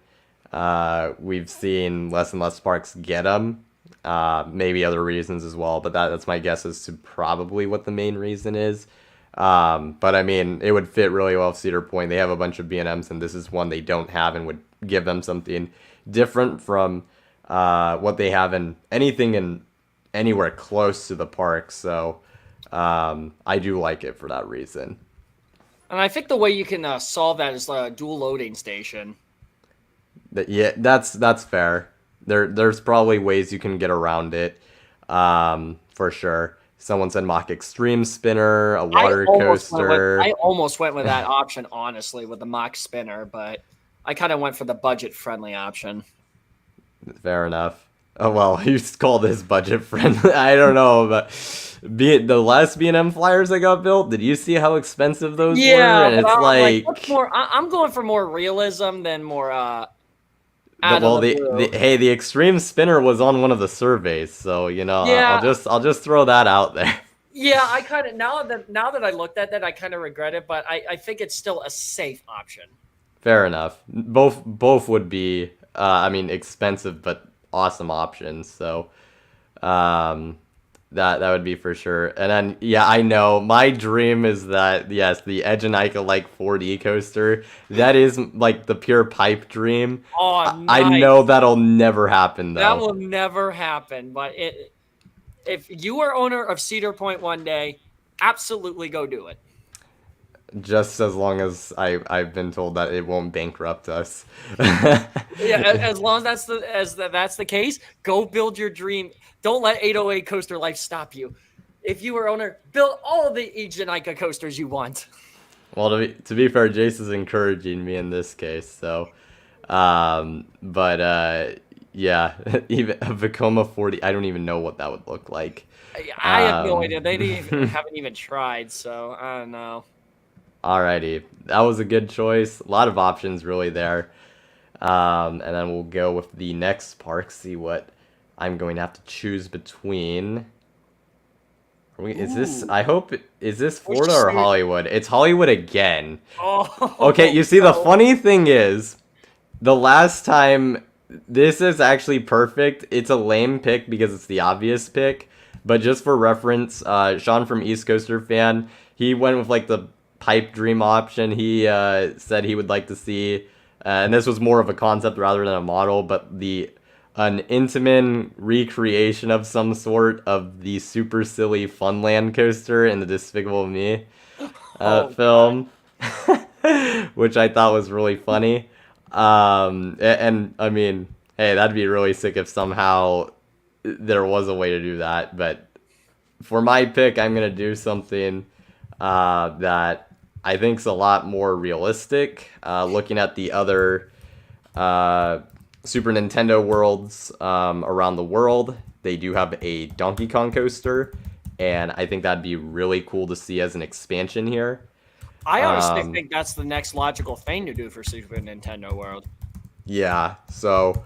We've seen less and less parks get them. Maybe other reasons as well, but that's my guess as to probably what the main reason is. But I mean, it would fit really well with Cedar Point. They have a bunch of B&Ms, and this is one they don't have and would give them something different from what they have in anything in anywhere close to the park. So I do like it for that reason. And I think the way you can solve that is a dual loading station. Yeah, that's fair. There's probably ways you can get around it, for sure. Someone said Mach Extreme Spinner, a water coaster. I almost went with that option, honestly, with the Mach Spinner, but I kind of went for the budget-friendly option. Fair enough. Oh, well, you call this budget-friendly. I don't know, but the last B&M flyers that got built, did you see how expensive those were? And it's like what's more, I'm going for more realism than more the Extreme Spinner was on one of the surveys, so Yeah. I'll just throw that out there. Yeah, I kind of now that I looked at that, I kind of regret it, but I think it's still a safe option. Fair enough. Both would be expensive but awesome options. So that would be for sure. And then yeah, I know my dream is that yes, the Edge and Ica like 4D coaster. That is like the pure pipe dream. Oh, nice. I know that'll never happen though. That will never happen. But if you are owner of Cedar Point one day, absolutely go do it. Just as long as I've been told that it won't bankrupt us. Yeah, as long as that's the case, go build your dream. Don't let 808 Coaster Life stop you. If you are owner, build all the Ica coasters you want. Well, to be fair, Jace is encouraging me in this case. So, yeah, even a Vekoma 40, I don't even know what that would look like. I have no idea. They haven't even tried, so I don't know. Alrighty, that was a good choice. A lot of options really there. And then we'll go with the next park, see what I'm going to have to choose between. Is this Florida or Hollywood? It's Hollywood again. Oh, okay, you see, the funny thing is, the last time, this is actually perfect. It's a lame pick because it's the obvious pick. But just for reference, Sean from East Coaster Fan, he went with like the pipe dream option. He said he would like to see, and this was more of a concept rather than a model, but an Intamin recreation of some sort of the super silly Funland coaster in the Despicable Me film, which I thought was really funny. And I mean, hey, that'd be really sick if somehow there was a way to do that. But for my pick, I'm gonna do something that I think is a lot more realistic. Looking at the other Super Nintendo worlds around the world, they do have a Donkey Kong coaster, and I think that'd be really cool to see as an expansion here. I honestly think that's the next logical thing to do for Super Nintendo World. Yeah, so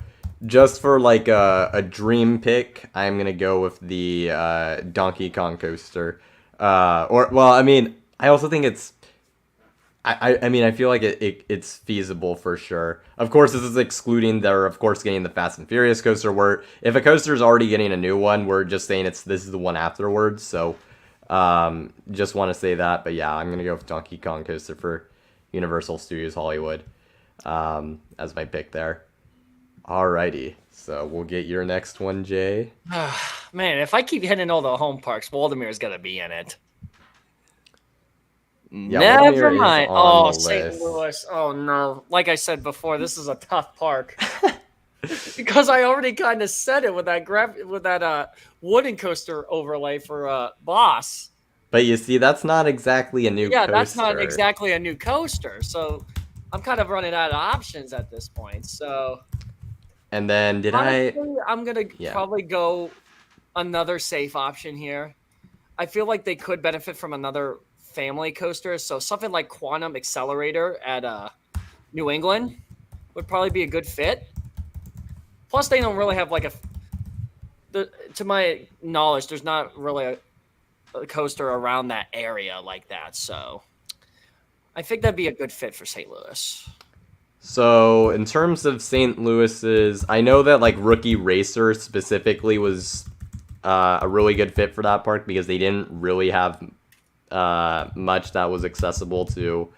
just for like a dream pick, I'm gonna go with the Donkey Kong coaster. I also think it's. I feel like it's feasible for sure. Of course, this is excluding they're of course getting the Fast and Furious coaster. Where if a coaster is already getting a new one, we're just saying this is the one afterwards. So, just want to say that. But yeah, I'm gonna go with Donkey Kong coaster for Universal Studios Hollywood as my pick there. Alrighty, so we'll get your next one, Jay. Man, if I keep hitting all the home parks, Waldemir's gonna be in it. Yeah, Wildermere Never is mind. on Oh, the St. list. Louis. Oh no. Like I said before, this is a tough park because I already kind of said it with that wooden coaster overlay for Boss. But you see, that's not exactly a new Yeah, that's not coaster. exactly a new coaster, so I'm kind of running out of options at this point. So And then did I? honestly, I'm gonna Yeah. probably go another safe option here. I feel like they could benefit from another family coaster, so something like Quantum Accelerator at New England would probably be a good fit. Plus, they don't really have like to my knowledge, there's not really a coaster around that area like that. So I think that'd be a good fit for St. Louis. So in terms of St. Louis's, I know that like Rookie Racer specifically was a really good fit for that park because they didn't really have much that was accessible to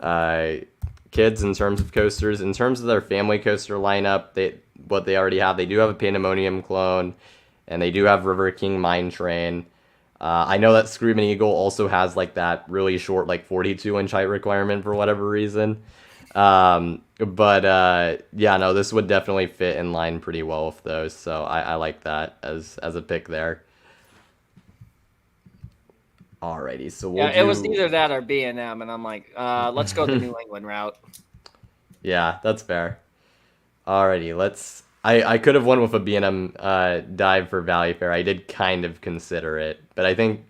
uh, kids in terms of coasters. In terms of their family coaster lineup, what they already have, they do have a Pandemonium clone, and they do have River King Mine Train. I know that Screaming Eagle also has like that really short, like 42-inch height requirement for whatever reason. But yeah, no, this would definitely fit in line pretty well with those. So I like that as a pick there. Alrighty, so we'll Yeah, it was do. either that or B&M, and I'm like, let's go the New England route. Yeah, that's fair. Alrighty, let's. I could have won with a B&M dive for Valley Fair. I did kind of consider it, but I think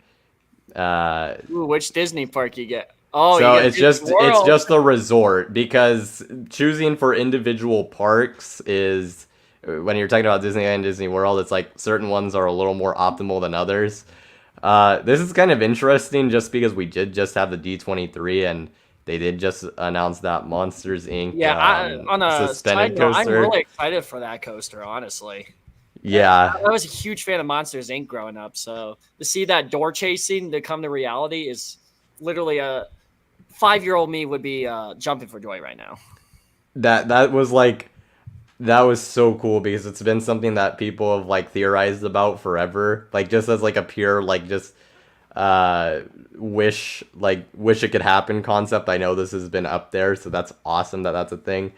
Ooh, which Disney park you get? Oh, you so. get Disney It's World. just the resort because choosing for individual parks is when you're talking about Disneyland, Disney World. It's like certain ones are a little more optimal than others. This is kind of interesting just because we did just have the D23 and they did just announce that Monsters Inc. Yeah, on a side Suspended note, I'm coaster. really excited for that coaster, honestly. Yeah, I was a huge fan of Monsters Inc. growing up, so to see that door chasing to come to reality is literally a 5-year-old me would be jumping for joy right now. that was like that was so cool because it's been something that people have like theorized about forever. Like just as like a pure like just uh wish it could happen concept. I know this has been up there, so that's awesome that that's a thing.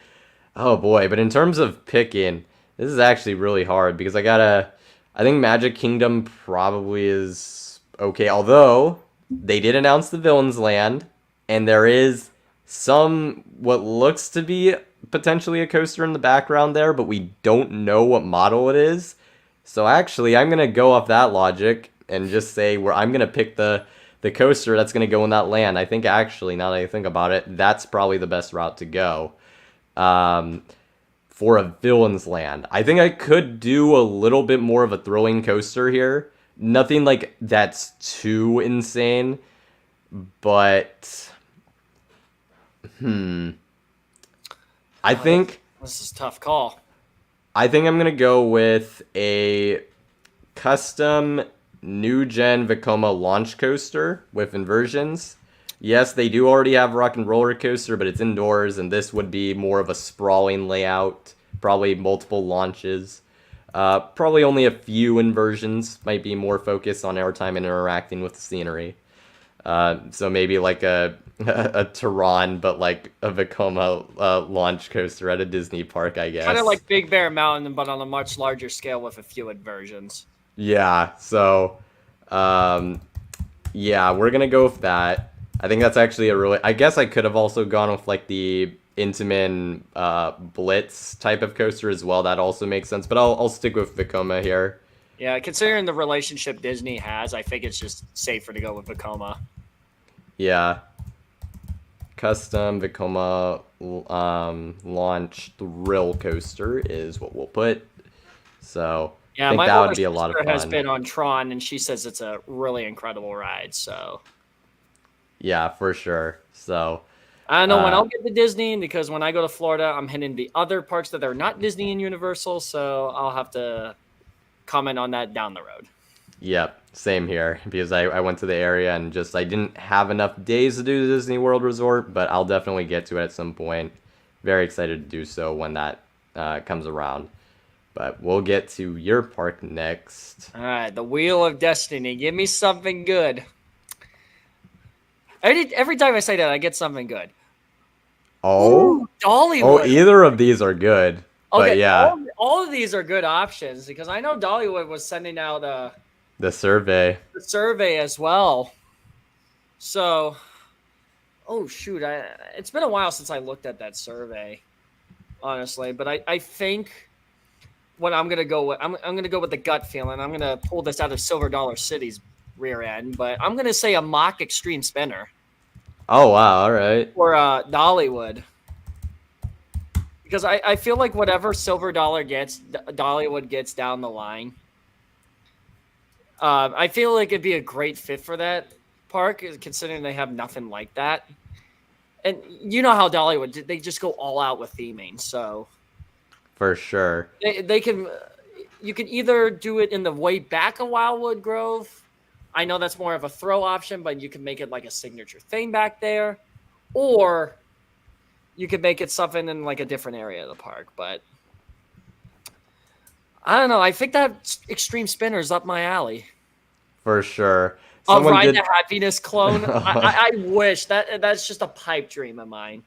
Oh boy, but in terms of picking, this is actually really hard because I think Magic Kingdom probably is okay, although they did announce the Villains Land, and there is some what looks to be potentially a coaster in the background there, but we don't know what model it is. So actually, I'm gonna go off that logic and just say where I'm gonna pick the coaster that's gonna go in that land. I think actually, now that I think about it, that's probably the best route to go. Um, for a villain's land. I think I could do a little bit more of a thrilling coaster here. Nothing like that's too insane, but I Oh, think this is a tough call. I'm gonna go with a custom new gen Vekoma launch coaster with inversions. Yes, they do already have Rock and Roller Coaster, but it's indoors, and this would be more of a sprawling layout. Probably multiple launches. Probably only a few inversions. Might be more focused on airtime and interacting with the scenery. So maybe like a a Tehran, but like a Vekoma launch coaster at a Disney park, I Kind of guess. like Big Bear Mountain, but on a much larger scale with a few inversions. Yeah. So, um, yeah, we're gonna go with that. I think that's actually a really. I guess I could have also gone with like the Intamin Blitz type of coaster as well. That also makes sense. But I'll stick with Vekoma here. Yeah, considering the relationship Disney has, I think it's just safer to go with Vekoma. Yeah. Custom Vekoma launch thrill coaster is what we'll put. So I Yeah, think my that older would be a lot of sister has fun. been on Tron, and she says it's a really incredible ride. So Yeah, for sure. So I don't know when I'll get to Disney because when I go to Florida, I'm hitting the other parks that are not Disney and Universal. So I'll have to comment on that down the road. yep, same here because I went to the area and just I didn't have enough days to do the Disney World Resort, but I'll definitely get to it at some point. Very excited to do so when that comes around. But we'll get to your park next. All right, the Wheel of Destiny. Give me something good. Every time I say that, I get something good. Oh, Ooh, Dollywood. either of these are good, but Okay, yeah, all of these are good options because I know Dollywood was sending out the survey. the survey as well. So, oh shoot, it's been a while since I looked at that survey, honestly. But I think what I'm gonna go with, I'm gonna go with the gut feeling. I'm gonna pull this out of Silver Dollar City's rear end, but I'm gonna say a mock extreme spinner Oh wow, all right. for Dollywood. Because I feel like whatever Silver Dollar gets, Dollywood gets down the line. I feel like it'd be a great fit for that park, considering they have nothing like that. And you know how Dollywood, they just go all out with theming. So For sure. they can, you can either do it in the way back of Wildwood Grove. I know that's more of a throw option, but you can make it like a signature thing back there. Or you could make it something in like a different area of the park. But I don't know. I think that extreme spinner is up my alley. For sure. A Someone Ride did. to Happiness clone. I wish that's just a pipe dream of mine.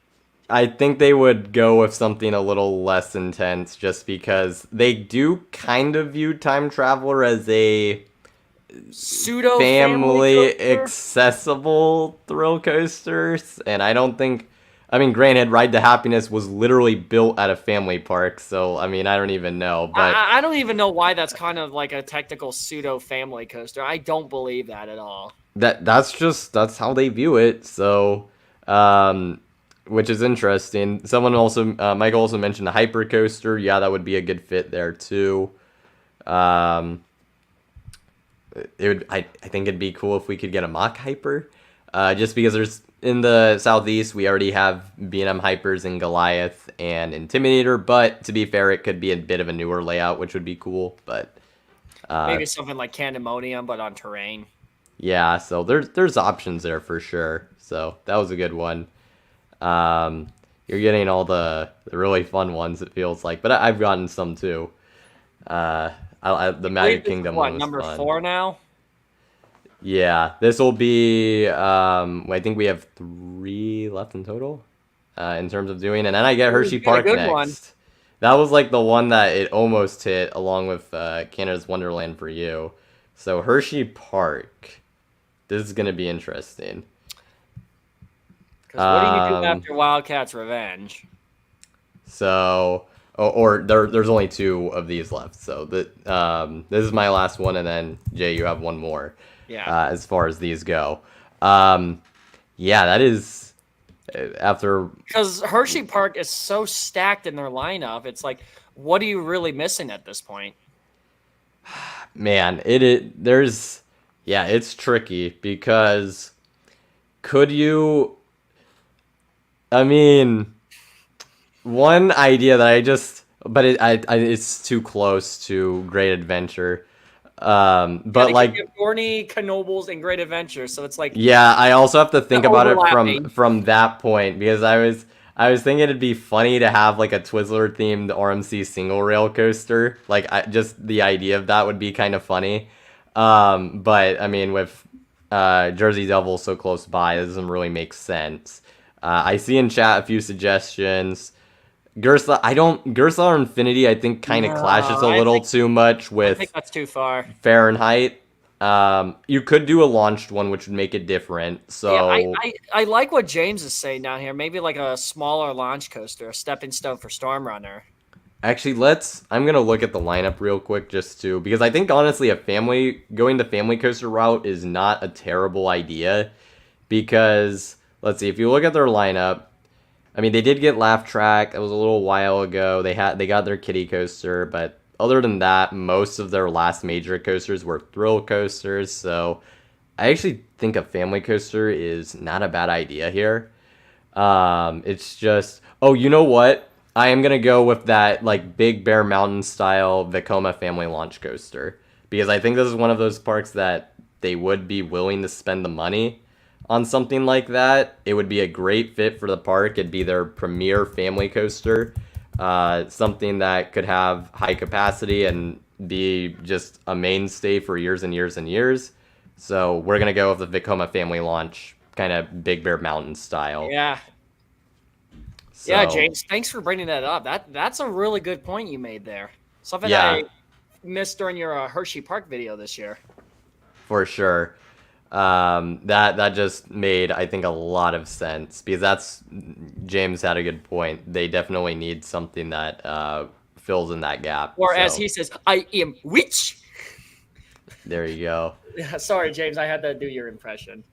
I think they would go with something a little less intense just because they do kind of view Time Traveler as a Pseudo family coaster. accessible thrill coasters, and I don't think. I mean, granted, Ride to Happiness was literally built at a family park, so I mean, I don't even know, but I don't even know why that's kind of like a technical pseudo family coaster. I don't believe that at all. that's how they view it. So, which is interesting. Someone also, Michael also mentioned a hyper coaster. Yeah, that would be a good fit there too. Um, it would. I think it'd be cool if we could get a mock hyper, just because there's in the southeast we already have B&M hypers in Goliath and Intimidator. But to be fair, it could be a bit of a newer layout, which would be cool. But Maybe something like Candemonium, but on terrain. yeah, so there's options there for sure. So that was a good one. You're getting all the really fun ones, it feels like, but I've gotten some too. The Magic Kingdom What, one was number fun. 4 now? Yeah, this will be. I think we have 3 left in total, in terms of doing, and then I get Hershey you got a Park good next. one. That was like the one that it almost hit, along with Canada's Wonderland for you. So Hershey Park, this is gonna be interesting. Because what do you do after Wildcats Revenge? So, there's only 2 of these left. So this is my last one, and then Jay, you have one more. Yeah. As far as these go, yeah, that is after. Because Hershey Park is so stacked in their lineup. It's like, what are you really missing at this point? Man, there's, yeah, it's tricky because could you? I mean, one idea that but it's too close to Great Adventure. But like Dorney, Knobles, and Great Adventure. So it's like, yeah, I also have to think about it overlapping. from that point because I was thinking it'd be funny to have like a Twizzler themed RMC single rail coaster. Like just the idea of that would be kind of funny. But I mean with Jersey Devil so close by, it doesn't really make sense. I see in chat a few suggestions. Gerstlauer Infinity, I think, kind of clashes a little too much I with think that's too far. Fahrenheit. You could do a launched one, which would make it different. So Yeah, I like what James is saying down here. Maybe like a smaller launch coaster, a stepping stone for Storm Runner. actually, I'm gonna look at the lineup real quick because I think honestly, going the family coaster route is not a terrible idea. Because let's see, if you look at their lineup. I mean, they did get Laugh Track. That was a little while ago. They got their kiddie coaster, but other than that, most of their last major coasters were thrill coasters. So I actually think a family coaster is not a bad idea here. It's just, oh, you know what? I am gonna go with that like Big Bear Mountain style Vekoma family launch coaster because I think this is one of those parks that they would be willing to spend the money on something like that. It would be a great fit for the park. It'd be their premier family coaster. Something that could have high capacity and be just a mainstay for years and years and years. So we're going to go with the Vekoma family launch kind of Big Bear Mountain style. Yeah. So, Yeah, James, thanks for bringing that up. That's a really good point you made there. Something I yeah, missed during your Hershey Park video this year. for sure. That just made, I think, a lot of sense because James had a good point. They definitely need something that fills in that gap. Or as So he says, I am witch. there you go. Yeah, sorry, James, I had to do your impression.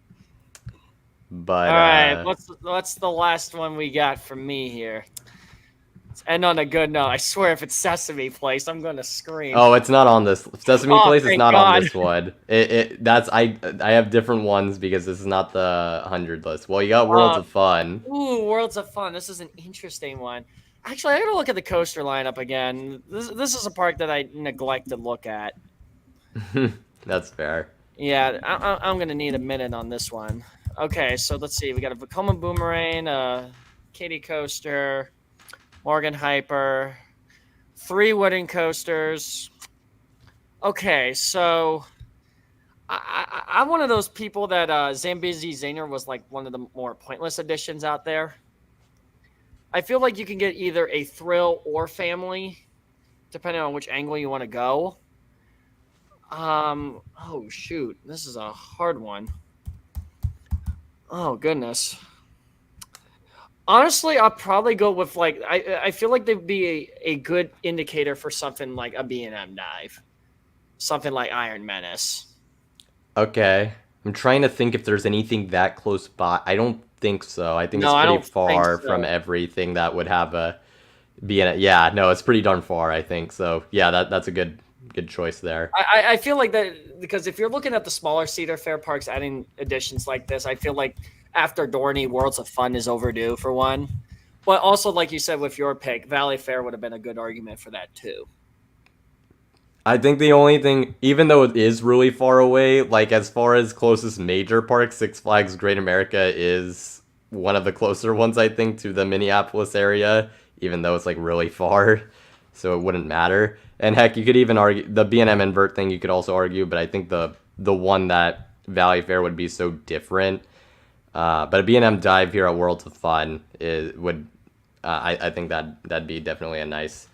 But All right, what's the last one we got from me here? Let's end on a good note. I swear, if it's Sesame Place, I'm gonna scream. oh, it's not on this Sesame Oh, Place. It's thank not on God. this one. I have different ones because this is not the 100 list. Well, you got Worlds of Fun. Ooh, Worlds of Fun. This is an interesting one. Actually, I gotta look at the coaster lineup again. This is a park that I neglect to look at. That's fair. Yeah, I'm gonna need a minute on this one. Okay, so let's see. We got a Vekoma Boomerang, Katy Coaster, Morgan Hyper, 3 wooden coasters. Okay, so I'm one of those people that Zambezi Zaner was like one of the more pointless additions out there. I feel like you can get either a thrill or family, depending on which angle you want to go. Oh shoot, this is a hard one. Oh goodness. Honestly, I'll probably go with like I feel like they'd be a good indicator for something like a B&M dive, something like Iron Menace. Okay. I'm trying to think if there's anything that close by. I don't think so. I think No, it's I pretty don't think far so. from everything that would have a be in it. Yeah, no, it's pretty darn far, I think. So yeah, that's a good choice there. I feel like that because if you're looking at the smaller Cedar Fair parks adding additions like this, I feel like after Dorney, Worlds of Fun is overdue for one. But also, like you said with your pick, Valley Fair would have been a good argument for that too. I think the only thing, even though it is really far away, like as far as closest major park, Six Flags Great America is one of the closer ones, I think, to the Minneapolis area, even though it's like really far, so it wouldn't matter. And heck, you could even argue the B&M invert thing. You could also argue, but I think the one that Valley Fair would be so different. But a B&M dive here at Worlds of Fun would I think that'd be definitely a nice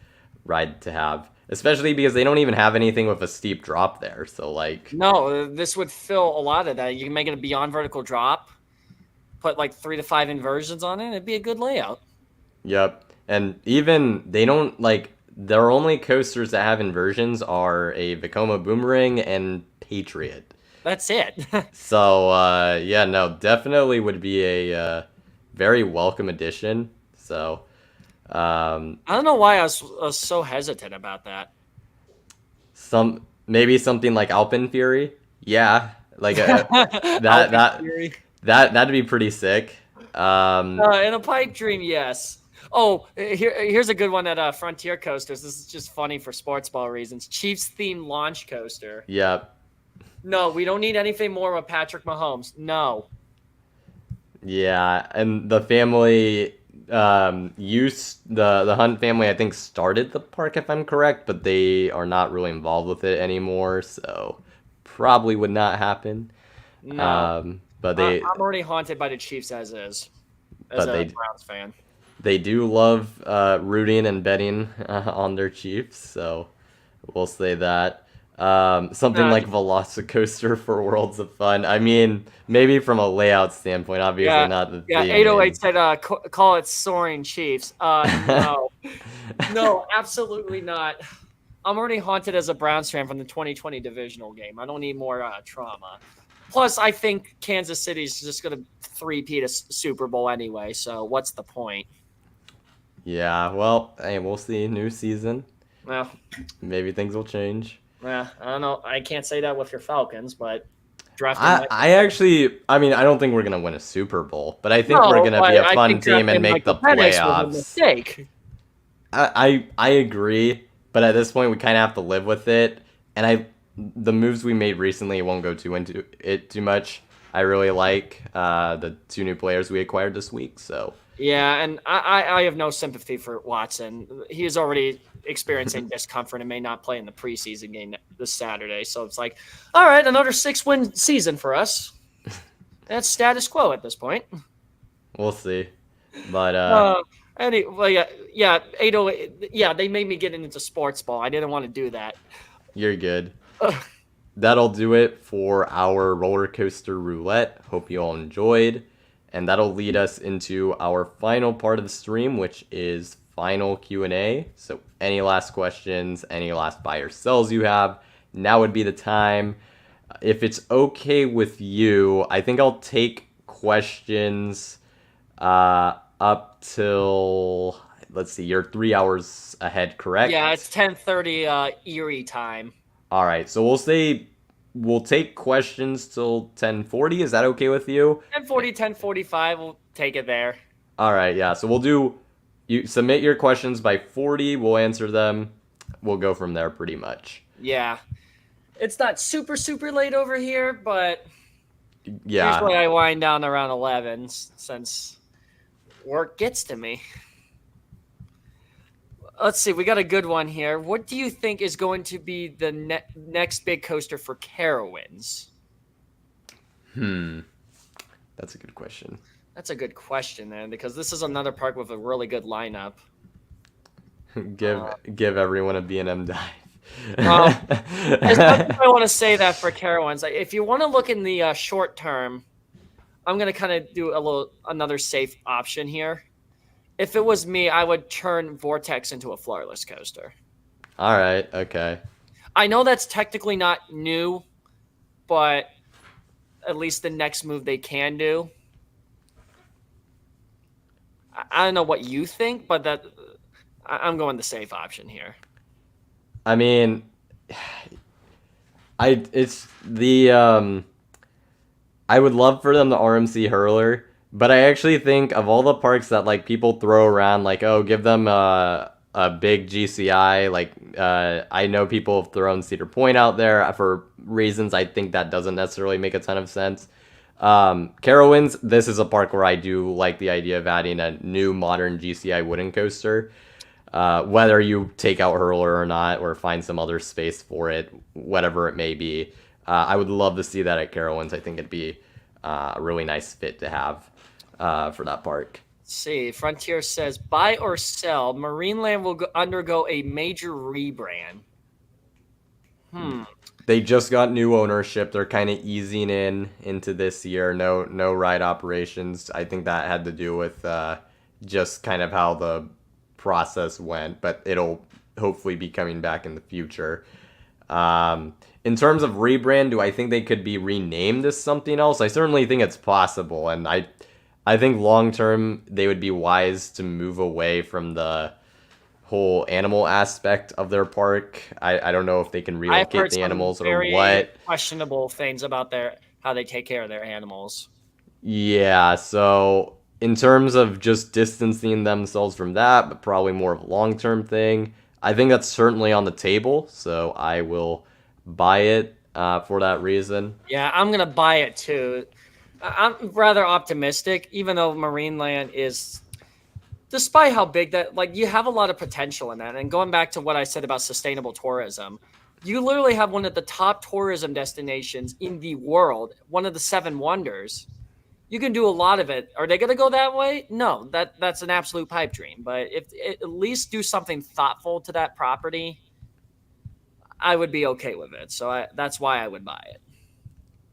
ride to have. Especially because they don't even have anything with a steep drop there. So, like... No, this would fill a lot of that. You can make it a beyond vertical drop, put like 3 to 5 inversions on it. It'd be a good layout. Yep. And even, they don't, like... Their only coasters that have inversions are a Vekoma Boomerang and Patriot. That's it. So, yeah, no, definitely would be a very welcome addition. So... I don't know why I was so hesitant about that. Maybe something like Alpine Fury. Yeah, like that'd be pretty sick. In a pipe dream, yes. Oh, here's a good one at Frontier Coasters. This is just funny for sports ball reasons. Chiefs themed launch coaster. Yep. No, we don't need anything more with Patrick Mahomes. No. Yeah, and the family the Hunt family, I think, started the park, if I'm correct, but they are not really involved with it anymore, so probably would not happen. No. But I'm already haunted by the Chiefs as is, as a Browns fan. They do love rooting and betting on their Chiefs, so we'll say that. Something like Velocicoaster for Worlds of Fun. I mean, maybe from a layout standpoint, obviously not the theme. Yeah, 808 said call it Soaring Chiefs. No. No, absolutely not. I'm already haunted as a Browns fan from the 2020 divisional game. I don't need more trauma. Plus, I think Kansas City's just going to three-peat a Super Bowl anyway, so what's the point? Yeah, well, hey, we'll see. New season. Well, maybe things will change. Yeah, I don't know. I can't say that with your Falcons, but drafting. I mean, I don't think we're gonna win a Super Bowl, but I think we're gonna be a fun team and make the playoffs. I agree, but at this point, we kind of have to live with it. And the moves we made recently won't go into it too much. I really like the 2 new players we acquired this week. So yeah, and I have no sympathy for Watson. He is already experiencing discomfort and may not play in the preseason game this Saturday. So it's like, all right, another 6-win season for us. That's status quo at this point. We'll see. But Well, yeah, 808. Yeah, they made me get into sports ball. I didn't want to do that. you're good. Ugh. That'll do it for our roller coaster roulette. Hope you all enjoyed. And that'll lead us into our final part of the stream, which is final Q&A. So any last questions, any last buy or sells you have, now would be the time. If it's okay with you, I think I'll take questions up till, let's see, you're 3 hours ahead, correct? Yeah, it's 10:30 Erie time. All right, so we'll take questions till 10:40. Is that okay with you? 10:40, 10:45. We'll take it there. All right, yeah. So we'll do. You submit your questions by 40. We'll answer them. We'll go from there, pretty much. Yeah, it's not super late over here, but Yeah. usually I wind down around 11 since work gets to me. Let's see, we got a good one here. What do you think is going to be the next big coaster for Carowinds? That's a good question. That's a good question, man, because this is another park with a really good lineup. Give everyone a B&M dive. I want to say that for Carowinds. If you want to look in the short term, I'm going to kind of do another safe option here. If it was me, I would turn Vortex into a floorless coaster. All right. Okay. I know that's technically not new, but at least the next move they can do. I don't know what you think, but I'm going the safe option here. I mean, it's the I would love for them to RMC Hurler, but I actually think of all the parks that like people throw around, like, oh, give them a big GCI. Like, I know people have thrown Cedar Point out there for reasons I think that doesn't necessarily make a ton of sense. Carowinds, this is a park where I do like the idea of adding a new modern GCI wooden coaster. Whether you take out Hurler or not, or find some other space for it, whatever it may be. I would love to see that at Carowinds. I think it'd be a really nice fit to have for that park. Let's see, Frontier says, buy or sell, Marineland will undergo a major rebrand. They just got new ownership. They're kind of easing into this year. No ride operations. I think that had to do with just kind of how the process went, but it'll hopefully be coming back in the future. In terms of rebrand, do I think they could be renamed as something else? I certainly think it's possible, and I think long term they would be wise to move away from the whole animal aspect of their park. I don't know if they can relocate the animals or what. Questionable things about how they take care of their animals. Yeah, so in terms of just distancing themselves from that, but probably more of a long-term thing, I think that's certainly on the table, so I will buy it for that reason. Yeah, I'm going to buy it too. I'm rather optimistic, even though Marineland is, despite how big that, like, you have a lot of potential in that. And going back to what I said about sustainable tourism, you literally have one of the top tourism destinations in the world, one of the 7 wonders. You can do a lot of it. Are they going to go that way? No, that's an absolute pipe dream. But if at least do something thoughtful to that property, I would be okay with it. So that's why I would buy it.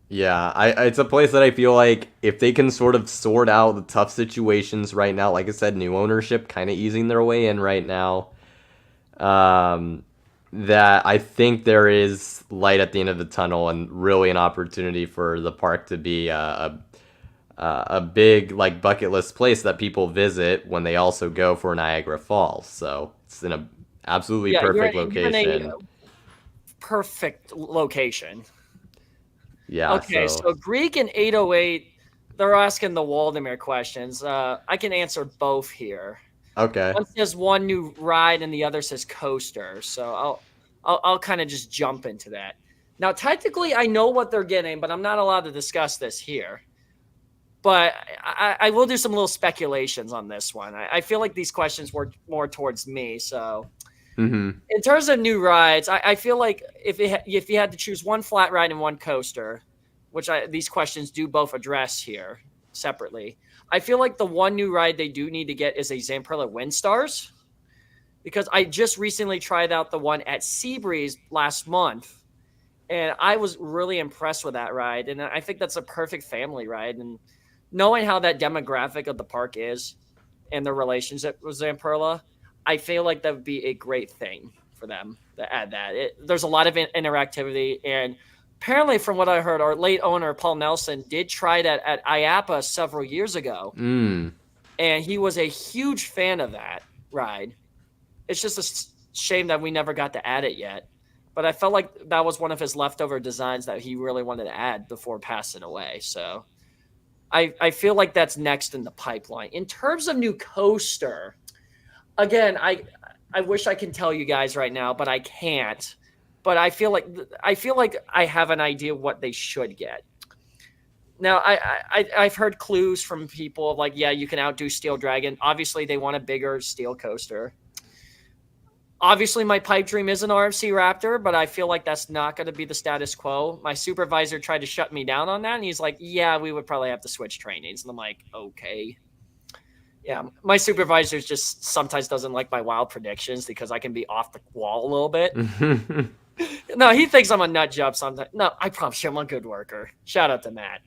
Yeah, it's a place that I feel like if they can sort of sort out the tough situations right now, like I said, new ownership kind of easing their way in right now, that I think there is light at the end of the tunnel and really an opportunity for the park to be a big like bucket list place that people visit when they also go for Niagara Falls. So it's in a absolutely perfect location. You're in a perfect location. Yeah. Okay, so Greek and 808, they're asking the Waldemar questions. I can answer both here. Okay. One says one new ride and the other says coaster. So I'll kind of just jump into that. Now, technically, I know what they're getting, but I'm not allowed to discuss this here. But I will do some little speculations on this one. I feel like these questions were more towards me. So in terms of new rides, I feel like if you had to choose one flat ride and one coaster, which these questions do both address here separately. I feel like the one new ride they do need to get is a Zamperla Windstars, because I just recently tried out the one at Seabreeze last month, and I was really impressed with that ride. And I think that's a perfect family ride. And knowing how that demographic of the park is and their relationship with Zamperla, I feel like that would be a great thing for them to add that. There's a lot of interactivity, and apparently, from what I heard, our late owner Paul Nelson did try that at IAPA several years ago, and he was a huge fan of that ride. It's just a shame that we never got to add it yet, but I felt like that was one of his leftover designs that he really wanted to add before passing away. So I feel like that's next in the pipeline. In terms of new coaster, again, I wish I can tell you guys right now, but I can't. But I feel like I have an idea what they should get. Now, I've heard clues from people of like, yeah, you can outdo Steel Dragon. Obviously, they want a bigger steel coaster. Obviously, my pipe dream is an RMC Raptor, but I feel like that's not going to be the status quo. My supervisor tried to shut me down on that, and he's like, yeah, we would probably have to switch trainings. And I'm like, okay. Yeah, my supervisor just sometimes doesn't like my wild predictions because I can be off the wall a little bit. No, he thinks I'm a nut job sometimes. No, I promise you I'm a good worker. Shout out to Matt.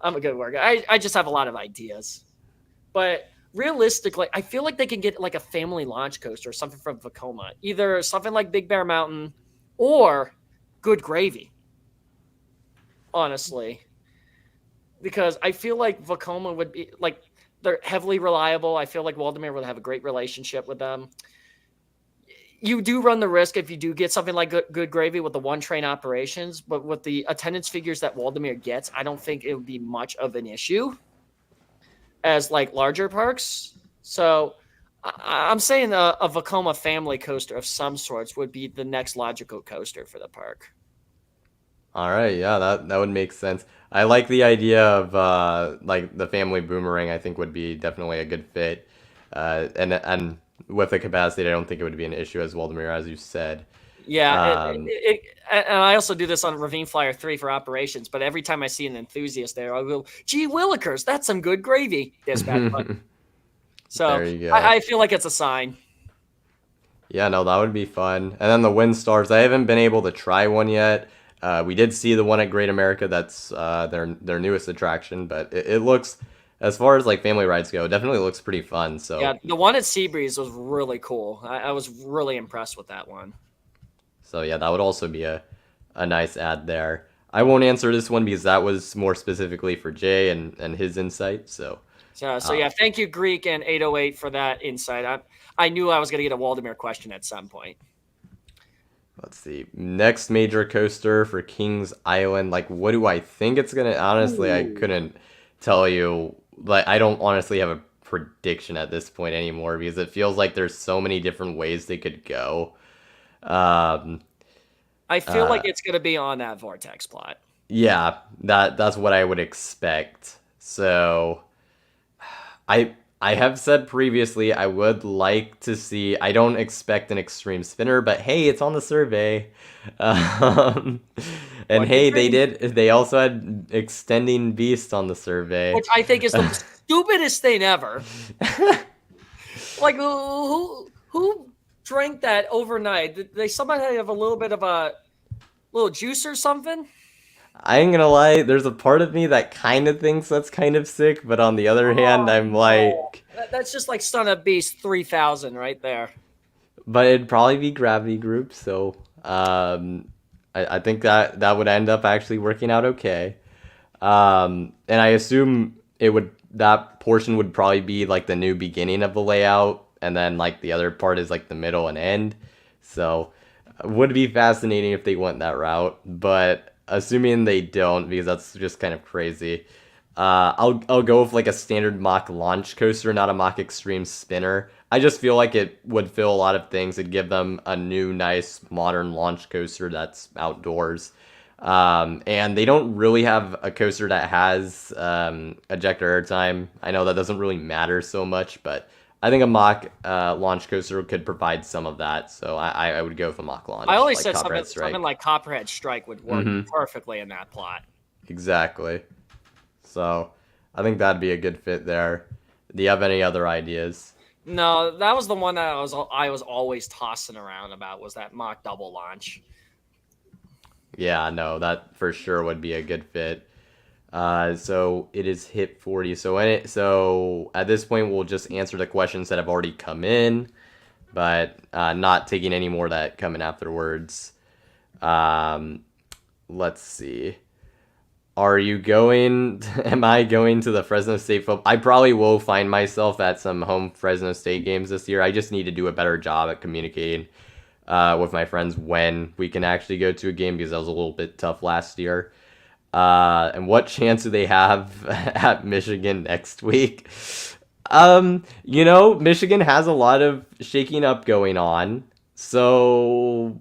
I'm a good worker. I just have a lot of ideas. But realistically, I feel like they can get like a family launch coaster or something from Vekoma. Either something like Big Bear Mountain or Good Gravy. Honestly. Because I feel like Vekoma would be like, they're heavily reliable. I feel like Waldemar would have a great relationship with them. You do run the risk if you do get something like Good Gravy with the one train operations, but with the attendance figures that Waldemar gets, I don't think it would be much of an issue as like larger parks. So I'm saying a Vekoma family coaster of some sorts would be the next logical coaster for the park. All right, yeah, that would make sense. I like the idea of like the family boomerang. I think would be definitely a good fit, and with the capacity, I don't think it would be an issue as Waldemar, as you said. Yeah, and I also do this on Ravine Flyer 3 for operations, but every time I see an enthusiast there, I'll go, gee willikers, that's some good gravy. Dispatch button. So There you go. I feel like it's a sign. Yeah, no, that would be fun. And then the Windstars, I haven't been able to try one yet. We did see the one at Great America. That's their newest attraction, but it looks, as far as like family rides go, it definitely looks pretty fun. So yeah, the one at Seabreeze was really cool. I was really impressed with that one. So yeah, that would also be a nice add there. I won't answer this one because that was more specifically for Jay and his insight. So yeah, thank you Greek and 808 for that insight. I knew I was going to get a Waldemar question at some point. Let's see. Next major coaster for Kings Island. Like, what do I think it's gonna? Honestly, I couldn't tell you. Like, I don't honestly have a prediction at this point anymore because it feels like there's so many different ways they could go. I feel like it's gonna be on that Vortex plot. Yeah, that's what I would expect. So, I have said previously I would like to see. I don't expect an extreme spinner, but hey, it's on the survey. And hey, they also had extending beast on the survey, which I think is the stupidest thing ever. Like who drank that overnight? Did they somebody have a little bit of a little juice or something? I ain't gonna lie, there's a part of me that kind of thinks that's kind of sick, but on the other hand, I'm like... That's just like Son of Beast 3000 right there. But it'd probably be Gravity Group, so I think that would end up actually working out okay. And I assume that portion would probably be like the new beginning of the layout, and then like the other part is like the middle and end. So it would be fascinating if they went that route, but... assuming they don't, because that's just kind of crazy. I'll go with like a standard mock launch coaster, not a mock extreme spinner. I just feel like it would fill a lot of things. It'd give them a new, nice, modern launch coaster that's outdoors. And they don't really have a coaster that has ejector airtime. I know that doesn't really matter so much, but I think a mock launch coaster could provide some of that, so I would go with a mock launch. I always like said Copperhead something like Copperhead Strike would work perfectly in that plot. exactly. So I think that'd be a good fit there. Do you have any other ideas? No, that was the one that I was always tossing around about, was that mock double launch. Yeah, no, that for sure would be a good fit. So it is hit 40. So at this point, we'll just answer the questions that have already come in, but not taking any more that come in afterwards. Um, let's see. Are you going? Am I going to the Fresno State football? I probably will find myself at some home Fresno State games this year. I just need to do a better job at communicating with my friends when we can actually go to a game because that was a little bit tough last year. And what chance do they have at Michigan next week? Michigan has a lot of shaking up going on. So,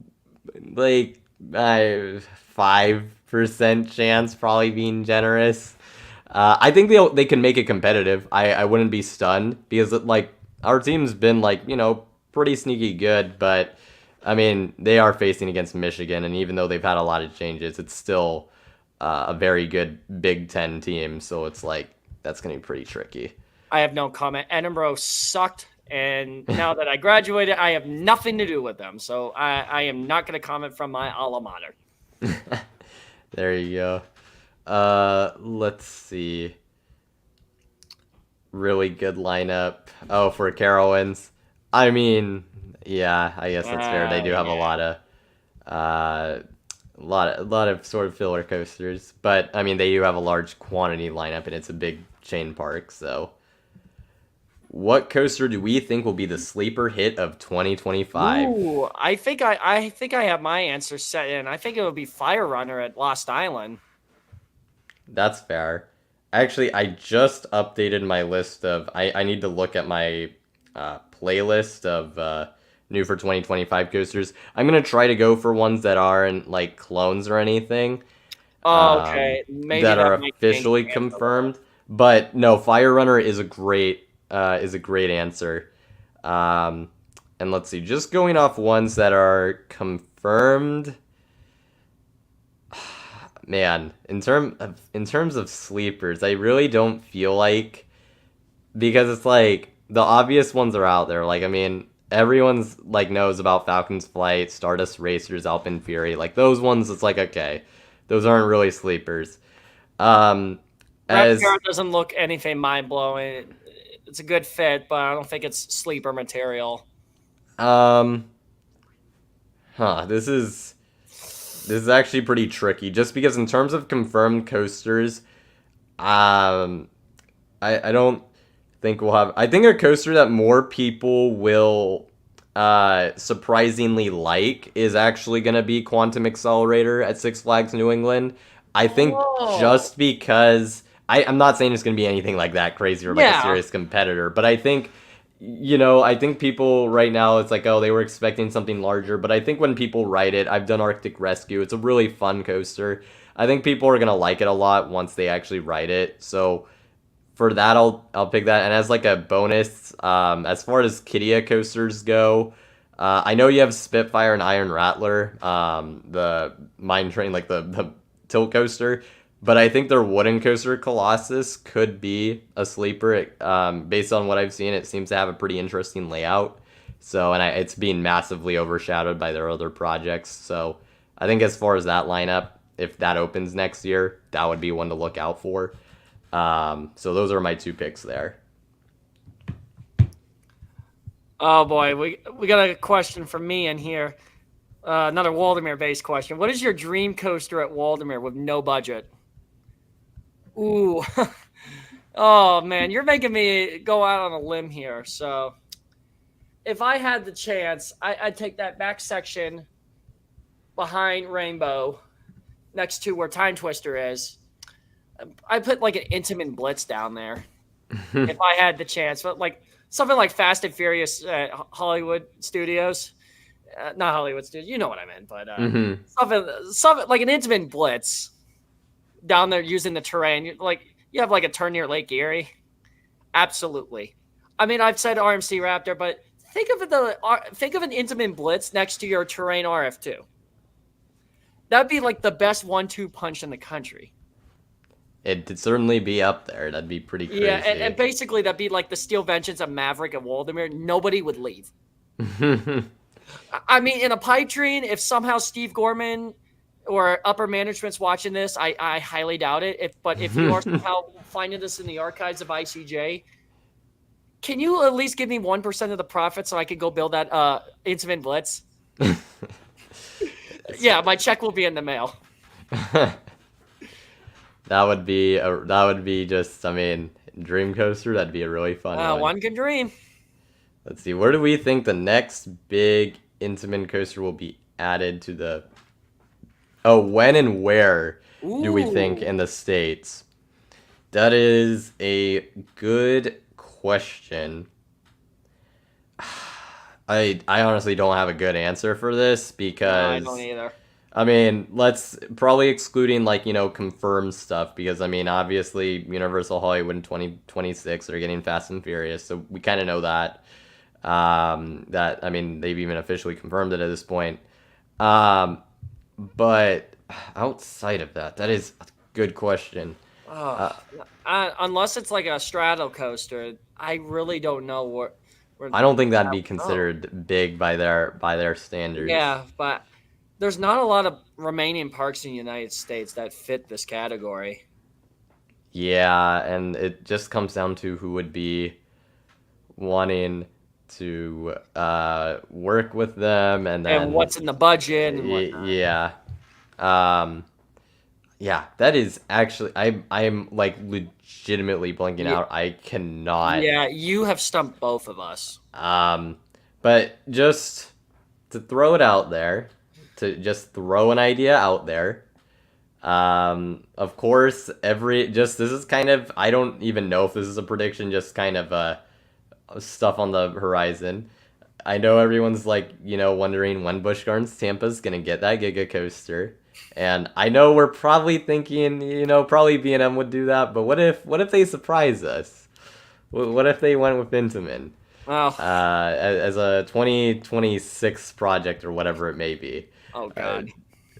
like, 5% chance, probably being generous. I think they can make it competitive. I wouldn't be stunned because, like, our team's been, like, pretty sneaky good, but I mean, they are facing against Michigan, and even though they've had a lot of changes, it's still a very good Big Ten team. So it's like that's going to be pretty tricky. I have no comment. Edinburgh sucked, and now that I graduated, I have nothing to do with them. So I am not going to comment from my alma mater. There you go. Let's see. Really good lineup. Oh, for Carowinds. I mean, yeah, I guess that's fair. They do have a lot of a lot of sort of filler coasters, but I mean they do have a large quantity lineup and it's a big chain park. So, what coaster do we think will be the sleeper hit of 2025? Ooh, I think I have my answer set in. I think it would be Fire Runner at Lost Island. That's fair. Actually, I just updated my list of. I need to look at my playlist of new for 2025 coasters. I'm going to try to go for ones that aren't like clones or anything. Oh, okay, maybe That that are might change officially the answer a little. confirmed. But no, Fire Runner is a great answer. Um, and let's see, just going off ones that are confirmed. Man, in terms of sleepers, I really don't feel like because it's like the obvious ones are out there. Like I mean, everyone's like knows about Falcon's Flight, Stardust Racers, Alpine Fury. Like those ones, it's like okay, those aren't really sleepers. Um, Raptor as doesn't look anything mind blowing. It's a good fit, but I don't think it's sleeper material. um, this is actually pretty tricky, just because in terms of confirmed coasters, um, I don't think we'll have. I think a coaster that more people will surprisingly like is actually going to be Quantum Accelerator at Six Flags New England. I think Oh, just because I'm not saying it's going to be anything like that crazy or like a yeah. serious competitor, but I think people right now it's like oh they were expecting something larger, but I think when people write it, I've done Arctic Rescue. It's a really fun coaster. I think people are going to like it a lot once they actually write it. So for that, I'll pick that. And as like a bonus, as far as Kidia coasters go, I know you have Spitfire and Iron Rattler, the mine train, like the tilt coaster, but I think their wooden coaster Colossus could be a sleeper. Based on what I've seen, it seems to have a pretty interesting layout. So, and it's being massively overshadowed by their other projects. So, I think as far as that lineup, if that opens next year, that would be one to look out for. So those are my two picks there. Oh boy, we got a question from me in here. Another Waldemar based question. What is your dream coaster at Waldemar with no budget? Ooh. Oh man, you're making me go out on a limb here. So if I had the chance, I'd take that back section behind Rainbow, next to where Time Twister is. I put like an Intamin Blitz down there if I had the chance, but like something like Fast and Furious Hollywood Studios, not Hollywood Studios, you know what I meant, but Hmm. something like an Intamin Blitz down there using the terrain. Like you have like a turn near Lake Erie. Absolutely. I mean, I've said RMC Raptor, but think of an Intamin Blitz next to your terrain RF2. That'd be like the best 1-2 punch in the country. It'd certainly be up there. That'd be pretty Yeah, crazy. and basically that'd be like the Steel Vengeance of Maverick and Waldemir. Nobody would leave. I mean, in a pipe dream, if somehow Steve Gorman or upper management's watching this, I highly doubt it. But if you are somehow finding this in the archives of ICJ, can you at least give me 1% of the profit so I could go build that Intimate Blitz? Yeah, my check will be in the mail. That would be just, I mean, Dream Coaster. That'd be a really fun one. One can dream. Let's see. Where do we think the next big Intamin coaster will be added to the? Oh, when and where do we think in the States? That is a good question. I honestly don't have a good answer for this because I don't either. I mean, let's probably excluding like, confirmed stuff because I mean, obviously Universal Hollywood in 2026 are getting Fast and Furious, so we kind of know that. That I mean, they've even officially confirmed it at this point. But outside of that, that is a good question. Unless it's like a straddle coaster, I really don't know where I don't think that'd be considered big by their standards. Yeah, but there's not a lot of remaining parks in the United States that fit this category. Yeah, and it just comes down to who would be wanting to work with them, and then what's in the budget. And yeah, yeah. That is actually I'm like legitimately blanking out. I cannot. Yeah, you have stumped both of us. But just to throw it out there, to just throw an idea out there. Of course, this is kind of, I don't even know if this is a prediction, just kind of stuff on the horizon. I know everyone's like, wondering when Busch Gardens Tampa's gonna get that Giga Coaster. And I know we're probably thinking, probably B&M would do that, but what if they surprise us? What if they went with Intamin? Well, as a 2026 project or whatever it may be. Oh God.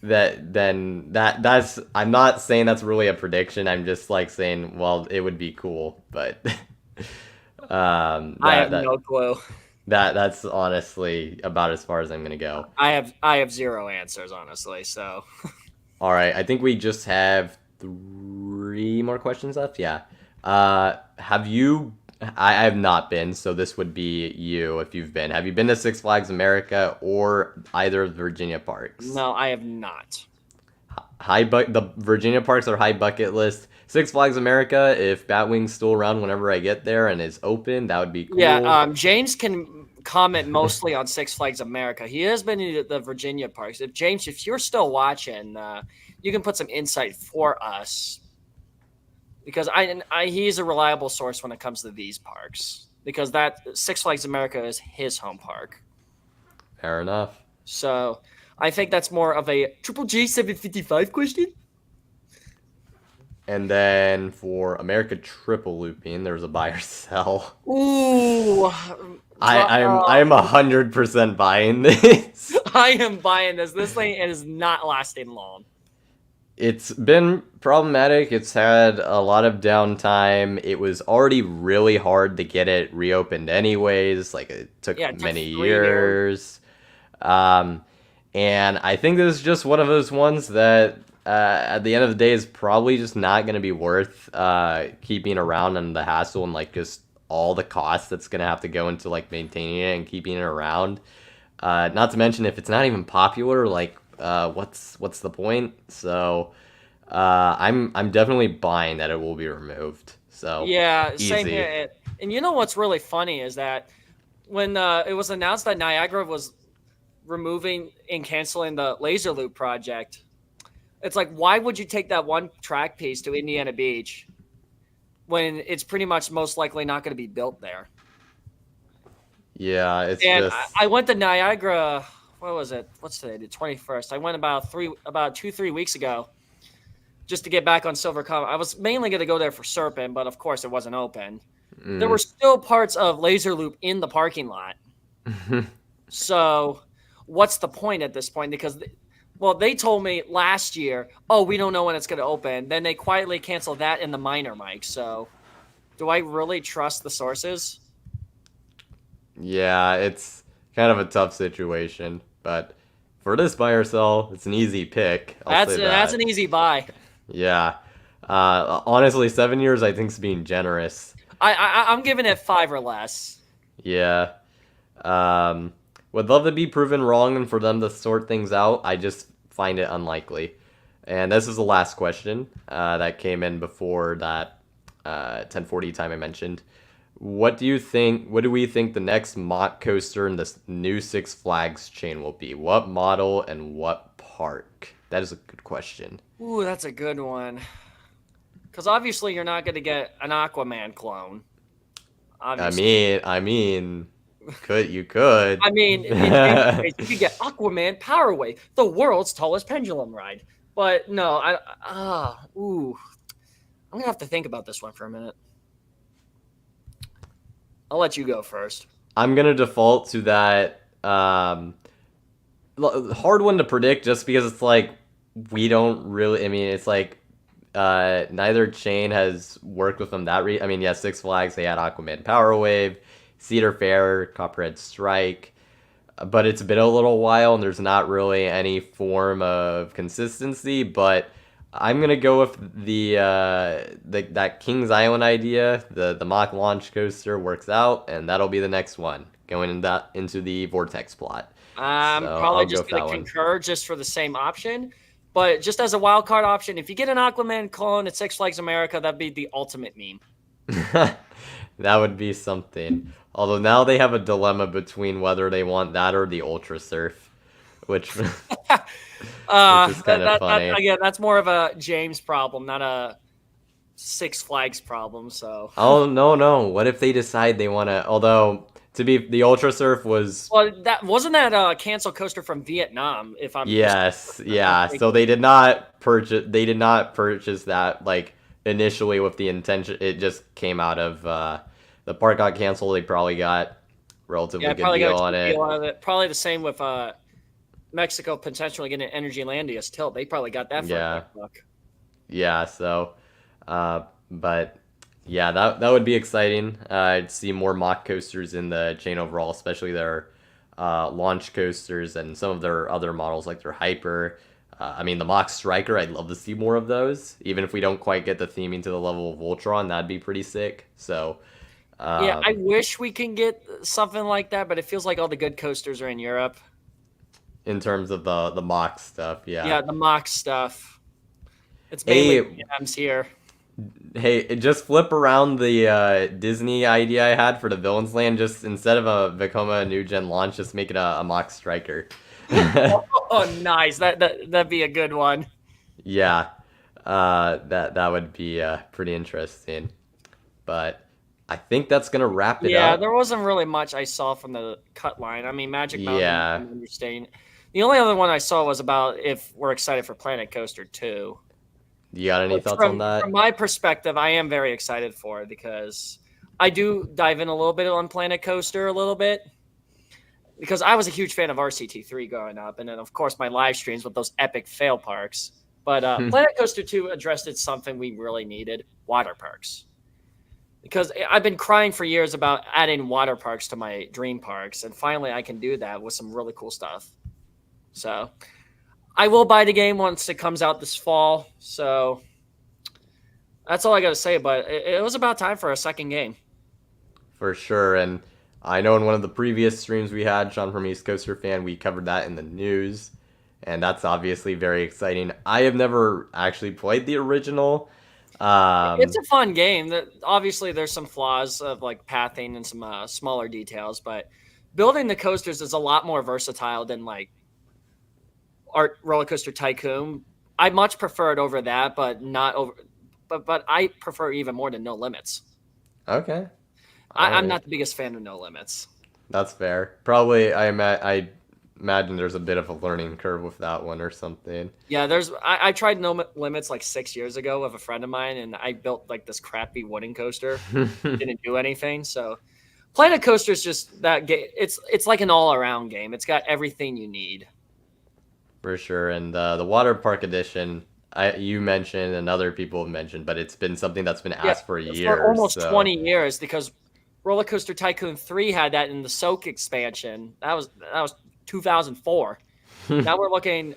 That's I'm not saying that's really a prediction. I'm just like saying, well, it would be cool, but I have no clue. That's honestly about as far as I'm gonna go. I have zero answers, honestly. So, all right, I think we just have 3 more questions left. Yeah. Have you? I have not been, so this would be you if you've been. Have you been to Six Flags America or either of the Virginia parks? No, I have not. The Virginia parks are high bucket list. Six Flags America, if Batwing's still around whenever I get there and is open, that would be cool. Yeah, James can comment mostly on Six Flags America. He has been to the Virginia parks. James, if you're still watching, you can put some insight for us. Because he's a reliable source when it comes to these parks. Because that Six Flags America is his home park. Fair enough. So I think that's more of a Triple J 755 question. And then for America Triple Looping, there's a buy or sell. Ooh. I'm 100% buying this. I am buying this. This thing is not lasting long. It's been problematic. It's had a lot of downtime. It was already really hard to get it reopened anyways. Like, it took many years. And I think this is just one of those ones that at the end of the day is probably just not going to be worth keeping around, and the hassle and like just all the costs that's going to have to go into like maintaining it and keeping it around. Not to mention if it's not even popular, like what's the point? So I'm definitely buying that it will be removed. So yeah, easy. Same here. And you know what's really funny is that when it was announced that Niagara was removing and canceling the Laser Loop project, it's like, why would you take that one track piece to Indiana Beach when it's pretty much most likely not going to be built there? Yeah, it's and I went to Niagara. What was it? What's today? The 21st. I went about 2-3 weeks ago, just to get back on Silver Comet. I was mainly going to go there for Serpent, but of course it wasn't open. There were still parts of Laser Loop in the parking lot. So what's the point at this point? Because Well, they told me last year, oh, we don't know when it's going to open. Then they quietly canceled that in the minor mic. So do I really trust the sources? Yeah, it's kind of a tough situation, but for this buy or sell, it's an easy pick. I'll say That's an that. easy buy. Yeah. Honestly, 7 years I think is being generous. I'm giving it 5 or less. Yeah. Um, would love to be proven wrong and for them to sort things out. I just find it unlikely. And this is the last question that came in before that 10:40 time I mentioned. What do you think? What do we think the next mock coaster in this new Six Flags chain will be? What model and what park? That is a good question. Ooh, that's a good one. Because obviously you're not going to get an Aquaman clone. Obviously. I mean, could you could? I mean, in any case, you could get Aquaman Power Wave, the world's tallest pendulum ride. But no, I'm gonna have to think about this one for a minute. I'll let you go first. I'm gonna default to that hard one to predict just because it's like we don't really. I mean, it's like neither chain has worked with them that. I mean, yeah, Six Flags they had Aquaman Power Wave, Cedar Fair, Copperhead Strike, but it's been a little while and there's not really any form of consistency. But I'm gonna go with the that Kings Island idea. The mock launch coaster works out, and that'll be the next one going into the Vortex plot. I'm So probably I'll go just for that gonna one. concur just for the same option. But just as a wild card option, if you get an Aquaman clone at Six Flags America, that'd be the ultimate meme. That would be something. Although now they have a dilemma between whether they want that or the Ultra Surf, which which is kind of funny. Again, that's more of a James problem, not a Six Flags problem. So, Oh no. What if they decide they want to? Although to be the Ultra Surf was well, that wasn't that a cancel coaster from Vietnam. If I'm yes, I'm yeah. So thinking. they did not purchase that like initially with the intention. It just came out of the park got canceled. They probably got relatively Yeah, I good probably got deal a on cheap deal it. out of it. Probably the same with Mexico potentially getting Energy Landia's tilt. They probably got that for a Yeah. quick buck. Yeah, so, but yeah, that would be exciting. I'd see more mock coasters in the chain overall, especially their launch coasters and some of their other models like their Hyper. I mean, the mock Striker, I'd love to see more of those. Even if we don't quite get the theming to the level of Voltron, that'd be pretty sick. So, Yeah, I um, wish we can get something like that, but it feels like all the good coasters are in Europe. in terms of the mock stuff, yeah. Yeah, the mock stuff. It's mainly Hey, PMs here. Hey, just flip around the Disney idea I had for the Villains Land. Just instead of a Vekoma New Gen launch, just make it a mock striker. Oh, nice. That'd be a good one. Yeah, that would be pretty interesting. But I think that's gonna wrap it Yeah, up. there wasn't really much I saw from the cut line. I mean, Magic Mountain, I Yeah, can understand. The only other one I saw was about if we're excited for Planet Coaster 2. you got any Which thoughts on from that? my perspective, I am very excited for it because I do dive in a little bit on Planet Coaster a little bit because I was a huge fan of RCT3 growing up, and then of course my live streams with those epic fail parks. But Planet Coaster 2 addressed something we really needed: water parks. Because I've been crying for years about adding water parks to my dream parks, and finally I can do that with some really cool stuff. So I will buy the game once it comes out this fall. So that's all I got to say. But it was about time for a second game. For sure. And I know in one of the previous streams we had, Sean from East Coaster Fan, we covered that in the news. And that's obviously very exciting. I have never actually played the original. It's Um, a fun game. Obviously, there's some flaws of like pathing and some smaller details, but building the coasters is a lot more versatile than like Art Roller Coaster Tycoon. I much prefer it over that, but not over. But I prefer even more to No Limits. okay. All I'm right. not the biggest fan of No Limits. That's fair. Probably, I imagine there's a bit of a learning curve with that one or something. Yeah, I tried No Limits like 6 years ago with a friend of mine, and I built like this crappy wooden coaster. Didn't do anything. So Planet Coaster is just that game. It's like an all around game. It's got everything you need. For sure. And the water park edition, you mentioned and other people have mentioned, but it's been something that's been Yeah, asked for for years. almost So 20 years because Roller Coaster Tycoon 3 had that in the Soak expansion. That was 2004. Now we're looking,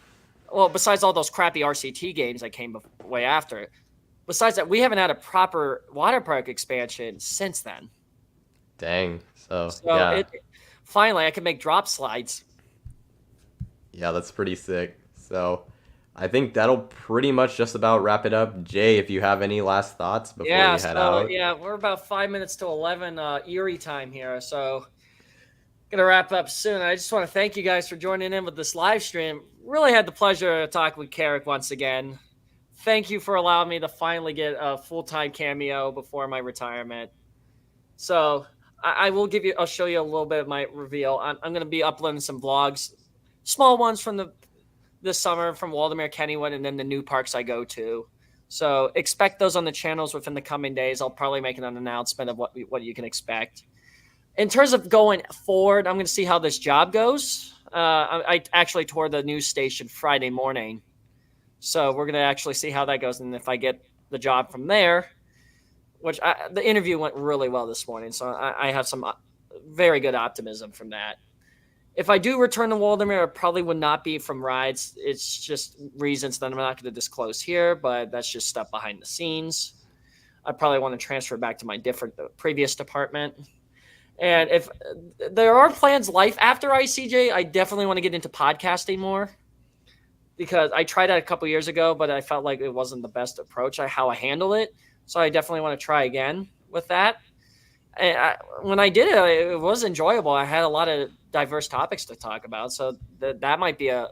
well, besides all those crappy RCT games that came way after it, besides that, we haven't had a proper water park expansion since then. dang. So So yeah, it finally I can make drop slides. yeah, that's pretty sick. So I think that'll pretty much just about wrap it up. Jay, if you have any last thoughts before Yeah, we head so out. yeah, we're about 5 minutes to 11 Erie time here. So gonna wrap up soon. I just want to thank you guys for joining in with this live stream. Really had the pleasure of talking with Carrick once again. Thank you for allowing me to finally get a full-time cameo before my retirement. So I will give you, I'll show you a little bit of my reveal. I'm going to be uploading some vlogs, small ones from this summer from Waldemar, Kennywood, and then the new parks I go to. So expect those on the channels within the coming days. I'll probably make an announcement of what you can expect. In terms of going forward, I'm going to see how this job goes. I actually toured the news station Friday morning. So we're going to actually see how that goes. And if I get the job from there, the interview went really well this morning. So I have some very good optimism from that. If I do return to Waldemar, it probably would not be from rides. It's just reasons that I'm not going to disclose here, but that's just stuff behind the scenes. I probably want to transfer back to my previous department. And if there are plans life after ICJ, I definitely want to get into podcasting more because I tried that a couple years ago, but I felt like it wasn't the best approach, how I handle it. So I definitely want to try again with that. And when I did it, it was enjoyable. I had a lot of diverse topics to talk about. So that might be a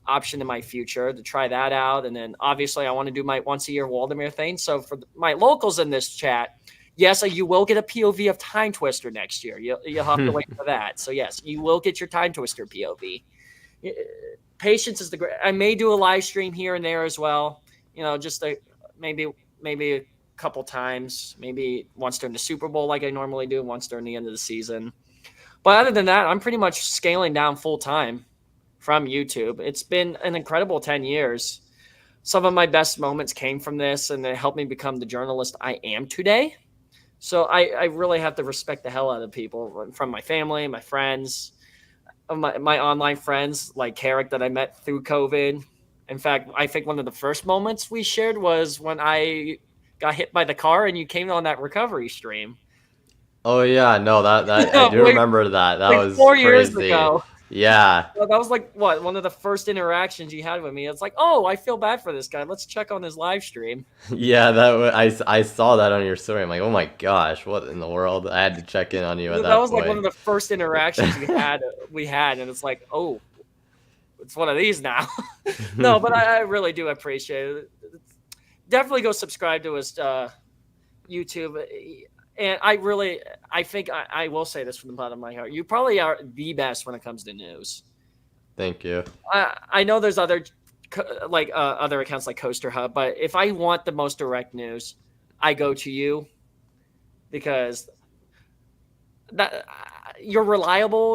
option in my future to try that out. And then obviously I want to do my once a year Waldemar thing. So for my locals in this chat, yes, you will get a POV of Time Twister next year. You'll have to wait for that. So yes, you will get your Time Twister POV. Patience is the great. I may do a live stream here and there as well. Just maybe a couple times, maybe once during the Super Bowl like I normally do, once during the end of the season. But other than that, I'm pretty much scaling down full time from YouTube. It's been an incredible 10 years. Some of my best moments came from this, and they helped me become the journalist I am today. So I really have to respect the hell out of people from my family, my friends, my online friends like Carrick that I met through COVID. In fact, I think one of the first moments we shared was when I got hit by the car and you came on that recovery stream. Oh yeah, no, that I do like, remember that. That like was 4 years crazy. ago. Yeah. So that was like one of the first interactions you had with me. It's like, oh, I feel bad for this guy. Let's check on his live stream. Yeah, I saw that on your story. I'm like, oh my gosh, what in the world? I had to check in on you at That that was like one of point. the first interactions we had, and it's like, oh, it's one of these now. No, but I really do appreciate it. Definitely go subscribe to his YouTube. And I think I will say this from the bottom of my heart. You probably are the best when it comes to news. Thank you. I know there's other other accounts like Coaster Hub, but if I want the most direct news, I go to you because that you're reliable.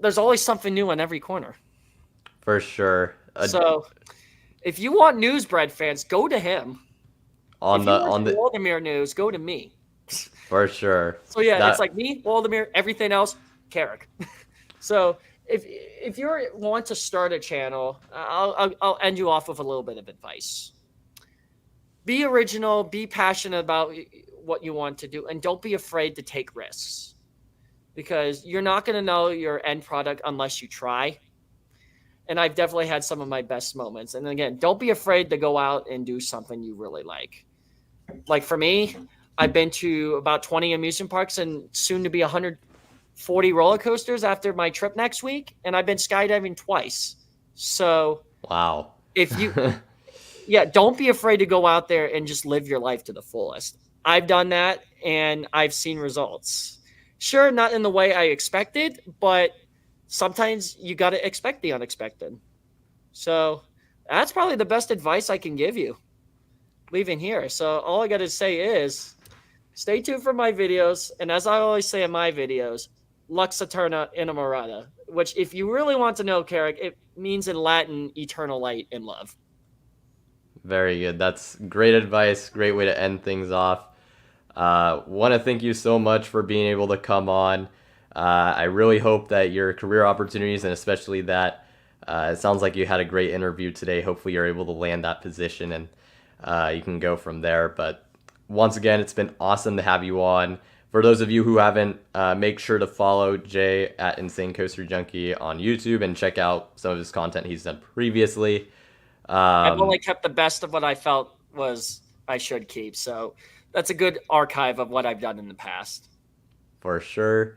There's always something new on every corner. For sure. So if you want news, bread fans, go to him. On the Waldemar news, go to me. For sure. So yeah, it's like me, Waldemar, everything else, Carrick. So if you want to start a channel, I'll end you off with a little bit of advice. Be original, be passionate about what you want to do, and don't be afraid to take risks. Because you're not going to know your end product unless you try. And I've definitely had some of my best moments. And again, don't be afraid to go out and do something you really like. Like for me, I've been to about 20 amusement parks and soon to be 140 roller coasters after my trip next week. And I've been skydiving twice. So wow. If you, don't be afraid to go out there and just live your life to the fullest. I've done that and I've seen results. Sure, not in the way I expected, but sometimes you got to expect the unexpected. So that's probably the best advice I can give you leaving here. So all I got to say is stay tuned for my videos. And as I always say in my videos, Lux Eterna Inamorata. which, if you really want to know, Carrick, it means in Latin eternal light and love. Very good. That's great advice. Great way to end things off. Want to thank you so much for being able to come on. I really hope that your career opportunities, and especially that, it sounds like you had a great interview today. Hopefully, you're able to land that position and you can go from there. But once again, it's been awesome to have you on. For those of you who haven't, make sure to follow Jay at InsaneCoasterJunkie on YouTube and check out some of his content he's done previously. I've only kept the best of what I felt was I should keep. So that's a good archive of what I've done in the past. For sure.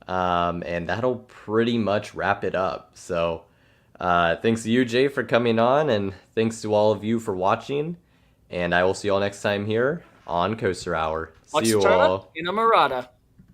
And that'll pretty much wrap it up. So thanks to you, Jay, for coming on, and thanks to all of you for watching. And I will see you all next time here on Coaster Hour. See you all. Inamorata.